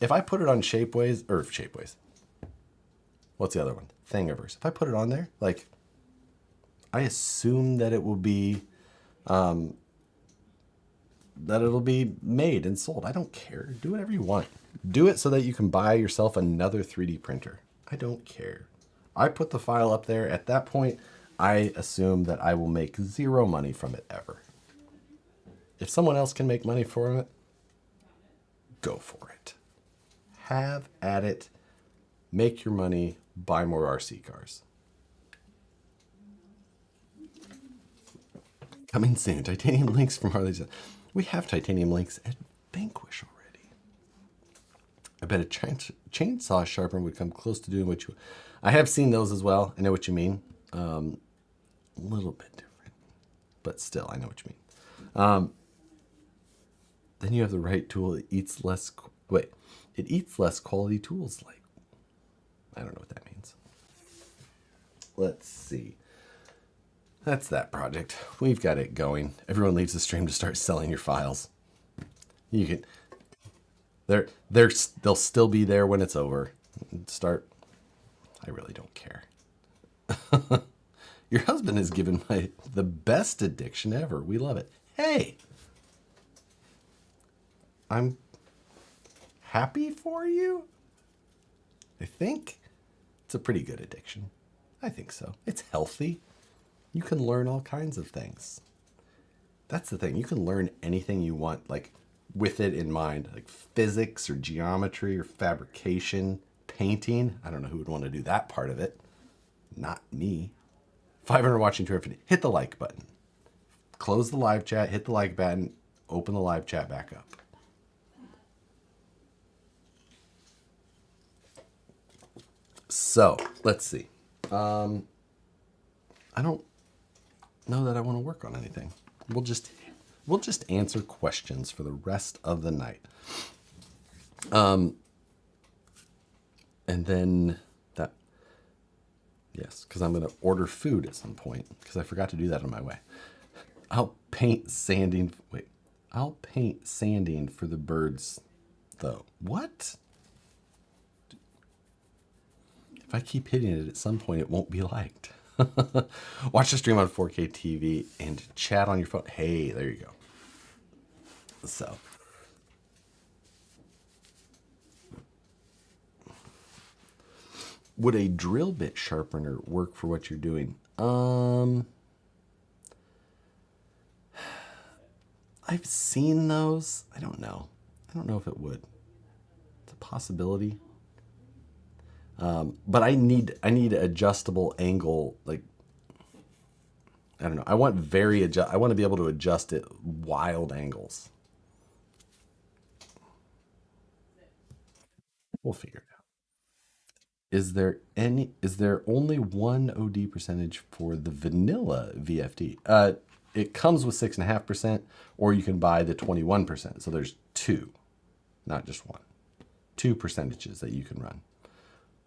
Speaker 1: if I put it on Shapeways, what's the other one? Thingiverse. If I put it on there, like, I assume that it will be, made and sold. I don't care. Do whatever you want. Do it so that you can buy yourself another 3D printer. I don't care. I put the file up there. At that point, I assume that I will make zero money from it ever. If someone else can make money from it, go for it. Have at it. Make your money. Buy more RC cars. Coming soon. Titanium links from Harley's. We have titanium links at Vanquish already. I bet a chainsaw sharpener would come close to doing what you... I have seen those as well. I know what you mean. A little bit different, but still, I know what you mean. Then you have the right tool. It eats less. It eats less quality tools. Like, I don't know what that means. Let's see. That's that project. We've got it going. Everyone leaves the stream to start selling your files. You can. They'll still be there when it's over. Start. I really don't care. Your husband has given the best addiction ever. We love it. Hey, I'm happy for you. I think it's a pretty good addiction. I think so. It's healthy. You can learn all kinds of things. That's the thing. You can learn anything you want, like with it in mind, like physics or geometry or fabrication, painting. I don't know who would want to do that part of it. Not me. 500 watching 250. Hit the like button. Close the live chat. Hit the like button. Open the live chat back up. So let's see. I don't know that I want to work on anything. We'll just answer questions for the rest of the night. And then that, yes, because I'm going to order food at some point because I forgot to do that on my way. I'll paint sanding for the birds, though. What? If I keep hitting it, at some point it won't be liked. Watch the stream on 4K TV and chat on your phone. Hey, there you go. So, would a drill bit sharpener work for what you're doing? I've seen those. I don't know. I don't know if it would. It's a possibility. But I need adjustable angle. Like, I don't know. I want I want to be able to adjust it wild angles. We'll figure it out. Is there only one OD percentage for the vanilla VFD? It comes with 6.5%, or you can buy the 21%. So there's two, not just one. Two percentages that you can run.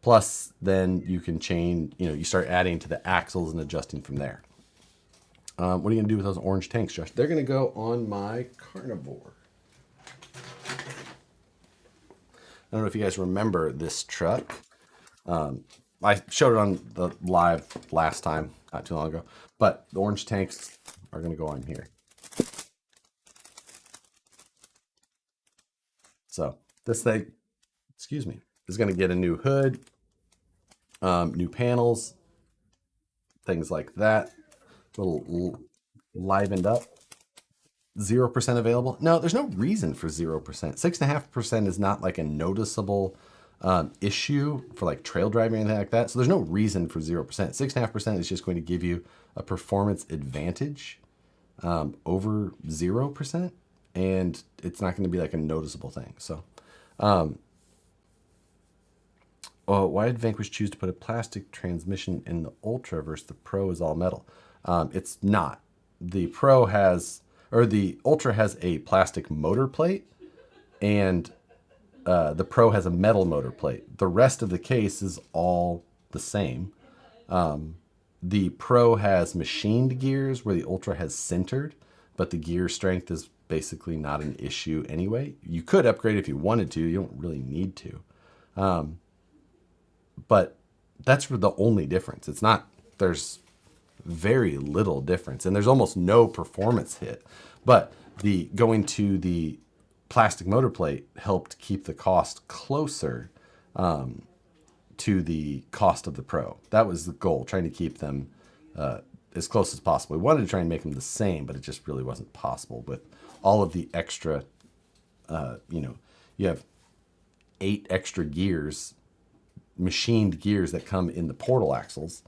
Speaker 1: Plus, then you can change, you start adding to the axles and adjusting from there. What are you going to do with those orange tanks, Josh? They're going to go on my carnivore. I don't know if you guys remember this truck. I showed it on the live last time, not too long ago. But the orange tanks are going to go on here. So this thing, excuse me, is going to get a new hood, new panels, things like that. A little livened up. 0% available? No, there's no reason for 0%. 6.5% is not like a noticeable issue for like trail driving or anything like that. So there's no reason for 0%. 6.5% is just going to give you a performance advantage over 0%, and it's not going to be like a noticeable thing. So, why did Vanquish choose to put a plastic transmission in the Ultra versus the Pro is all metal? It's not. The Pro has, or the Ultra has a plastic motor plate, and the Pro has a metal motor plate. The rest of the case is all the same. The Pro has machined gears where the Ultra has sintered, but the gear strength is basically not an issue anyway. You could upgrade if you wanted to. You don't really need to. But that's the only difference. It's not, there's very little difference, and there's almost no performance hit. But the going to the plastic motor plate helped keep the cost closer to the cost of the Pro. That was the goal, trying to keep them as close as possible. We wanted to try and make them the same, but it just really wasn't possible with all of the extra, you have 8 extra gears, machined gears that come in the portal axles,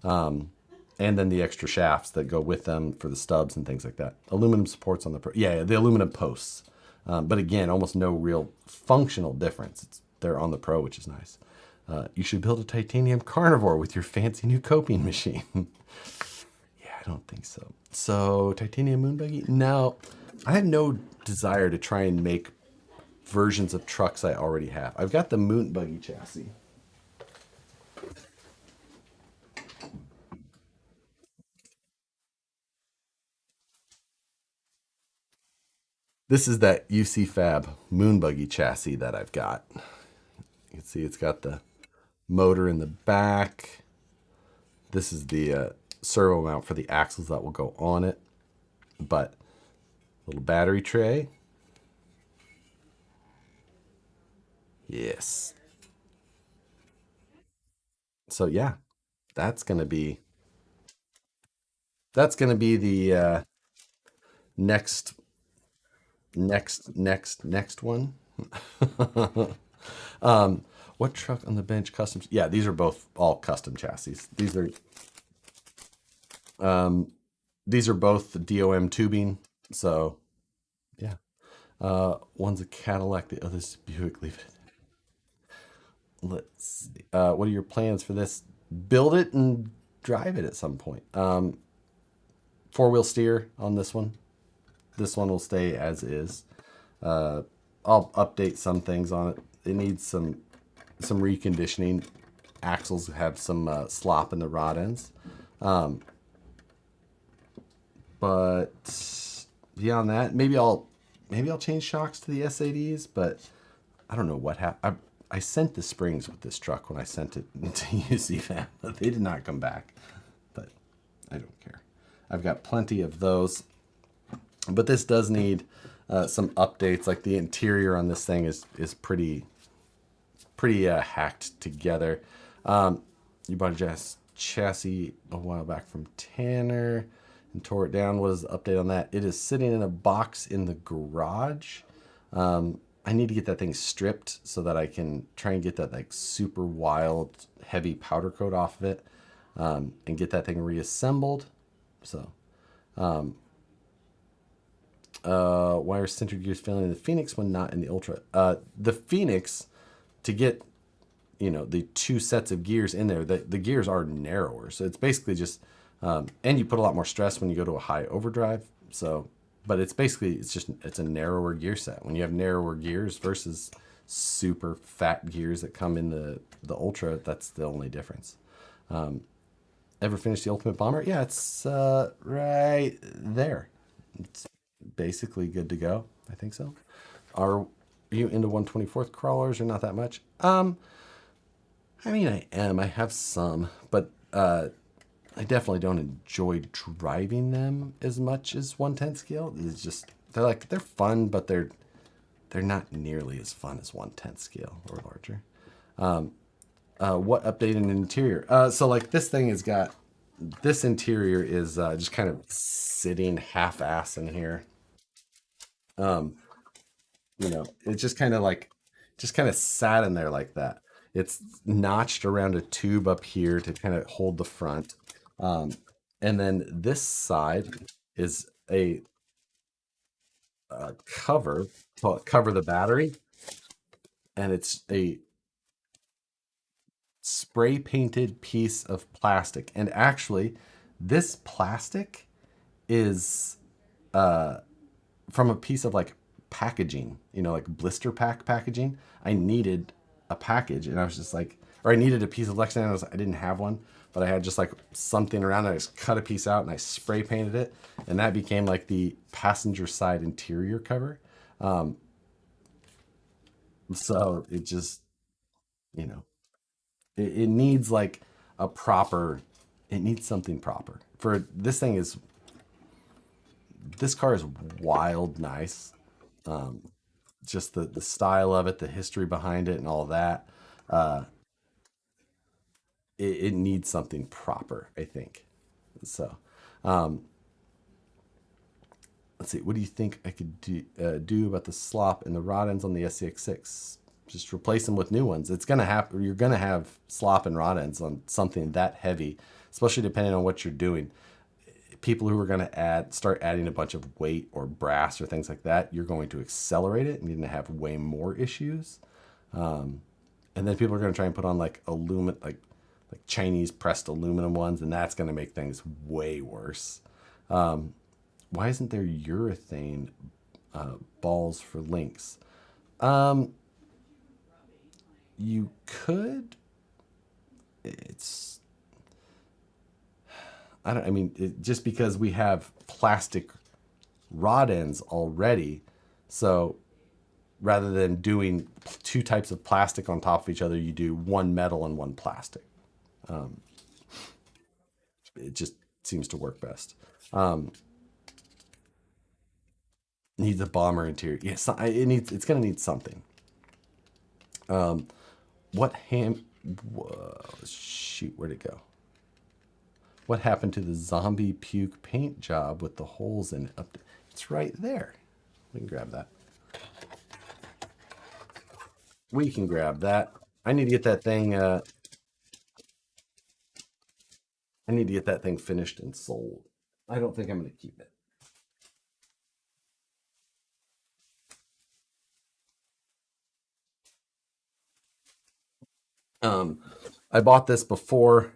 Speaker 1: and then the extra shafts that go with them for the stubs and things like that. Aluminum supports on the Pro. Yeah, the aluminum posts. But again, almost no real functional difference. They're on the Pro, which is nice. You should build a titanium carnivore with your fancy new coping machine. Yeah, I don't think so. So, titanium moon buggy? No, I have no desire to try and make versions of trucks I already have. I've got the moon buggy chassis. This is that UC Fab moon buggy chassis that I've got. You can see it's got the motor in the back. This is the servo mount for the axles that will go on it. But little battery tray. Yes. So yeah, that's gonna be the next next one. What truck on the bench customs? Yeah, these are both all custom chassis. These are both DOM tubing. So yeah, one's a Cadillac, the other's Buick. Leave it. Let's see. What are your plans for this? Build it and drive it at some point. 4-wheel steer on this one. This one will stay as is. I'll update some things on it. It needs some reconditioning. Axles have some slop in the rod ends. But beyond that, maybe I'll change shocks to the S80s, but I don't know what happened. I sent the springs with this truck when I sent it to UC Fan. They did not come back, but I don't care. I've got plenty of those. But this does need some updates. Like the interior on this thing is pretty hacked together. You bought a chassis a while back from Tanner and tore it down. What is the update on that? It is sitting in a box in the garage. I need to get that thing stripped so that I can try and get that like super wild heavy powder coat off of it, and get that thing reassembled So, why are center gears failing in the Phoenix when not in the Ultra? The Phoenix, to get the two sets of gears in there, the gears are narrower, so it's basically just, and you put a lot more stress when you go to a high overdrive. So, but it's a narrower gear set. When you have narrower gears versus super fat gears that come in the Ultra, that's the only difference. Ever finished the Ultimate Bomber? Yeah, it's right there. It's basically good to go. I think so. Are you into 124th crawlers or not that much? I mean, I am. I have some, but I definitely don't enjoy driving them as much as 110 scale. It's just they're fun, but they're not nearly as fun as 110 scale or larger. What update in interior? So like this interior is just kind of sitting half-ass in here. It's just kind of sat in there like that. It's notched around a tube up here to kind of hold the front. Um, and then this side is a cover, call it cover the battery, and it's a spray painted piece of plastic. And actually, this plastic is from a piece of like packaging, like blister pack packaging. I needed a package, and I was just like, or I needed a piece of Lexan. I didn't have one, but I had just like something around it. I just cut a piece out and I spray painted it, and that became like the passenger side interior cover. So it just, you know, it needs like a proper, it needs something proper. For this thing is, this car is wild nice. Just the style of it, the history behind it, and all that. Uh, it needs something proper, I think. So, um, let's see. What do you think I could do about the slop and the rod ends on the SCX6? Just replace them with new ones. It's gonna happen. You're gonna have slop and rod ends on something that heavy, especially depending on what you're doing. People who are going to start adding a bunch of weight or brass or things like that, you're going to accelerate it and you're going to have way more issues. And then people are going to try and put on like aluminum, like Chinese pressed aluminum ones, and that's going to make things way worse. Why isn't there urethane balls for links? You could. It's I mean, just because we have plastic rod ends already, so rather than doing two types of plastic on top of each other, you do one metal and one plastic. Um, it just seems to work best. Um, Needs a bomber interior. Yes, It's gonna need something. Um, what ham? Whoa, shoot, where'd it go? What happened to the zombie puke paint job with the holes in it? It's right there. We can grab that. We can grab that. I need to get that thing. I need to get that thing finished and sold. I don't think I'm going to keep it. Um, I bought this before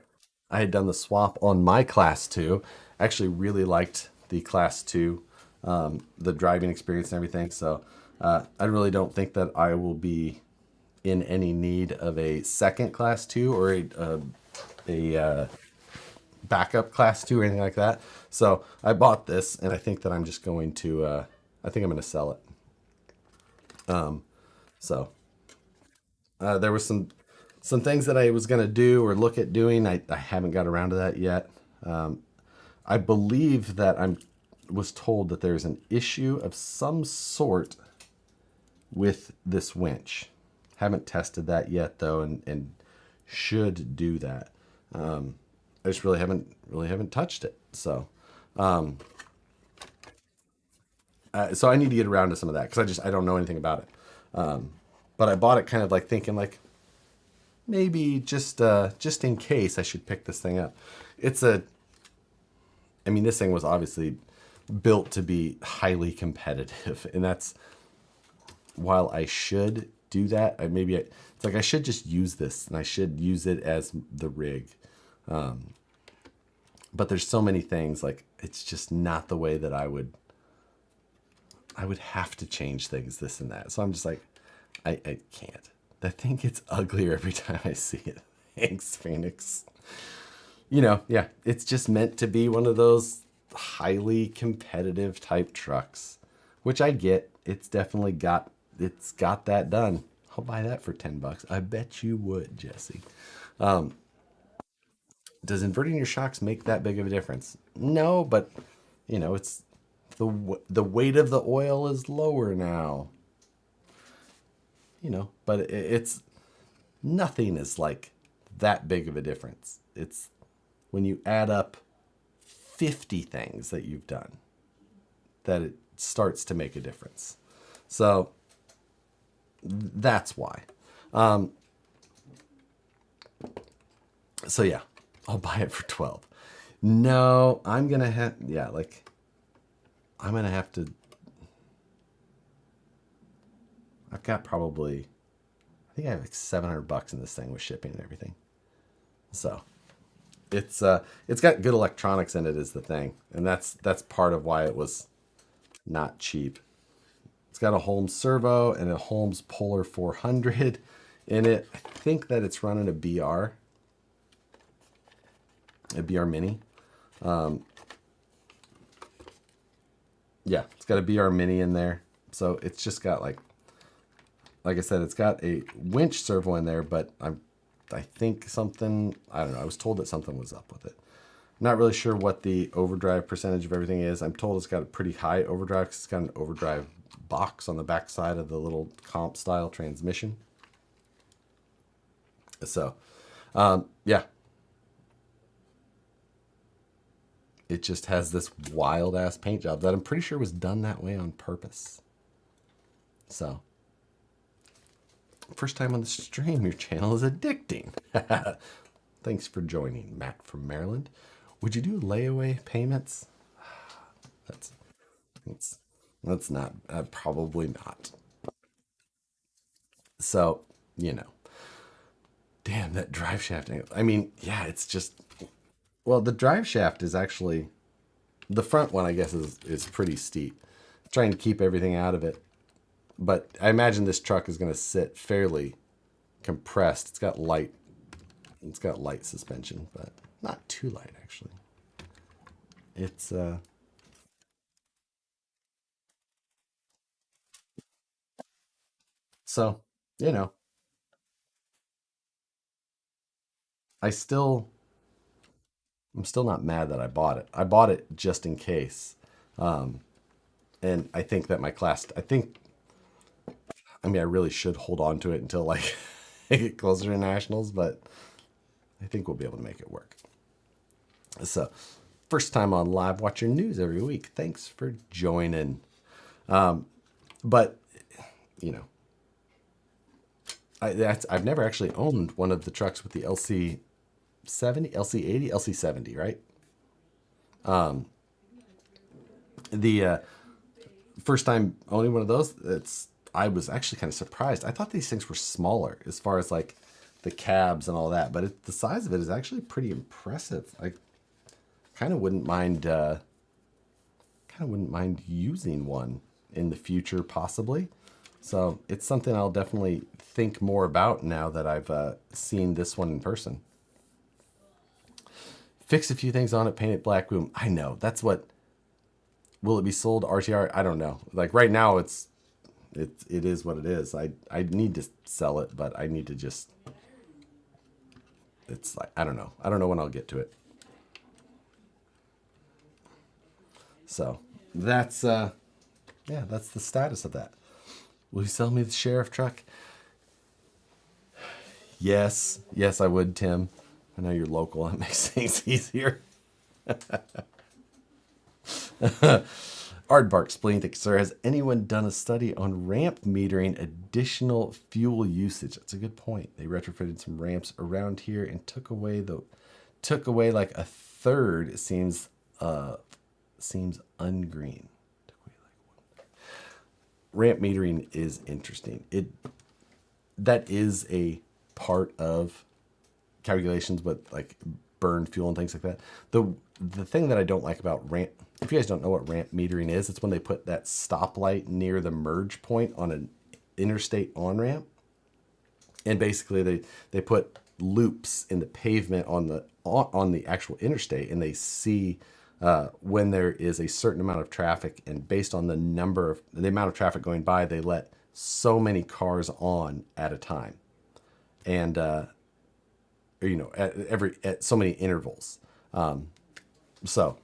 Speaker 1: I had done the swap on my class two. I actually really liked the class two, the driving experience and everything. So I really don't think that I will be in any need of a second class two or a backup class two or anything like that. So I bought this, and I think that I'm just going to. I think I'm going to sell it. So there was some things that I was going to do or look at doing. I haven't got around to that yet. I believe that I was told that there's an issue of some sort with this winch. Haven't tested that yet though, and should do that. I just really haven't touched it. So I need to get around to some of that because I don't know anything about it. But I bought it kind of like thinking like maybe just in case I should pick this thing up. It's a I mean, this thing was obviously built to be highly competitive, and that's while I should do that, it's like I should just use this and I should use it as the rig. But there's so many things, like it's just not the way that I would have to change things, this and that. So I'm just like, I can't. That thing gets uglier every time I see it. Thanks, Phoenix. Yeah, it's just meant to be one of those highly competitive type trucks, which I get. It's got that done. I'll buy that for $10. I bet you would, Jesse. Does inverting your shocks make that big of a difference? No, but it's the weight of the oil is lower now. But it's nothing is like that big of a difference. It's when you add up 50 things that you've done that it starts to make a difference. So that's why. So yeah, I'll buy it for 12. No, I'm going to have, I'm going to have to, I've got probably, I think I have like $700 in this thing with shipping and everything. So it's got good electronics in it is the thing. And that's part of why it was not cheap. It's got a Holmes servo and a Holmes Polar 400 in it. I think that it's running a BR Mini. Yeah, it's got a BR Mini in there. So it's just got like I said, it's got a winch servo in there, but I think something, I don't know. I was told that something was up with it. Not really sure what the overdrive percentage of everything is. I'm told it's got a pretty high overdrive because it's got an overdrive box on the back side of the little comp style transmission. So, yeah. It just has this wild ass paint job that I'm pretty sure was done that way on purpose. So, first time on the stream, your channel is addicting. Thanks for joining, Matt from Maryland. Would you do layaway payments? That's not, probably not. So, damn, that drive shaft. I mean, yeah, it's just, well, the drive shaft is actually, the front one, I guess, is pretty steep. Trying to keep everything out of it. But I imagine this truck is going to sit fairly compressed. It's got light suspension, but not too light, actually. It's, so, I'm still not mad that I bought it. I bought it just in case. And I think that I really should hold on to it until like I get closer to nationals, but I think we'll be able to make it work. So, first time on live, watch your news every week. Thanks for joining. But I've never actually owned one of the trucks with the LC70, LC80, LC70, right? The first time owning one of those, I was actually kind of surprised. I thought these things were smaller as far as like the cabs and all that, but the size of it is actually pretty impressive. I kind of wouldn't mind using one in the future, possibly. So it's something I'll definitely think more about now that I've seen this one in person. Fix a few things on it, paint it black. Boom. I know. That's what. Will it be sold RTR? I don't know. Like right now, it is what it is. I need to sell it, but I need to just. It's like I don't know. I don't know when I'll get to it. So that's that's the status of that. Will you sell me the sheriff truck? Yes, I would, Tim. I know you're local. That makes things easier. Aardbark Spleen, sir, has anyone done a study on ramp metering additional fuel usage? That's a good point. They retrofitted some ramps around here and took away like a third, it seems, seems ungreen. Ramp metering is interesting. That is a part of calculations with like burn fuel and things like that. The thing that I don't like about ramp, if you guys don't know what ramp metering is, it's when they put that stoplight near the merge point on an interstate on-ramp. And basically they put loops in the pavement on the actual interstate, and they see when there is a certain amount of traffic, and based on the amount of traffic going by, they let so many cars on at a time, and at so many intervals. So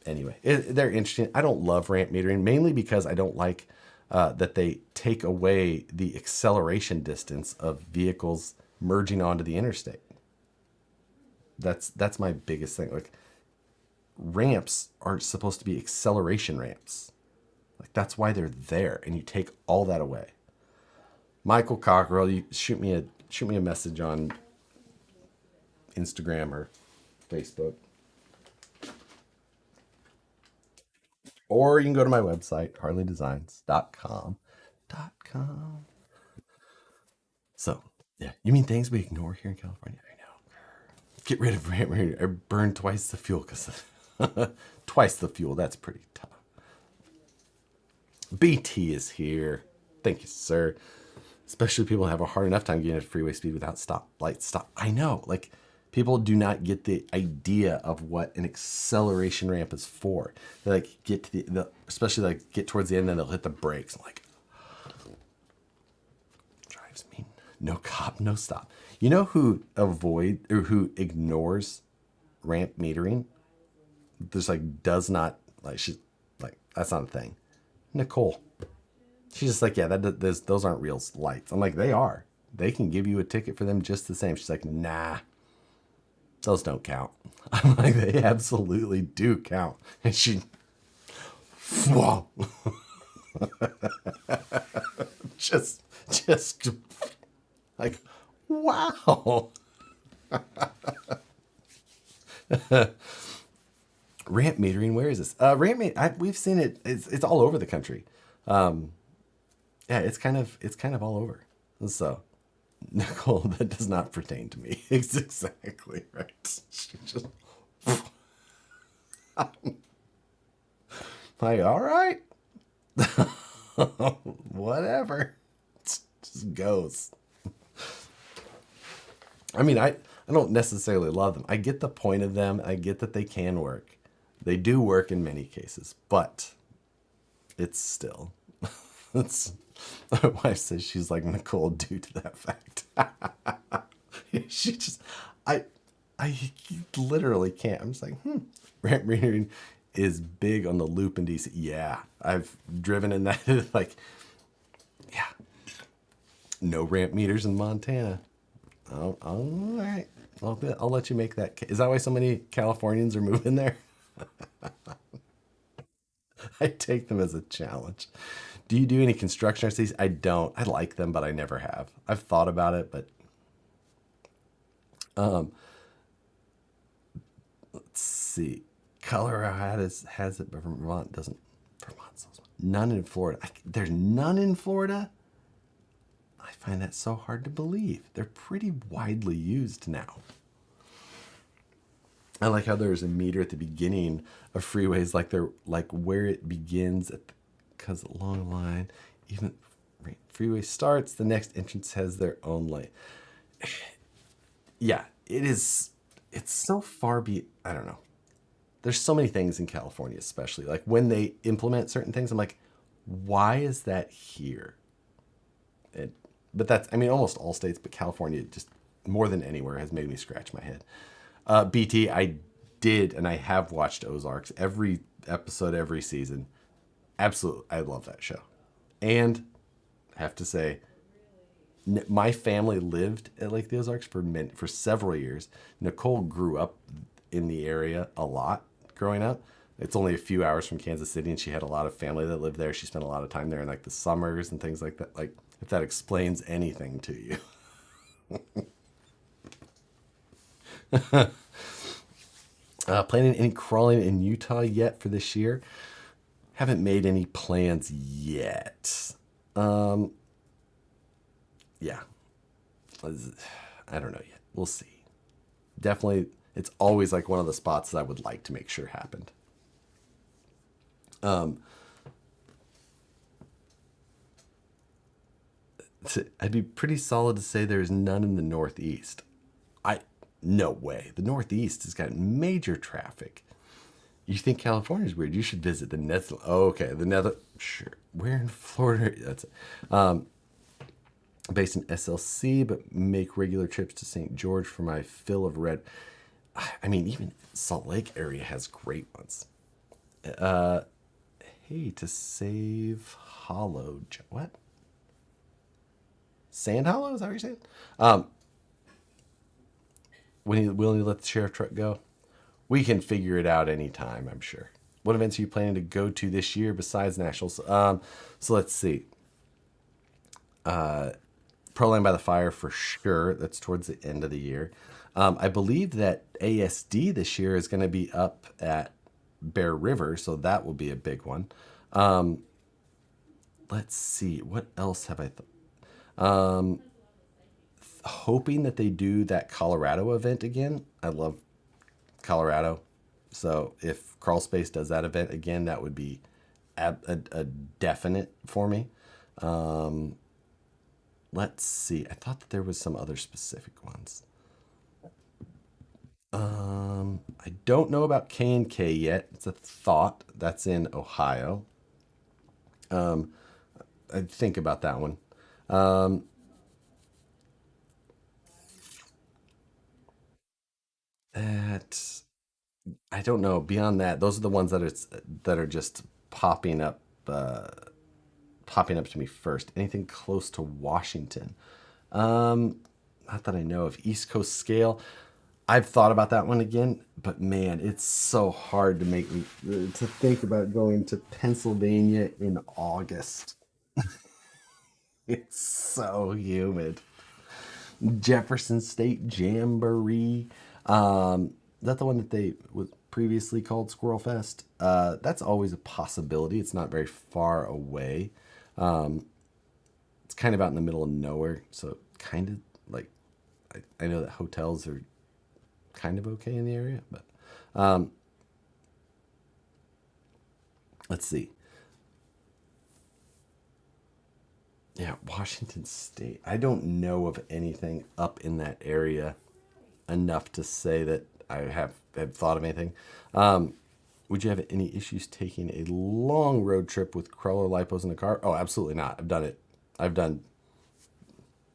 Speaker 1: anyway, they're interesting. I don't love ramp metering, mainly because I don't like that they take away the acceleration distance of vehicles merging onto the interstate. That's my biggest thing. Like, ramps are supposed to be acceleration ramps. Like, that's why they're there, and you take all that away. Michael Cockrell, you shoot me a message on Instagram or Facebook. Or you can go to my website, harleydesigns.com. So, yeah, you mean things we ignore here in California? I know. Get rid of ramp metering or burn twice the fuel, because twice the fuel, that's pretty tough. BT is here. Thank you, sir. Especially people have a hard enough time getting at freeway speed without stop. I know, like, people do not get the idea of what an acceleration ramp is for. They like get to the especially like get towards the end and they'll hit the brakes. I'm like, drives me no cop, no stop. You know who ignores ramp metering? There's like does not like she's like that's not a thing. Nicole. She's just like, yeah, those aren't real lights. I'm like, they are. They can give you a ticket for them just the same. She's like, nah, those don't count. I'm like, they absolutely do count. And she, whoa, just like, wow. Ramp metering, where is this? We've seen it. It's all over the country. Yeah, it's kind of all over. So, Nicole, that does not pertain to me. It's exactly right. She just like, all right, whatever. It just goes. I mean, I don't necessarily love them. I get the point of them. I get that they can work. They do work in many cases, but it's still it's. My wife says she's like Nicole due to that fact. She just, I literally can't. I'm just like, ramp metering is big on the loop in DC. Yeah, I've driven in that. Like, yeah, no ramp meters in Montana. Oh, all right. I'll let you make that. Is that why so many Californians are moving there? I take them as a challenge. Do you do any construction RCs? I don't. I like them, but I never have. I've thought about it, but let's see. Colorado has it, but Vermont doesn't. Vermont sells one. None in Florida. There's none in Florida? I find that so hard to believe. They're pretty widely used now. I like how there's a meter at the beginning of freeways, like they're like where it begins at because long line, even freeway starts, the next entrance has their own lane. Yeah, it is. It's so far I don't know. There's so many things in California, especially like when they implement certain things. I'm like, why is that here? But that's, I mean, almost all states, but California just more than anywhere has made me scratch my head. BT, I did, and I have watched Ozarks every episode, every season. Absolutely, I love that show. And I have to say, my family lived at Lake the Ozarks for several years. Nicole grew up in the area a lot growing up. It's only a few hours from Kansas City, and she had a lot of family that lived there. She spent a lot of time there in like the summers and things like that. Like, if that explains anything to you. Planning any crawling in Utah yet for this year? Haven't made any plans yet. Um, yeah, I don't know yet. We'll see. Definitely, it's always like one of the spots that I would like to make sure happened. Um, I'd be pretty solid to say there's none in the Northeast. I No way. The Northeast has got major traffic. You think California's weird? You should visit the Netherlands. Oh, okay, the Nether. Sure, where in Florida? That's it. Based in SLC, but make regular trips to St. George for my fill of red. I mean, even Salt Lake area has great ones. Uh, hey, to save Hollow. What? Sand Hollow? Is that what you're saying? Um, when you willing to let the sheriff truck go? We can figure it out anytime, I'm sure. What events are you planning to go to this year besides nationals? So let's see. Proline by the Fire for sure. That's towards the end of the year. I believe that ASD this year is going to be up at Bear River, so that will be a big one. Um, let's see. What else have I hoping that they do that Colorado event again. I love Colorado. So if Crawl Space does that event again, that would be a definite for me. Um, let's see. I thought that there was some other specific ones. I don't know about K&K yet. It's a thought. That's in Ohio. Um, I'd think about that one. Um, that I don't know. Beyond that, those are the ones that are just popping up, popping up to me first. Anything close to Washington? Um, Not that I know of. East Coast scale. I've thought about that one again, but man, it's so hard to make me to think about going to Pennsylvania in August. It's so humid. Jefferson State Jamboree. Is that the one that they was previously called Squirrel Fest? That's always a possibility. It's not very far away. Um, it's kind of out in the middle of nowhere, so kind of like I know that hotels are kind of okay in the area, but um, let's see. Yeah, Washington State. I don't know of anything up in that area enough to say that have thought of anything. Um, would you have any issues taking a long road trip with crawler lipos in the car? Oh, absolutely not. I've done it. I've done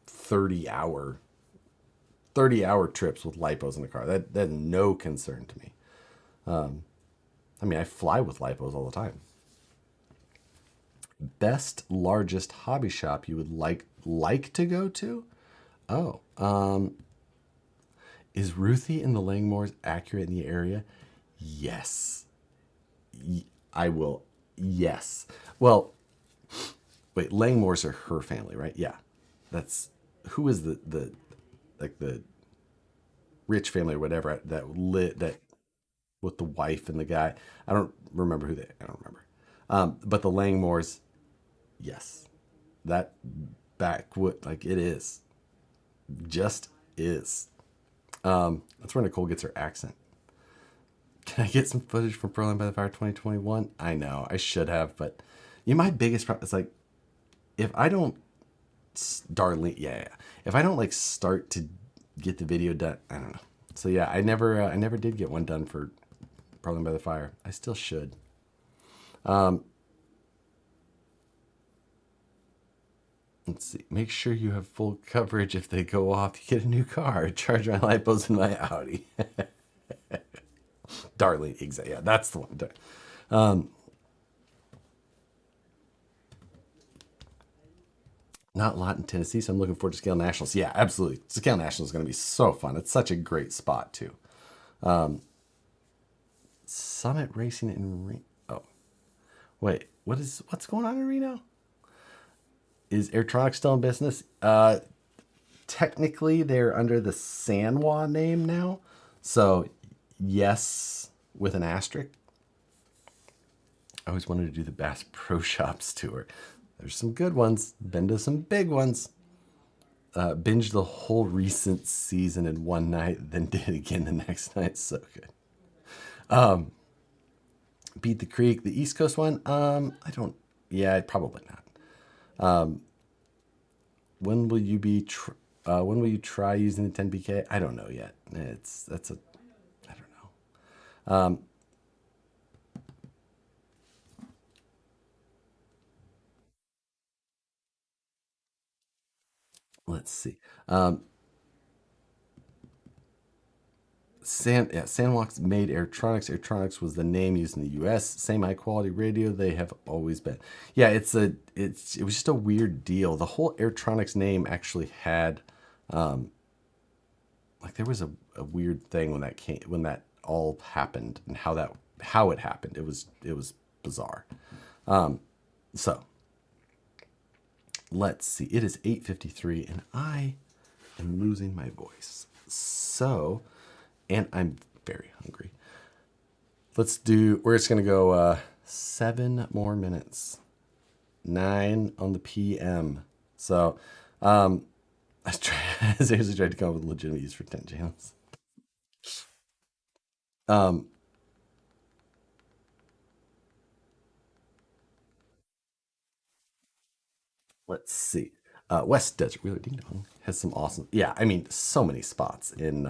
Speaker 1: 30 hour 30-hour trips with lipos in the car. That's no concern to me. Um, I mean, I fly with lipos all the time. Best largest hobby shop you would like to go to? Oh, is Ruthie and the Langmores accurate in the area? Yes. I will. Yes. Well, wait, Langmores are her family, right? Yeah. That's who is the like the rich family or whatever that lit that with the wife and the guy. I don't remember who they. I don't remember. But the Langmores, yes, that backwood like it is, just is. That's where Nicole gets her accent. Can I get some footage from Berlin by the Fire 2021? I know I should have, but my biggest problem is like if I don't, Darlene, yeah. If I don't like start to get the video done, I don't know. So yeah, I never did get one done for Berlin by the Fire. I still should. Um, let's see. Make sure you have full coverage if they go off. You get a new car. Charge my lipos in my Audi. Darlene, exactly. Yeah, that's the one. Um, Not a lot in Tennessee, so I'm looking forward to Scale Nationals. Yeah, absolutely. Scale Nationals is going to be so fun. It's such a great spot too. Um, Summit Racing in Reno. Oh, wait. What's going on in Reno? Is Airtronic still in business? Technically, they're under the Sanwa name now, so yes with an asterisk. I always wanted to do the Bass Pro Shops tour. There's some good ones. Been to some big ones. Binged the whole recent season in one night, then did it again the next night. So good. Beat the Creek, the East Coast one. I don't. Yeah, probably not. When will you be? When will you try using the 10 BK? I don't know yet. I don't know. Let's see. Sandwalks made Airtronics. Airtronics was the name used in the U.S. Same high quality radio they have always been. Yeah, it was just a weird deal. The whole Airtronics name actually had, like there was a weird thing when that all happened and how it happened. It was bizarre. So let's see. It is 8:53 and I am losing my voice. So. And I'm very hungry. We're just going to go 7 more minutes. 9 on the PM. So, I seriously tried to come up with legitimate use for 10 channels. Let's see. West Desert Wheeler Ding Dong has some awesome, yeah, I mean, so many spots in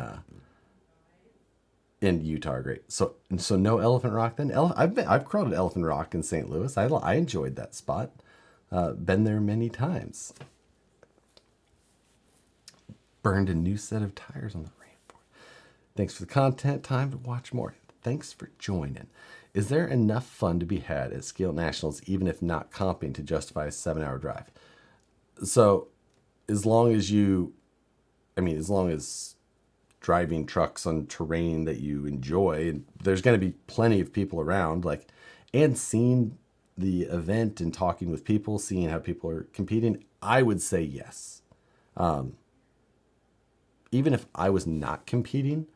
Speaker 1: Utah are great. So no Elephant Rock then. I've crawled at Elephant Rock in St. Louis. I enjoyed that spot. Been there many times. Burned a new set of tires on the rainboard. Thanks for the content. Time to watch more. Thanks for joining. Is there enough fun to be had at Scale Nationals, even if not comping, to justify a 7-hour drive? So, as long as driving trucks on terrain that you enjoy, and there's going to be plenty of people around, and seeing the event and talking with people, seeing how people are competing, I would say yes. Even if I was not competing,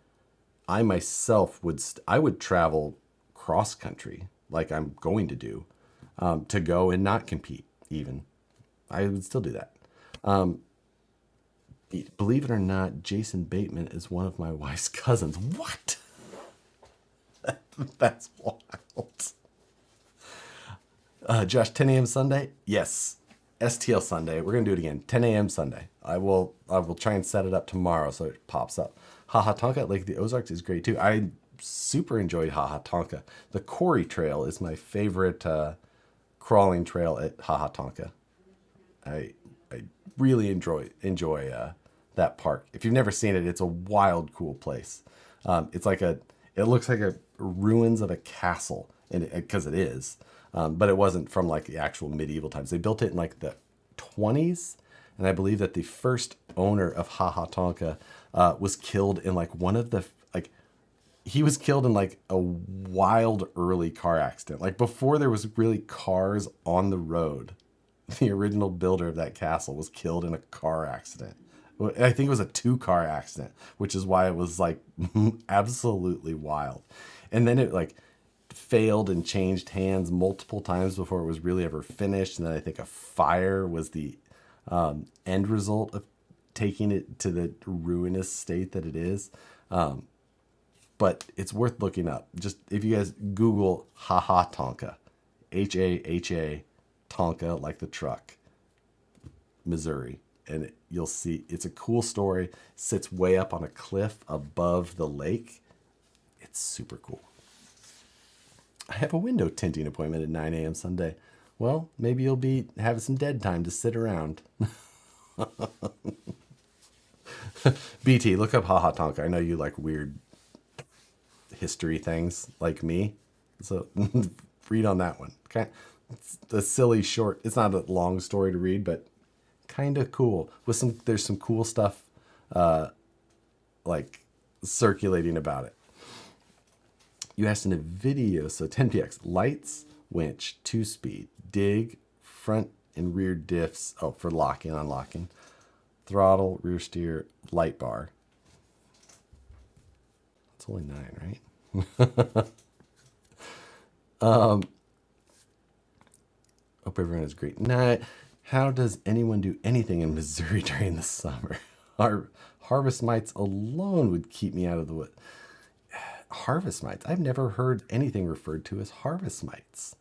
Speaker 1: I myself I would travel cross country like I'm going to do, to go and not compete. Even I would still do that. Believe it or not, Jason Bateman is one of my wife's cousins. What? That's wild. Josh, 10 a.m. Sunday? Yes. STL Sunday. We're going to do it again. 10 a.m. Sunday. I will try and set it up tomorrow so it pops up. Haha Tonka at Lake of the Ozarks is great too. I super enjoyed Haha Tonka. The Quarry Trail is my favorite crawling trail at Haha Tonka. I really enjoy that park. If you've never seen it, it's a wild, cool place. It looks like a ruins of a castle, because it is, but it wasn't from like the actual medieval times. They built it in like the 20s, and I believe that the first owner of Haha Tonka was killed in like he was killed in like a wild early car accident, like before there was really cars on the road. The original builder of that castle was killed in a car accident. I think it was a 2-car accident, which is why it was like absolutely wild. And then it like failed and changed hands multiple times before it was really ever finished. And then I think a fire was the end result of taking it to the ruinous state that it is. But it's worth looking up. Just if you guys Google Haha Tonka, HAHA Tonka, like the truck, Missouri, and you'll see it's a cool story. Sits way up on a cliff above the lake. It's super cool. I have a window tinting appointment at 9 a.m. Sunday. Well, maybe you'll be having some dead time to sit around. BT, look up Haha Tonka. I know you like weird history things like me, so read on that one. Okay. It's a silly short. It's not a long story to read, but kind of cool. There's some cool stuff, like circulating about it. You asked in a video, so 10px lights, winch, 2-speed, dig, front and rear diffs. Oh, for locking, unlocking, throttle, rear steer, light bar. It's only 9, right? Hope everyone has a great night. How does anyone do anything in Missouri during the summer? Our harvest mites alone would keep me out of the wood. Harvest mites. I've never heard anything referred to as harvest mites.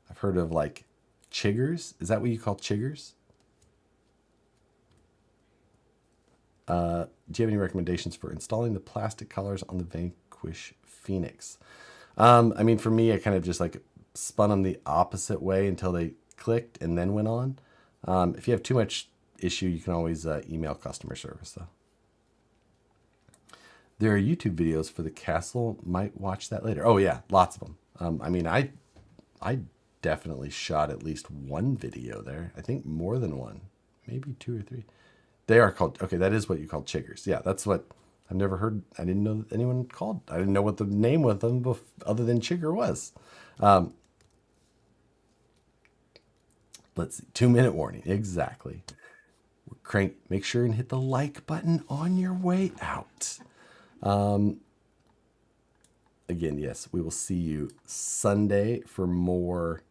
Speaker 1: I've heard of like chiggers. Is that what you call chiggers? Do you have any recommendations for installing the plastic collars on the Vanquish Phoenix? I mean, for me, I kind of just like spun them the opposite way until they clicked and then went on. If you have too much issue, you can always email customer service though. There are YouTube videos for the castle. Might watch that later. Oh yeah, lots of them. I mean, I definitely shot at least one video there. I think more than one, maybe two or three. They are called, okay, that is what you call chiggers. Yeah, that's what I've never heard. I didn't know that anyone called. I didn't know what the name with them other than chigger was. Let's see, 2-minute warning. Exactly. Crank, make sure and hit the like button on your way out. Again, yes, we will see you Sunday for more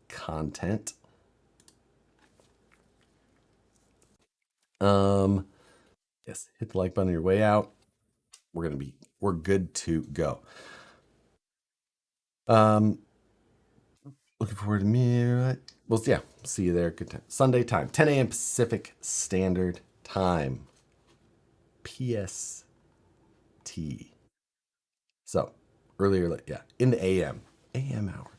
Speaker 1: content. Yes, hit the like button on your way out. We're good to go. Looking forward to me. Well, yeah, see you there. Good time. Sunday time, 10 a.m. Pacific Standard Time. PST. So earlier, yeah, in the AM hour.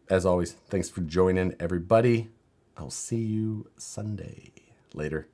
Speaker 1: As always, thanks for joining everybody. I'll see you Sunday. Later.